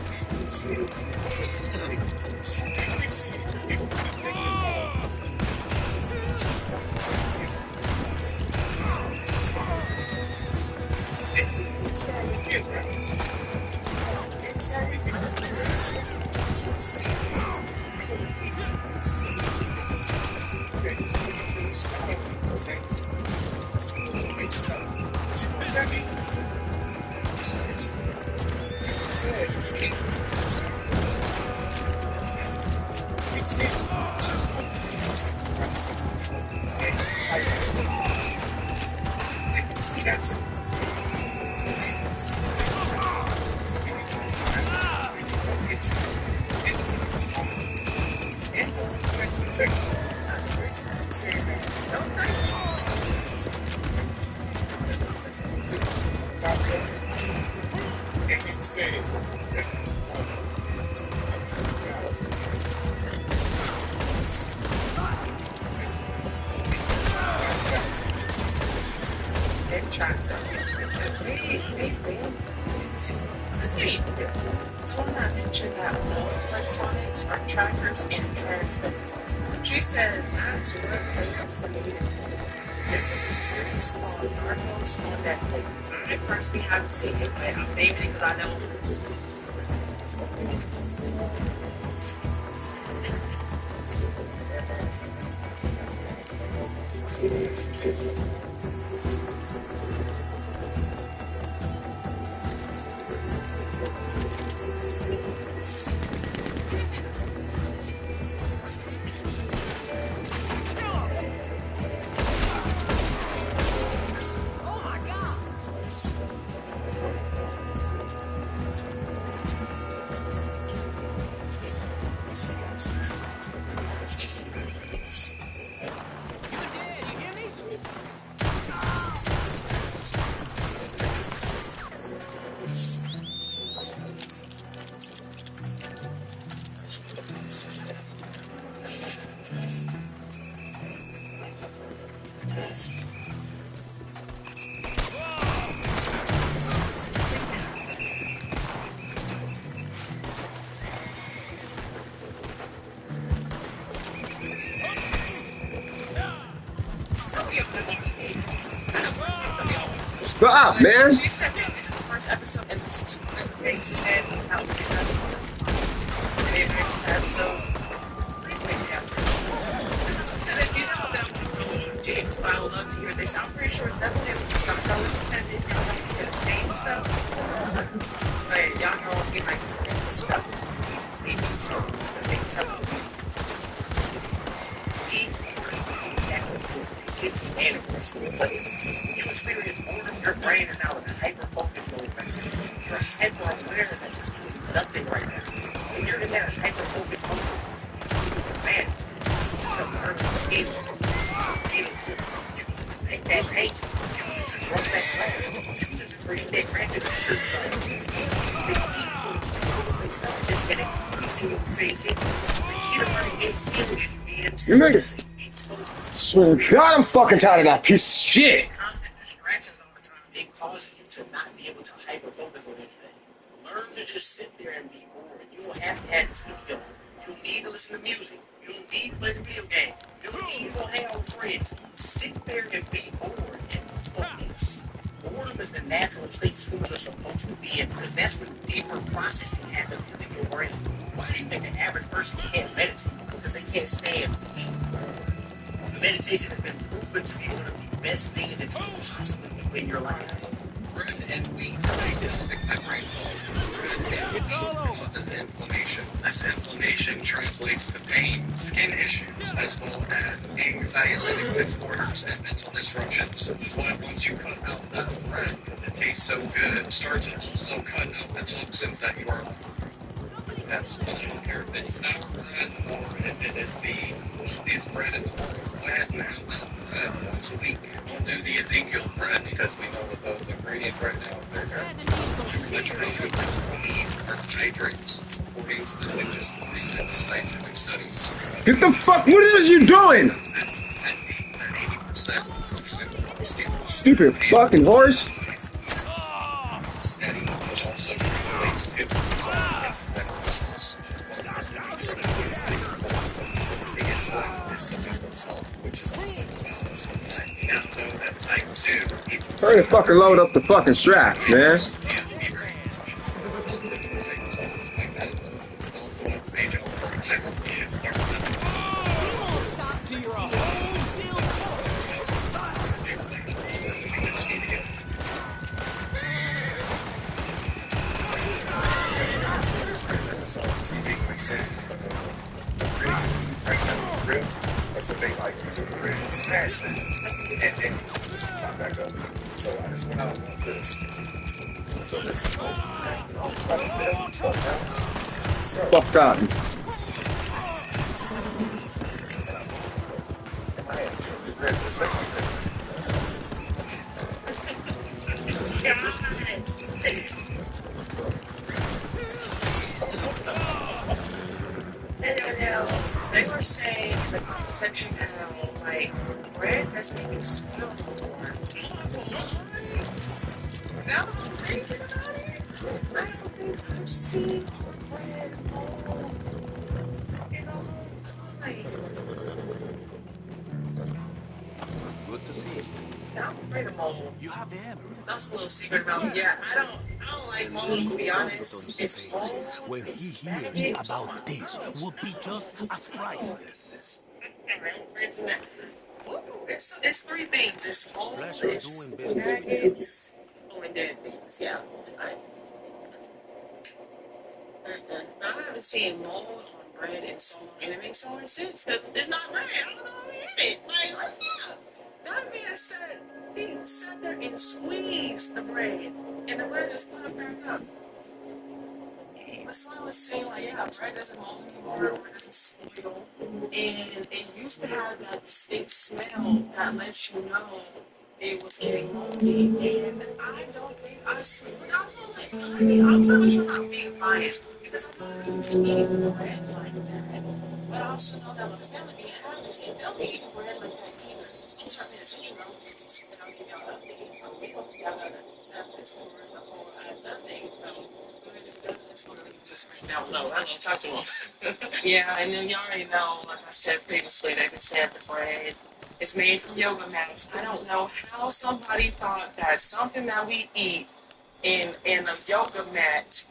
E: Someone that mentioned that all electronics are trackers and transmitters. She said that's what there was a series called Narcos on Netflix. I personally haven't seen it, but I'm naming it because I know.
U: Stop, man.
E: She said that this is the first episode, and this is what they said how to get out of the episode. And if you know about James filed up to here, they sound pretty sure it's definitely the same stuff. But y'all know get like stuff. Maybe so it's the big stuff. You experience more of your brain is now in hyper focus mode. You're hyper aware that you're nothing right now. When you're in that hyper focus mode, man, it's a perfect skill. Choose to make that paint. Choose to draw that color. Choose to create that graphic design. The key to stuff is getting easy and crazy. The key to learning any skill is being
U: You make it. Swear to God, I'm fucking tired of that piece of shit.
E: Constant distractions all the time, they cause you to not be able to hyper focus on anything. Learn to just sit there and be bored. You don't have to have TV on. You don't need to listen to music. You don't need to play the video game. You don't need to go hang out with friends. Sit there and be bored and focus. Boredom is the natural state humans are supposed to be in because that's when deeper processing happens within your brain. Why do you think the average person can't meditate? Because they can't stand being bored. Meditation has been proven to be one of the best things that you can possibly do in your life.
C: Bread and wheat make my brain fall. Bread and wheat causes inflammation. This inflammation translates to pain, skin issues, as well as anxietic disorders and mental disruptions. This is why once you cut out that bread, because it tastes so good, it starts to also cut out the toxins that you are on. That's what I don't care if it's sour bread or if it is the healthiest bread in the world. Go ahead and have that bread once a week. We'll do the Ezekiel bread because we know that those ingredients right now are literally we need carbohydrates according to the latest recent scientific studies.
U: Get the fuck, what is you doing?
C: 80%
U: Stupid fucking horse.
C: ask that questions. It's like this itself, which is also balanced. You have to know that type 2.
U: Hurry the fucking load up the fucking straps, man.
C: That's a big like it's a great smash and this will come back up. So I just went out like this. So this is like
U: Fuck God.
E: They were saying in the comment section how, like, bread has been spilled before. Now I'm thinking about it, I don't think I've seen bread mold in a long time.
L: Good to see you.
E: Yeah, I'm afraid of mold.
L: You have the emerald.
E: That's a little secret about me. Yeah, I don't like mold, to be honest. It's mold.
L: When he hears about this, would be just as priceless.
E: It's three things. It's mold, it's maggots, and dead things. Yeah. I haven't seen mold on bread in so long, and it makes so much sense because it's not bread. I don't know what in it. Like, what's that? That man said he sat there and squeezed the bread, and the bread just popped back up. Someone was saying, like, yeah, bread doesn't mold anymore, bread doesn't spoil, and it used to have that distinct smell that lets you know it was getting moldy, and I don't think I see it. I mean, I'm pretty sure I'm being biased because I'm not eating bread like that, but I also know that when the family be having it, they'll be eating bread like that either. I'm starting to attention, though, and I'll give y'all an update. We hope y'all got this for the whole nothing, so. No, I don't talk to them. Yeah, and then you already know, like I said previously, they can say the bread is made from yoga mats. I don't know how somebody thought that something that we eat and a yoga mat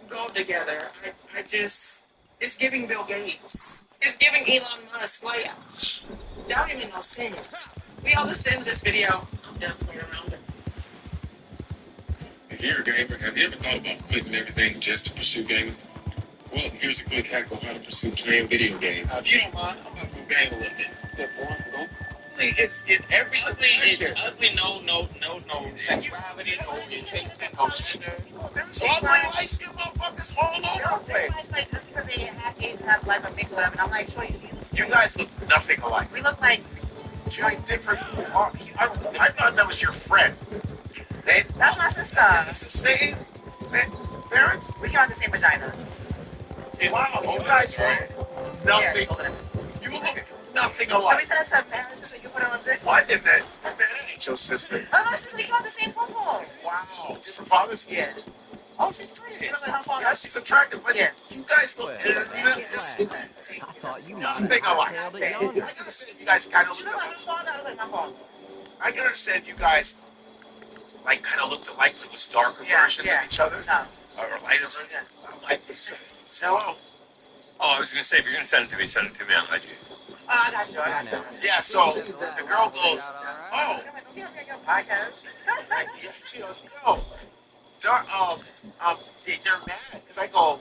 E: go together. I just, it's giving Bill Gates. It's giving Elon Musk. Like, that don't even no sense. We all listen to this video. I'm done playing around it.
C: If you're a gamer, have you ever thought about quitting everything just to pursue gaming? Well, here's a quick hack on how to pursue playing video games. If you don't mind, I'm going to go game a little bit. Step one, go. It's every ugly, no sexuality, no orientation, no gender. There's ugly light-skinned motherfuckers all over the place.
A: Like, just because they have gays have like a big whatever, and I'm like, sure,
C: You guys look nothing alike.
A: we look like
C: Two different. I thought that was your friend.
A: that's my sister.
C: Is this the same parents?
A: We came out the same vagina.
C: Wow, you guys look nothing. You look nothing
A: So
C: alike.
A: we said to our parents, so you put her on dick.
C: Why did that? Man, that ain't your sister.
A: Oh, my sister, we came out the same photo.
C: Wow, different fathers?
A: Yeah. Oh, she's pretty. She looks like her father.
C: Yeah, she's attractive, but you guys look
L: I thought you
C: nothing alike. I can understand you guys kind of
A: She
C: look
A: looks like
C: alike.
A: her father. I look like my father.
C: I can understand you guys like kind of looked alike, but was darker versions of each other. Or lighter versions. I like this. Hello.
M: Oh, I was going to say, if you're going to send it to me, send it to me. I'll let you.
A: Oh, I got you. I got you.
C: Yeah, so the girl goes, oh. They're mad because I go,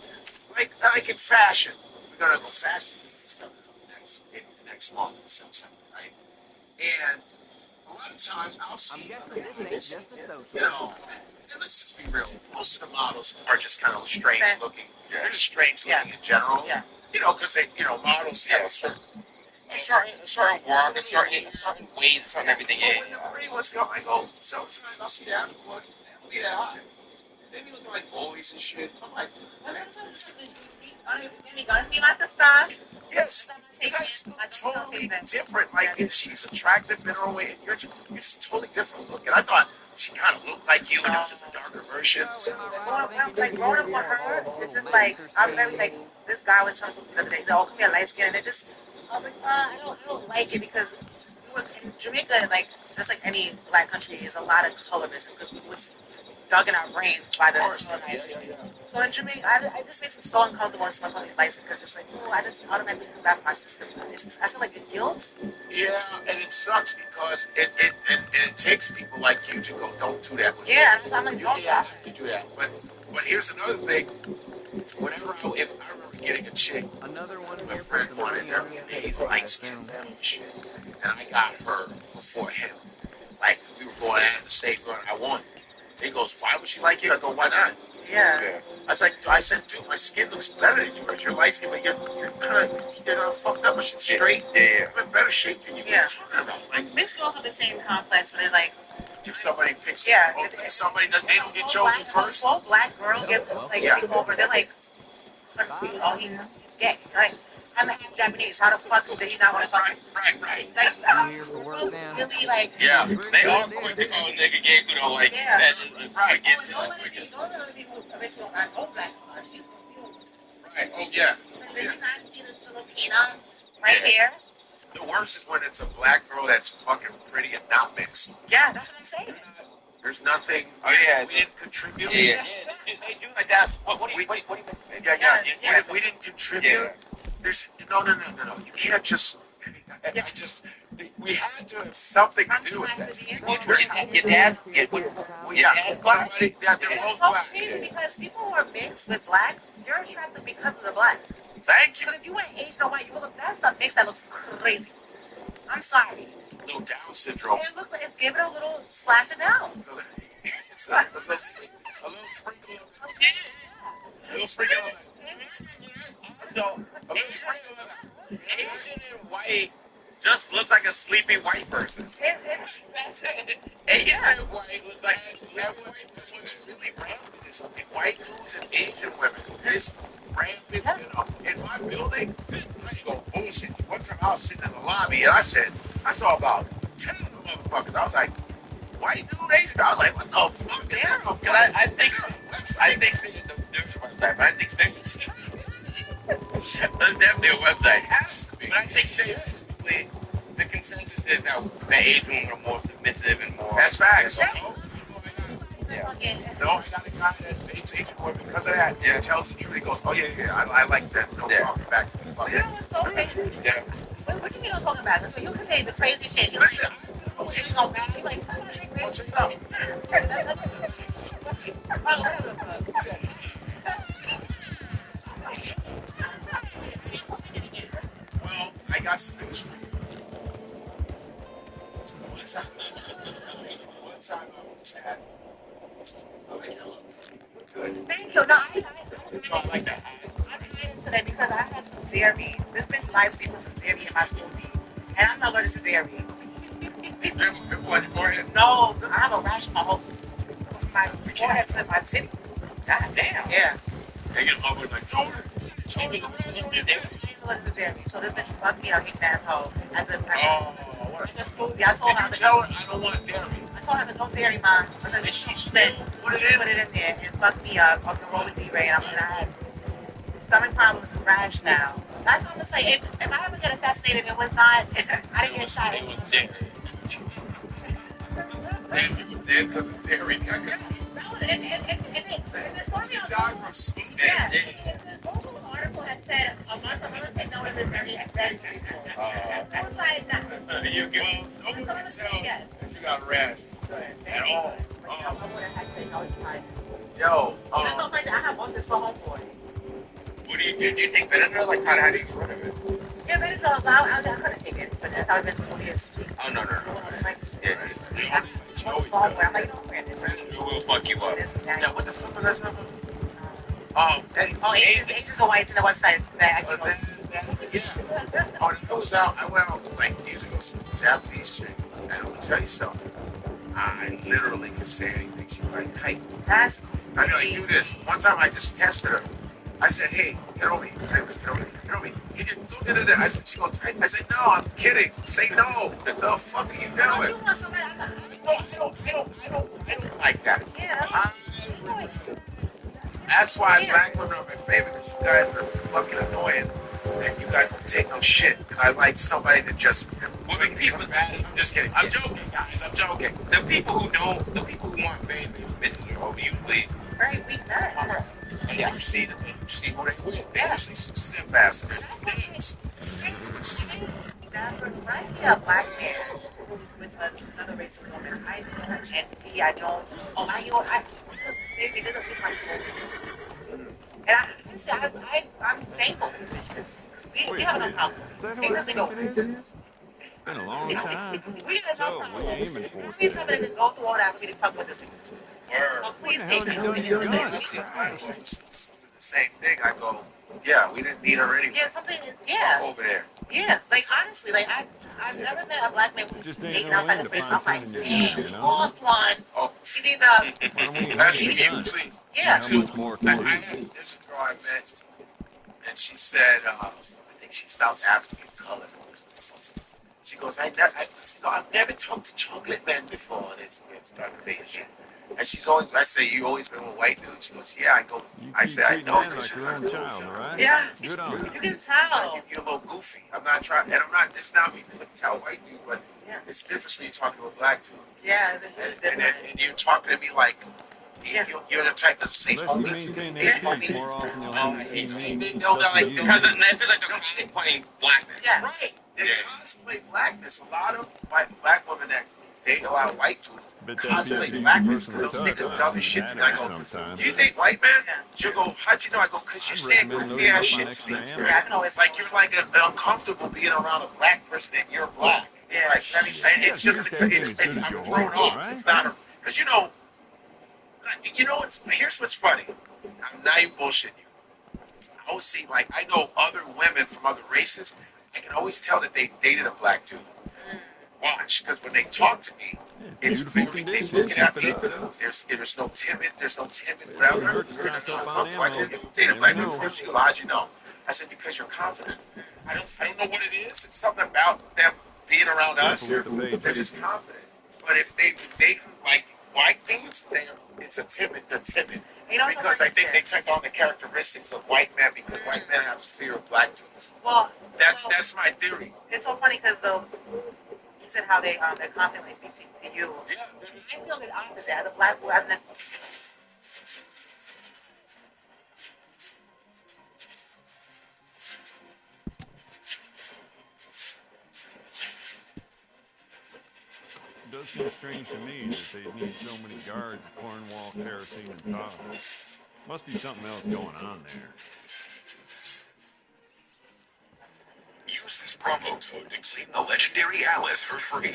C: like in fashion. We're gonna go fashion coming up next month in September, right? And a lot of times I'll see, you know, and let's just be real. Most of the models are just kind of strange looking. They're just strange looking in general. Yeah. You know, because they, you know, models have a certain work, a certain weight, a certain everything. Yeah. When the pretty ones go, I go, sometimes I'll see the average ones, they don't be that high. They be looking like boys and shit. I'm like,
A: Amy, gonna see my sister?
C: yes, you guys look totally different. Like, she's attractive in her way, and you're just totally different looking. I thought
O: she kind of looked like you, and it was just a darker version.
A: Well, like growing up with her, it's just like I'm very like this guy was trying to the other day. He's like, oh, come here, light skin, and it just I was like, I don't like it because in Jamaica, like just like any black country, is a lot of colorism because we was dug in our brains by the colonizers. So in Jamaica, I just makes me so uncomfortable when someone calls me light skin because just like, I just automatically feel bad for my sister. I feel like it guilt.
O: Yeah, and it sucks because it takes people like you to go, don't do that.
A: Yeah, I'm like, don't
O: to do that. But here's another thing. Whenever if I remember getting a chick,
V: another one,
O: my friend wanted her, he's light skinned and shit, and I got her before him. Like we were going at the same run, I won. He goes, why would she like you? I go, why not?
A: Yeah.
O: I said, dude, my skin looks better than yours. You're light skinned, but you're kind of fucked up. But she's straight. Yeah. You're in better shape than you.
A: Yeah.
O: What are you talking about?
A: Like mixed girls have the same complex when they like.
O: If somebody picks, somebody that they don't get chosen first.
A: Well, black girl gets like take over. They're like, oh, he's gay. Like, I'm half Japanese. How the fuck did he not want to fuck him?
O: Right.
A: Like, really like.
O: Yeah, they all quick to call a nigga gay, you know, like.
A: Yeah.
O: Right.
A: Don't let it be who original old black girl. She's confused.
O: Right. Oh yeah.
A: Because then you not see this Filipina right here.
O: The worst is when it's a black girl that's fucking pretty and not mixed.
A: Yeah, that's what I'm saying.
O: There's nothing.
M: Oh yeah,
O: we didn't contribute.
M: Yeah.
O: They do like that.
M: What do you think?
O: Yeah. We didn't contribute.
M: Yeah.
O: There's no. You can't just. We had to have something to do with this.
M: Your dad.
O: They're both black.
A: It's so crazy because people who are mixed with black, you're attracted because of the black.
O: Thank you.
A: Because if you went Asian or white, you look that's a mix that looks crazy. I'm sorry.
O: A little Down syndrome.
A: It looks like give it a little splash of down.
O: It's a little sprinkle. A little sprinkle.
M: So Asian and white just looks like a sleepy white person. Asian and white looks like
O: what's really rampant is white dudes and Asian women. It's rampant. In my building, I go bullshit. One time I was sitting in the lobby and I saw about 10 of them motherfuckers. I was like, white dude, Asian. I was like, what the fuck? Damn.
M: Because I think there's a website, but I think there's definitely a website.
O: Has to be.
M: But I think basically the consensus is that the Asian women are more submissive and more.
O: That's facts.
M: Yeah.
O: No, I got a guy that dates Asian women because of that. Yeah, tells the truth. He goes, oh yeah, I like that. No talking back to me.
A: You know what's so crazy?
O: Yeah.
A: What do you mean I'm talking about? So you can say the crazy shit. You listen. She's gonna back me like.
O: Well, I got some news for you. One time I was at. Good.
A: Thank you. No,
O: I like that.
A: I'm today because I had some dairy. This bitch live stream with some dairy in my smoothie, and I'm not allergic to dairy. No, I have a rash on my whole my forehead to my titty. God damn. Yeah.
O: They get over like
A: I'm allergic to dairy, so this bitch fucked me up, eating asshole. At the smoothie, I told her
O: I don't want dairy.
A: I told her to no dairy, mom. I said, she spit, put it in there, and fucked me up on the roller D-Ray, and I had stomach problems and rash now. That's what I'm gonna say. If I ever get assassinated, it was not. I didn't get shot.
O: It was dead. And you were dead because of dairy.
A: No, it's funny.
O: You died from smoothie.
A: Yeah. The Google article had said a month of other things that was very expensive. I was like, nah.
O: You can nobody can tell that you got a rash at all. Yo,
A: I have one this for homeboy.
M: What do you take Benadryl? Like, how do you get rid of it?
A: Yeah, Benadryl, I couldn't take it, but that's how I've been for years.
M: Oh, no. Yeah.
A: I'm like,
M: Benadryl will fuck you up.
O: Yeah, what the fuck was that?
A: Asians or whites in the website.
O: I went out like years ago, some Japanese chick, and I'm gonna tell you something. I literally could say anything. She's like, hey,
A: that's cool.
O: I know, do this. One time I just tested her. I said, hey, get over here. Get over here. He didn't go to the. I said, she goes, I said, no, I'm kidding. Say no. What the fuck are you doing?
A: You want somebody? I
O: That's why black women are my favorite, because you guys are fucking annoying and you guys don't take no shit. And I like somebody that just women people bad. I'm just kidding. I'm joking, guys. I'm joking.
M: The people who want fame and bitches are usually
A: very weak men.
O: And you see them, and you see who they with. They're usually some simp bastards. Simps.
A: That's when I see a black man with another race of woman, I don't envy, I don't, maybe this is my children. And I'm thankful for this mission. We have enough problems. Take this thing over.
R: Been a long time.
A: We got
R: So,
A: enough
R: what are you aiming for?
A: problems. We need somebody to go through all that for me to come with this thing. Oh, please take
O: the same thing. I go, yeah, we didn't need her anyway.
A: Yeah, something is, yeah.
O: Over there.
A: Yeah, like honestly, like I've never met a black man who's dating outside the space. I'm like, dang, lost one.
O: Oh,
A: she need a.
O: That's usually.
A: Yeah.
O: There's a girl I met, and she said, I think she's South African color. She goes, I've never talked to chocolate men before. And it's starting to shit. And she's always, I say, you always been with white dudes? She goes, yeah. I say, I know.
R: Like your own child, right?
A: Yeah.
R: Good on you.
A: You can tell.
O: You're a little goofy. I'm not trying, and I'm not, it's not me to tell white dude, but it's different when you're talking to a black dude.
A: Yeah, it's a huge difference.
O: And you're talking to me like, you're the type to say,
R: Unless you maintain that peace more often than only see me.
O: They know that, like,
M: because I feel like they're playing blackness.
O: Yeah, right. They cosplay blackness. A lot of black women that date a lot of white dudes cosplay blackness because they'll say the dumbest shit to me. I go, do you date white men? She'll go, how'd you know? I go, because you say goofy ass shit to me. Yeah, I know. It's like you're like uncomfortable being around a black person and you're black. It's like, and it's just, I'm thrown off. It's not, because here's what's funny. I'm not even bullshitting you. I always see, like, I know other women from other races. I can always tell that they dated a black dude. Watch, because when they talk to me, it's very, they looking at me. There's no timid, whatever. I didn't date a black dude before. She goes, how'd you know? I said, because you're confident. I don't know what it is. It's something about them being around us. They're just confident. But if they date like white dudes, they're timid. You know, because I think they take on the characteristics of white men because white men have fear of black dudes. Well, that's my theory.
A: It's so funny because though you said how they their confidence when they speak to you. Yeah. I feel the opposite. As a black boy, I've never.
R: It does seem strange to me that they need so many guards at Cornwall, Kerosene, and Todd. Must be something else going on there.
K: Use this promo code to claim the legendary Alice for free.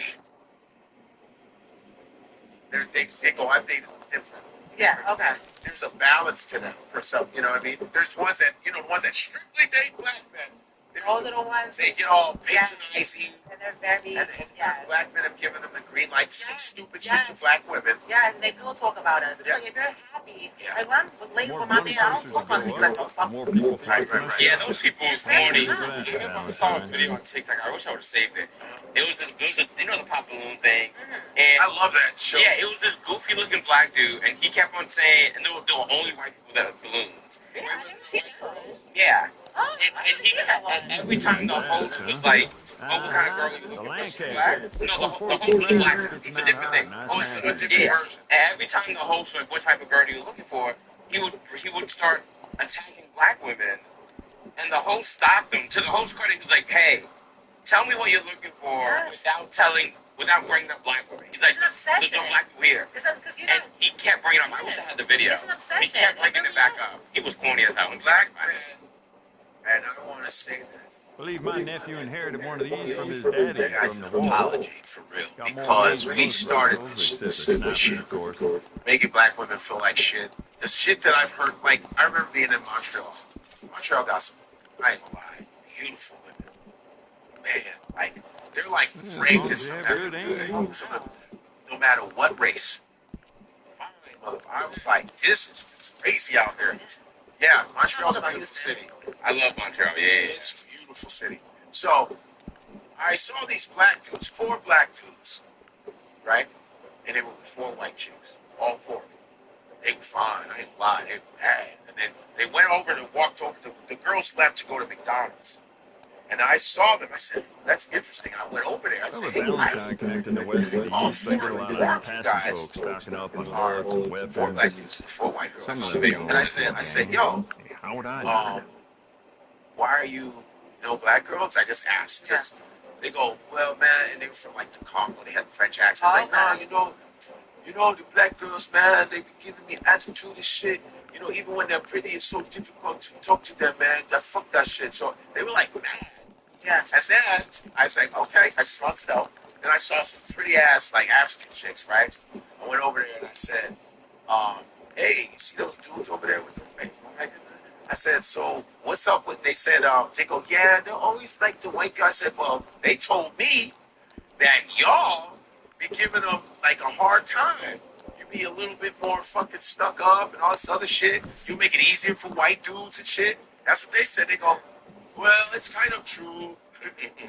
O: They go, I've dated different.
A: Yeah, okay.
O: There's a balance to them for some, you know what I mean? There's ones that, the ones that strictly date black men.
A: Those are the ones.
O: They get all patronizing.
A: And they're very.
O: And black men have given them the green light to say stupid shit to black women.
A: Yeah, and they will talk about us. It's like if you're happy, like when I'm late for my man, I don't talk about things like those fuck.
R: More people
O: right.
M: Yeah, those people are corny. I saw a video on TikTok. I wish I would have saved it. It was the pop balloon thing. And
O: I love that show.
M: Yeah, it was this goofy looking black dude, and he kept on saying, and there were only white people that had balloons. Yeah. And every time the host was like, oh, what kind of girl are you looking for? Black? No, the host was black. It's a different thing. Host is a different version. And every time the host was like, what type of girl are you looking for? He would start attacking black women. And the host stopped him. To the host credit, he was like, hey, tell me what you're looking for without bringing up black women. He's like, there's no black people here. And he kept bringing it up. I wish I had the video. He kept bringing it back up. He was corny as hell.
O: Black men. And I want to say this.
R: I believe my nephew inherited one of these from his daddy from the war.
O: Apology for real, because we started this shit, making black women feel like shit. The shit that I've heard, like I remember being in Montreal. Montreal got some, I ain't gonna lie, beautiful women. Man, like they're like rapists. No matter what race. I was like, this is crazy out there. Yeah, Montreal's a beautiful city.
M: I love Montreal, yeah.
O: It's a beautiful city. So, I saw these black dudes, 4 black dudes, right? And they were with 4 white chicks, all 4 of them. They were fine. I ain't lying. They were bad. And then they went over and walked over. The girls left to go to McDonald's. And I saw them. I said, that's interesting. I went over there. I said, hey,
R: Valentine connecting the west to east. They get a lot of Apache folks stocking up on bullets and weapons.
O: Four white girls.
R: Some of them
O: And I said, yo,
R: how would I know?
O: why are you no black girls? I just asked. Just, they go, well, man, and they were from like the Congo. They had French accents. Like, nah, you know, the black girls, man, they be giving me attitude and shit. You know, even when they're pretty, it's so difficult to talk to them, man. Fuck that shit. So they were like, mad. Yeah. And then I was like, okay, I slunched out. Then I saw some pretty ass like African chicks, right? I went over there and I said, hey, you see those dudes over there with the I said, so what's up with, they said, they go, yeah, they're always like the white guy. I said, well, they told me that y'all be giving them like a hard time. You be a little bit more fucking stuck up and all this other shit. You make it easier for white dudes and shit. That's what they said. They go, well, it's kind of true.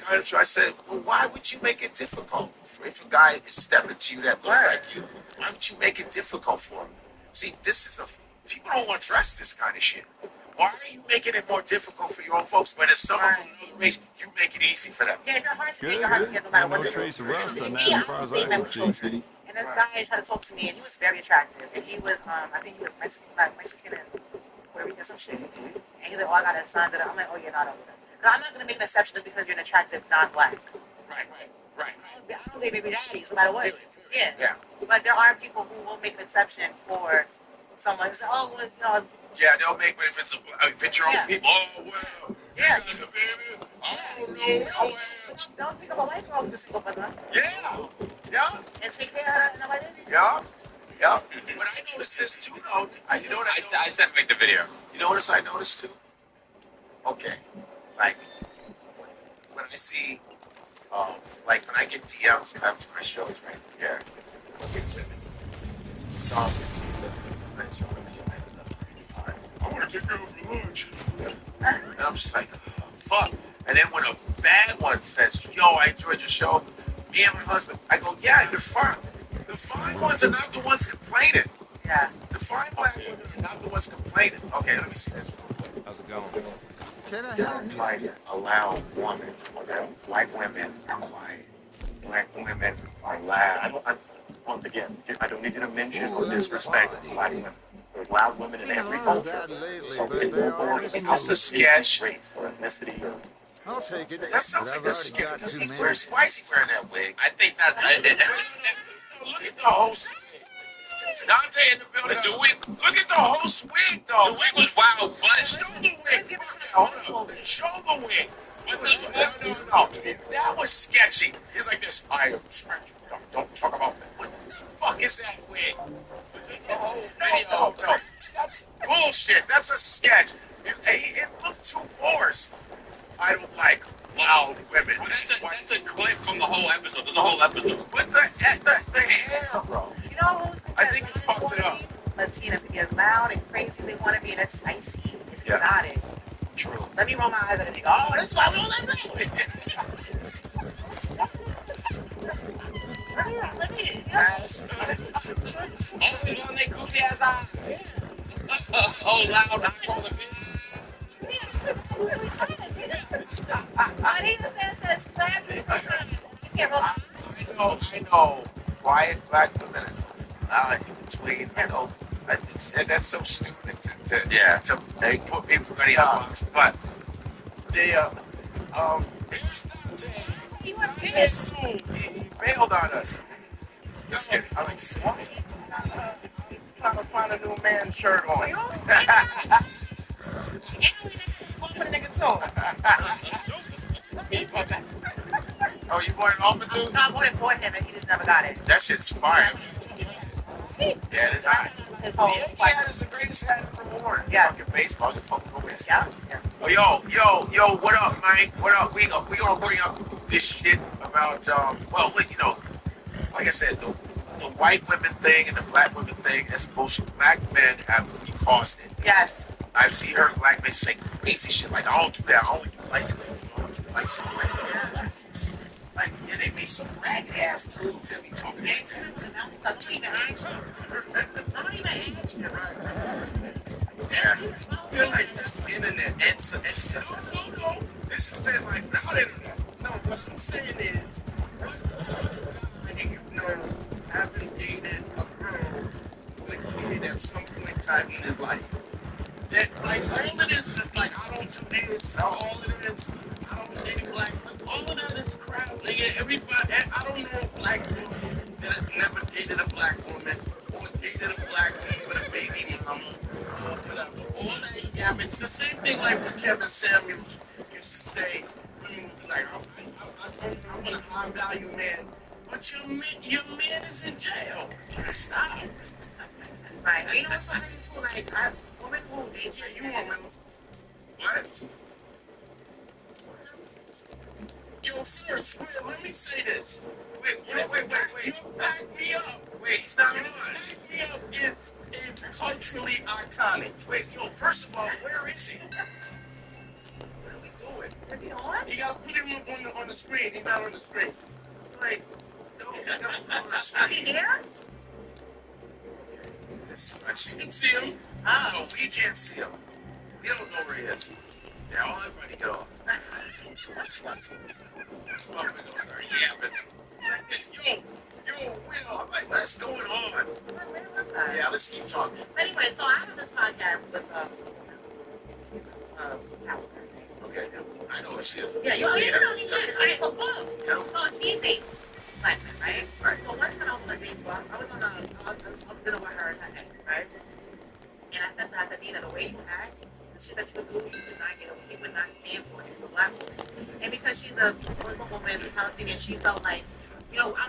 O: Kind of true. I said, well, why would you make it difficult? If a guy is stepping to you that looks like you, why would you make it difficult for him? See, this is people don't want to address this kind of shit. Why are you making it more difficult for your own folks when it's someone from another race, you make it easy for them?
A: Yeah, it's hard to get no matter what.
R: No trace of rust on that as far as I can see.
A: And this guy tried to talk to me, and he was very attractive. And he was, I think he was Mexican and Puerto Rican, some shit. And he's like, oh, I got a son. I'm like, oh, you're not over there. Because I'm not going to make an exception just because you're an attractive non-black.
O: Right.
A: I don't think baby daddies, no matter what. Yeah. But there are people who will make an exception for someone who says, oh, well, you know.
O: Yeah, they'll make it if it's your own people. Oh, well.
A: Yeah.
O: I don't know.
A: Don't think of a white girl with a single mother.
O: Yeah.
A: And take care of her and nobody.
O: Yeah. But I noticed this too, though. You know what
M: I said make the video.
O: You know what I noticed too? Okay. Like, when I see, like when I get DMs after my shows, right? Yeah. Some I want to take you for lunch. And I'm just like, fuck. And then when a bad one says, yo, I enjoyed your show, me and my husband, I go, yeah, you're fine. The fine ones are not the ones complaining.
A: Yeah.
O: The fine black ones are not the ones complaining. Okay, let me see this.
R: How's it going?
O: Can I help you? Try to allow white women are quiet. Black women are loud.
H: Once again, I don't need you to mention or disrespect black women. There's loud women in every culture. So
O: it's a sketch.
H: Race or ethnicity or...
O: I'll take it. That sounds like a sketch. Why is he wearing that wig?
M: I think that...
O: Look at the whole swig. Dante in the building. Look at the whole swig, though.
M: The wig was wild, but...
O: Show the wig. Hold on. Show the wig. No. That was sketchy. He's like this. Don't talk about that. What the fuck is that wig? No. That's bullshit. That's a sketch. It looked too forced. I don't like loud women.
M: That's a clip from the whole episode. There's a whole episode.
O: What the hell, bro?
A: You know,
O: I think you fucked it up.
A: Latinas to be as loud and crazy they want to be, and it's spicy. It's exotic.
O: True.
A: Let me roll my eyes at it and go, oh, that's why we don't let me.
M: Oh, you on their goofy ass eyes. Oh, loud, I call the bitch.
O: I know. Quiet black women are in between. I know. That's so stupid to put everybody in a box. But they he bailed on us. Just kidding. I like to say trying to find a new man's shirt on. Oh, you bought an Alma dude?
A: No, I bought it for him and he just never got it.
O: That shit's fire. Yeah, it's hot. Yeah, it's the greatest hat in the world. Yeah. Fucking baseball, the fucking always. Yeah. Oh, yo, what up, Mike? What up? We gonna bring up this shit about, well, you know, like I said, the white women thing and the black women thing, that's bullshit. Black men have to be costed.
A: Yes.
O: I've seen her black men say crazy shit like, I don't do that, I only do bicycle. Like, yeah, they be some ragged ass dudes that be talking. They don't even Yeah. I feel like this internet, it's no, this has been like without internet. No, what I'm saying is, you know, having dated a girl with at some point in time in his life. That, like, all of this is like, I don't do this, all of this, I don't date black, all of that is crap, nigga. Everybody, I don't know a black woman that has never dated a black woman or dated a black woman with a baby mama or whatever. All that garbage. It's the same thing like what Kevin Samuels used to say. Women would be like, I want a high value man, but your man is in jail. Stop.
A: Right. You know what's so crazy too? Like, women who date you, women.
O: What? Yo, first, let me say this. Wait. You back me up. Wait, it's not on. Back me up is culturally iconic. Wait, yo, first of all, where is he? What are we doing?
A: Is he on?
O: You gotta put him on the screen. He's not on the screen. Like, no, he's not on the screen.
A: Is he there?
O: You can see him. No, we can't see him. We don't know where he is. Yeah, all everybody get off. Yo, Will, I'm like, what's going on? Yeah, let's keep talking.
A: Anyway, so I have this podcast with
O: Okay, I know who she is.
A: Yeah, you know who he is. Alright, so she dates black men, right? Right. So one time I was on Facebook, I was dealing with her and her ex, right? And I said to her, I said, Nina, the way you act, the shit that you do, you would not stand for it, for a black woman. And because she's a Muslim woman, Palestinian, she felt like, you know, I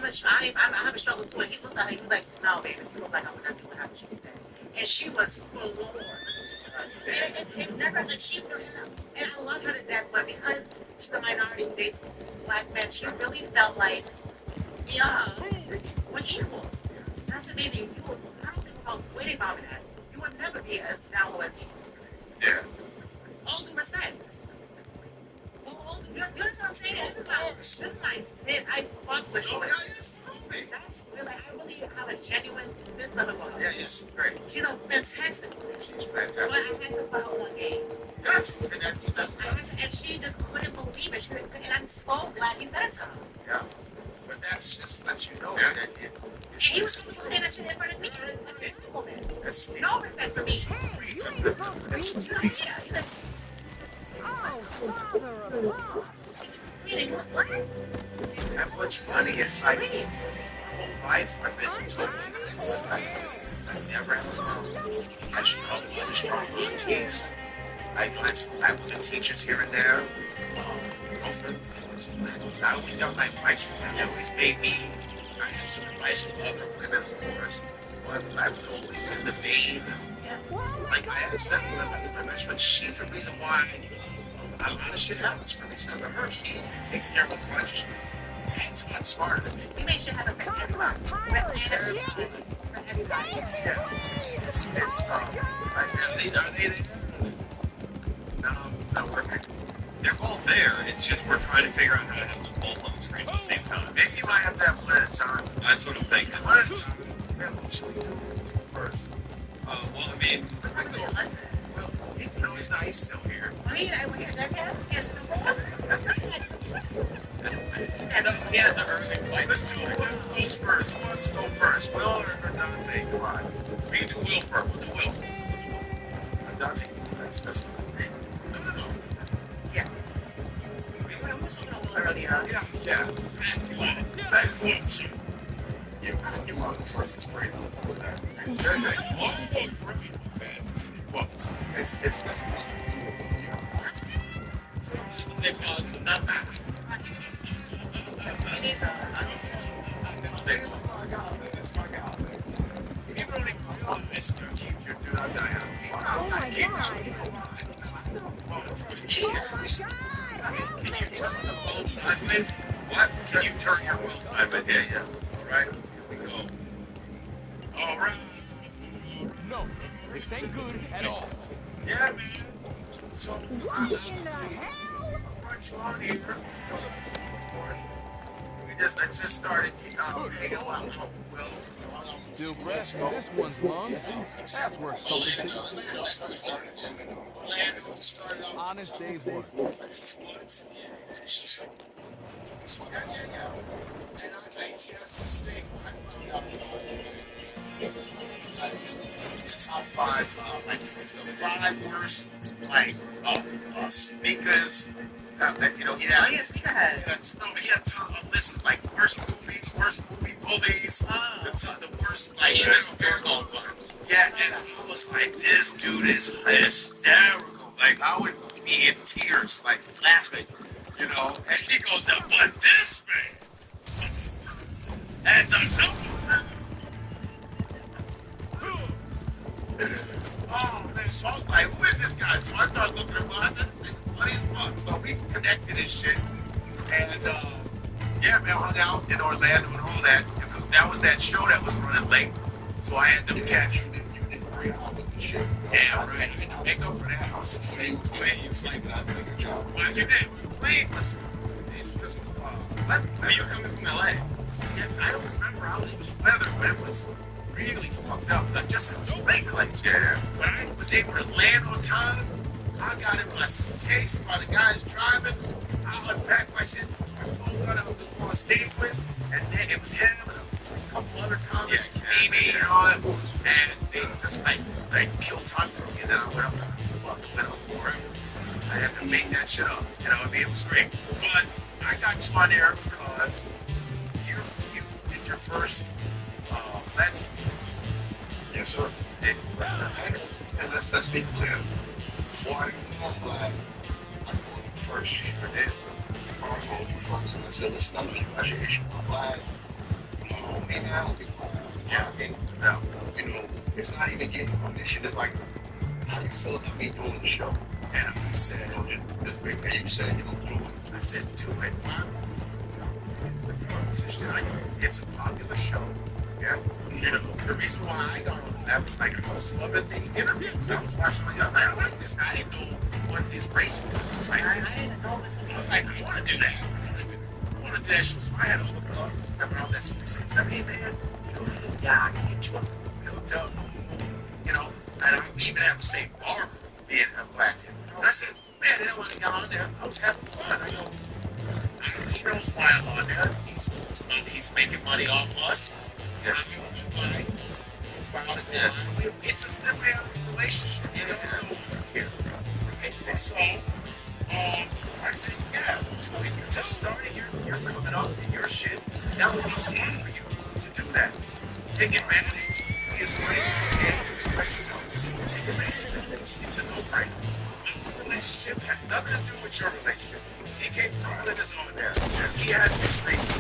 A: have a struggle too. And he looked at her, he was like, no, baby, you look like I would not do what she said. And she was floored. And it never, like, she really, and I love her to death, but because she's a minority who dates black men, she really felt like, yeah, we're equal. And I said, baby, I don't think about waiting about that. You would never be as down low as me.
O: Yeah.
A: All due respect. You understand what I'm saying? This is my sis. I fuck with you. That's really, I really have a genuine sis of a woman.
O: Yeah, she's great.
A: She's fantastic.
O: She's fantastic.
A: But I had to put her on game.
O: Gotcha.
A: And she just couldn't believe it. And I'm so glad he said it to her.
O: Yeah. But that's just let you know
A: Yeah.
O: that
A: And he was supposed to say that shit in front of me.
O: that's
A: No respect for me.
T: Oh, Father above!
O: And what's funny is like, my whole life I've been told I never had strong routines. I went to teachers here and there. Girlfriends. I only got my advice from them. They always made me. I have some advice from other women, of course. I've always been the babe. Like I asked that my best friend, she's the reason why a lot of shit happens for me. It's never her. She takes care of a bunch. Takes much smarter than me.
A: You make sure you have a pile
O: Yeah. It's are they no,
C: They're both there. It's just we're trying to figure out how to have them both on the screen at the same time.
O: Maybe you might have to have one at a time.
C: That's what I'm thinking.
O: One at a time. What should we do first?
C: Well, I mean,
O: no, he's not. He's still here.
C: Yeah, the early fight.
O: Let's do it. Who's first? Who wants to go first? Will or Dante? Come on. We can do Will first. We'll do Will. Dante, that's no.
A: Yeah. We were talking a little earlier.
O: Yeah. That is one shit. You want the first. It's crazy. It's they call it not bad. You really feel this, you do not die out.
T: Oh my God!
O: Sideways? What? Can you turn your wheel sideways? Yeah. Alright, here we go. Alright.
L: No, this ain't good at all.
O: Yeah, man. So,
T: What in the hell?
O: what's on here? Let's just start it. Hey, Will,
F: Still grasping this one's lungs. That's worth something to you. Honest day's work.
O: It's top five, like the 5 worst, like sneakers. You know, he had.
A: Oh, yeah, sneakerhead.
O: He had a list of like worst movie bullies, the worst, like, yeah, and I was like, this dude is hysterical. Like, I would be in tears, like, laughing, you know, and he goes, but this man, and the number. Oh, man, so I was like, who is this guy? So I started looking at him, I said, funny as fuck. So we connected and shit. And, yeah, man, hung out in Orlando and all that. That was that show that was running late. So I had to catch. Yeah, right. Make up for that. I was playing. You played, but I did a good job. Well, you did. Playing was. What? Are you coming from LA? Yeah, I don't remember how it was weather, but it was really fucked up. Like, just in spring clays. Yeah. But I was able to land on time. I got in my suitcase while the guy's driving. I unpacked my shit. I pulled out of the on stage with, and then it was him and a couple other comics, Amy and all that. And they just like killed time for me. And then I went up for it. I had to make that shit up. You know what I mean? It was great. But I got you on there because you did your first Lent. Yes, sir. And let's be clear. Before I got on flag, I called you first. You sure did. Before I called you first, and I said, listen, I'm going to graduation my flag. You know, maybe I don't get called. Yeah, okay. No. You know, it's not even getting permission. It's like, how do you feel about me doing the show? And I said, this big man, you said you don't do it. I said, do it. It's a popular show. Yeah. You know, the reason why I got on that was like most of the interviews. I was watching my guys. I don't like this. I didn't know what his race was. Like, I didn't know this. I was like, I want to do that. I want to do that show. So I had to look up. And when I was at 6, 7, 8, man, you know, yeah, I can get you up. You know, and I even have the same bar being a black kid. And I said, man, they don't want to get on there. I was having fun. I go, he knows why I'm on there. He's making money off us. Yeah. It's a symbiotic relationship. Yeah. And so, I said, yeah, you're just starting, you're coming up in your shit. That would be silly for you to do that. Take advantage. It's great. Express yourself. Take advantage. It's a no-brainer. This relationship has nothing to do with your relationship. TK Brooklyn is over there. He has his reasons.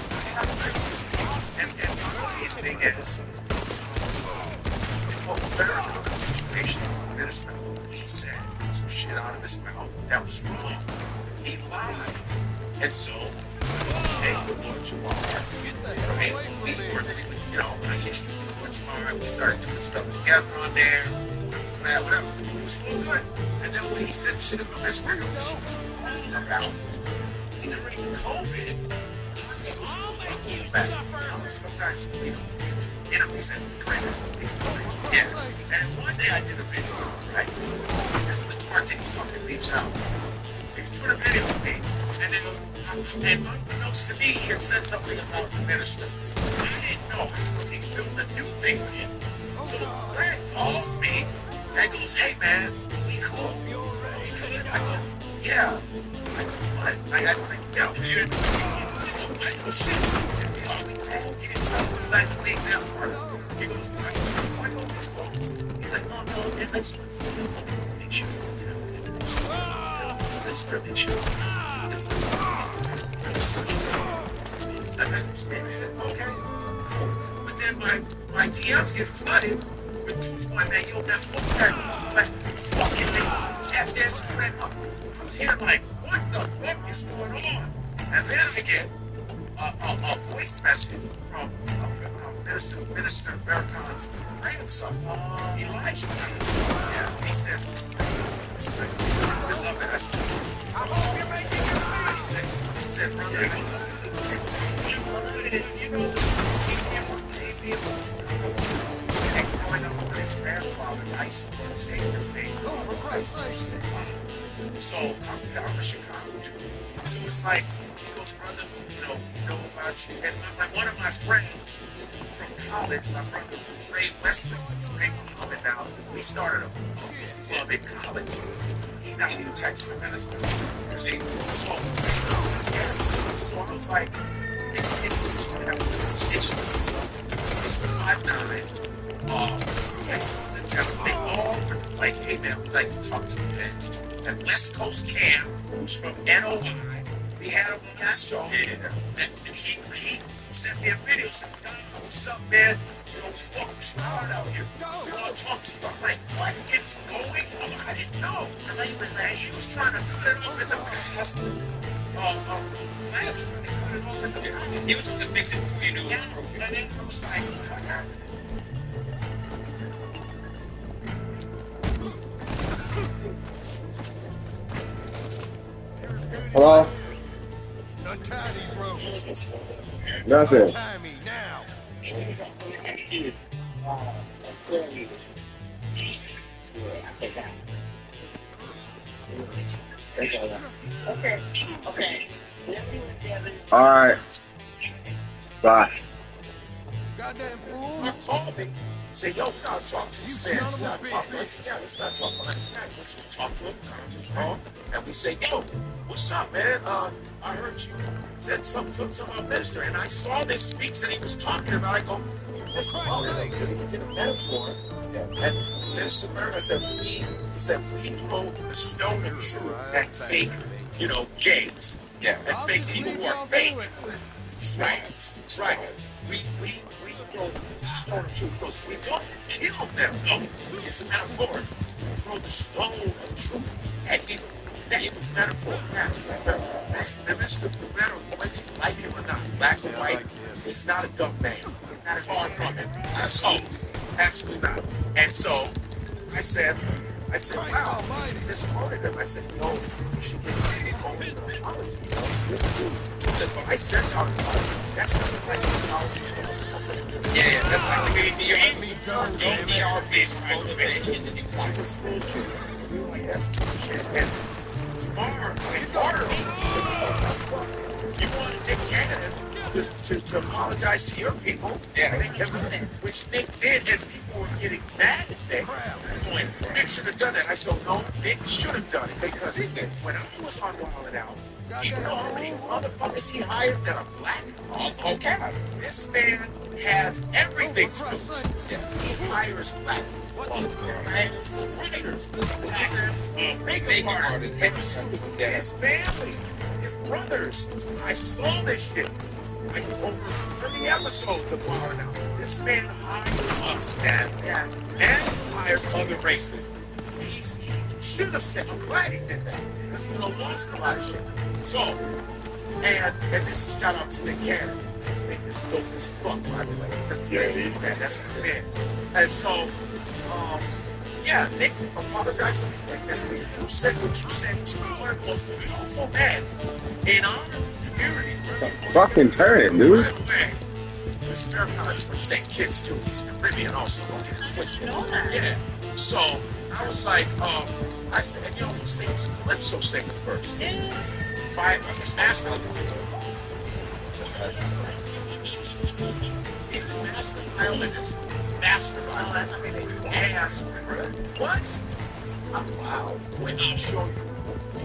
O: And the funny thing is, in what was better than the situation, the minister, he said some shit out of his mouth that was wrong. He lied. And so, take what you are. Right? We were, you know, I introduced him to what you are. We started doing stuff together on there. Whatever. It was all good. And then when he said shit about his record, this was wrong about during COVID. It was back. Sometimes, you know, interviews and trainers. Yeah. And one day I did a video, right? This is the part that he fucking leaves out. He was doing a video with me, and unbeknownst to me, he had said something about the minister. I didn't know he filmed a new thing with him. So Greg calls me and goes, hey man, are we cool? We good? I go, yeah. I go, what? I go, yeah, dude. I go, shit. He didn't tell me that the example part. He goes, I go, he's like, no, let's make sure. Let's make sure. I said, okay. But then my DMs get flooded with dudes going, man, yo, that fucking thing, tap this, and I'm here like, what the fuck is going on? And then I get a voice message from Minister Farrakhan's grandson, Elijah. He says, I love it. I said, I hope you're making it fast. He said, brother, you know, he's it was next going up with his grandfather, I used to say his name. Oh, for Christ's sake. So I'm a Chicago too. So it's like, he goes, brother, you know about you. And one of my friends from college, my brother Ray Wesley, Ray Muhammad now, we started a club in college. He now he Texas minister. See, so I was like, it's have a conversation. This was 5'9". I saw the gentleman. They all were like, hey man, we'd like to talk to you next. And West Coast Cam, who's from NOI, we had him on our show. And he sent me a video. Said, what's up, man? You know, fucking smart out here. We want to talk to you. I'm like, what is going on? I didn't know. I thought he was like, he was trying to cut it off in the past.
M: He was trying to fix it before you knew it was broken.
O: And then I was like,
U: Hello?
F: Untie these ropes.
U: Nothing.
F: Untie me now.
H: Okay.
U: Alright. Bye.
F: Goddamn fool.
O: You called me. Say, yo, we gotta talk to this man. Let's not talk to him. Let's not talk behind his back. Let's talk to him. Conference call. And we say, yo, what's up, man? I heard you said something about minister. And I saw this speech that he was talking about. I go, that's he did a metaphor. And Minister Berger said, he throw the stone of truth at fake, gays.
M: Yeah.
O: And fake people who are fake. Right. We throw the stone of truth because we don't kill them. No, it's a metaphor. We throw the stone of truth at people. That it was metaphor. The Mr. Berger, whether you like it or not, black or white, is not a dumb man. Not far from it. So, absolutely not. And so, I said, wow, disappointed him. I said, no, you should get an apology. He said, well, I said talk about it. That's something like an apology.
M: Yeah, that's like the ADR based motivated in the next
O: Like, it's bullshit. We were like, that's bullshit. And tomorrow, my daughter, you want to take Canada to apologize to your people, which Nick did, and people were getting mad at Nick. Going, Nick should have done it. I said, no, Nick should have done it because when I was on Wild 'N Out, do you know how many motherfuckers he hired that are black? Okay, this man has everything to do. He hires black writers, producers, makeup artists, and his family, his brothers. I saw this shit. Like over 30 episodes of Wild 'N Out. This man hires us, man. And he hires other races. He should have said, I'm glad he did that. Because he would have lost a lot of shit. So, and this is shout out to Nick Cannon. This dope as fuck, by the way. Man, that's a man. And so, Nick apologized for this. You said what you said to me. Was also mad. In our community,
U: Fucking turn it, dude.
O: by the way, Mr. Collins from St. Kitts too. He's Caribbean also. Don't get it twisted. Yeah. So I was like, I said, he sings Calypso singer first. I asked him. He's a master violinist. Master violinist. Ask what? Wow. Wait, I'll show you.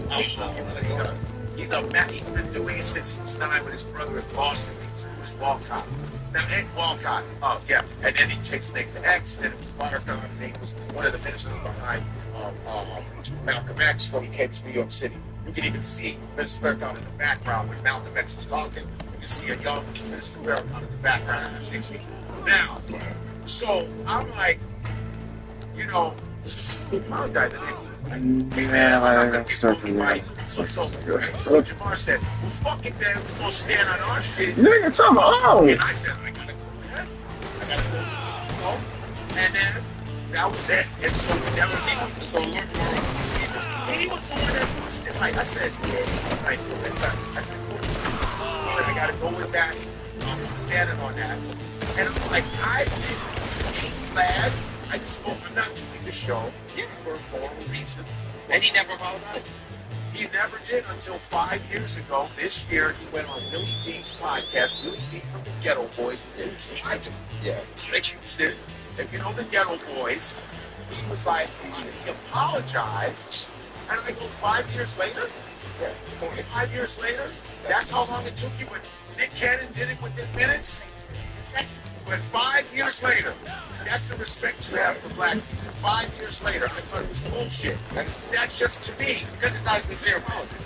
O: What he does. He's been doing it since he was 9 with his brother in Boston. He was Walcott. Now, Ed Walcott, and then he takes Nick to X, and it was Barker. He was one of the ministers behind Malcolm X when he came to New York City. You can even see Minister Farrakhan in the background when Malcolm X was talking. You can see a young Minister Farrakhan in the background in the 60s. Now, so I'm like, he apologized to Nick. Hey man, I'm gonna start from right. So Jamar said, well, fuck it then, we're gonna stand on our shit.
U: Nigga, come on.
O: And I said, I gotta go ahead. I gotta go. And then that was it. And so that was it. So he was the one that pushed it. Like I said, I said, I gotta go with that. I'm standing on that. And I'm like, I ain't glad. I just hope I'm not doing the show for moral reasons.
M: And he never apologized?
O: He never did until 5 years ago. This year, he went on Willie D's podcast, Willie D from the Ghetto Boys. Yeah. Houston. If you know the Ghetto Boys, he was like, he apologized. And I go, 5 years later? Yeah. 5 years later? That's how long it took you when Nick Cannon did it within minutes? But 5 years later, that's the respect you have for black people. 5 years later, I thought it was bullshit. And that's just to me, because it's not sincere.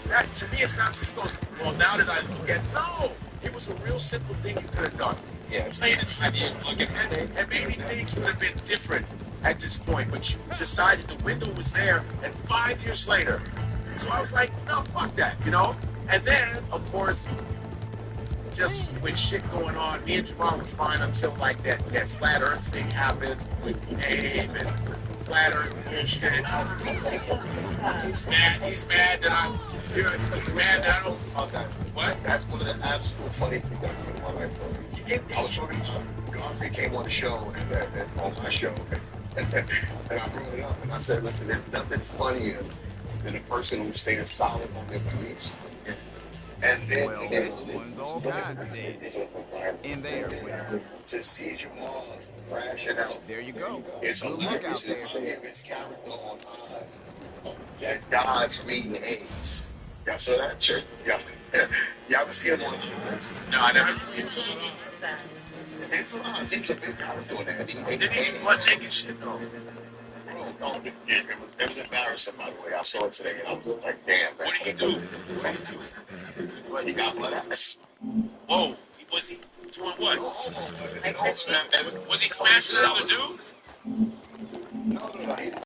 O: That to me, it's not. He goes, well, now that I look at, no, it was a real simple thing you could have done. Yeah, and maybe things would have been different at this point, but you decided the window was there, and 5 years later. So I was like, no, fuck that, you know? And then, of course, just with shit going on, me and Jamal were fine until like that flat earth thing happened with Dave and flat earth bullshit. He's mad that I don't. Okay. What? That's one of the absolute funny things I've seen in my life. I was talking to Godfrey came on the show and on my show, and I brought it up and I said, listen, there's nothing funnier than a person who stays solid on their beliefs. And then
L: well, this one's all kinds of days. In there,
O: to see Jamal crashing out.
L: There you go.
O: It's
L: good look out there.
O: It's character on that Dodge leading AIDS. Y'all saw that chick? Y'all ever see him on No, I never. It's a big character doing that. Did he want naked shit though? It was embarrassing, by the way. I saw it today, and I was like, damn. What did he do? Well, he got blood ass. Whoa. Was he doing what? Was he smashing another dude? No.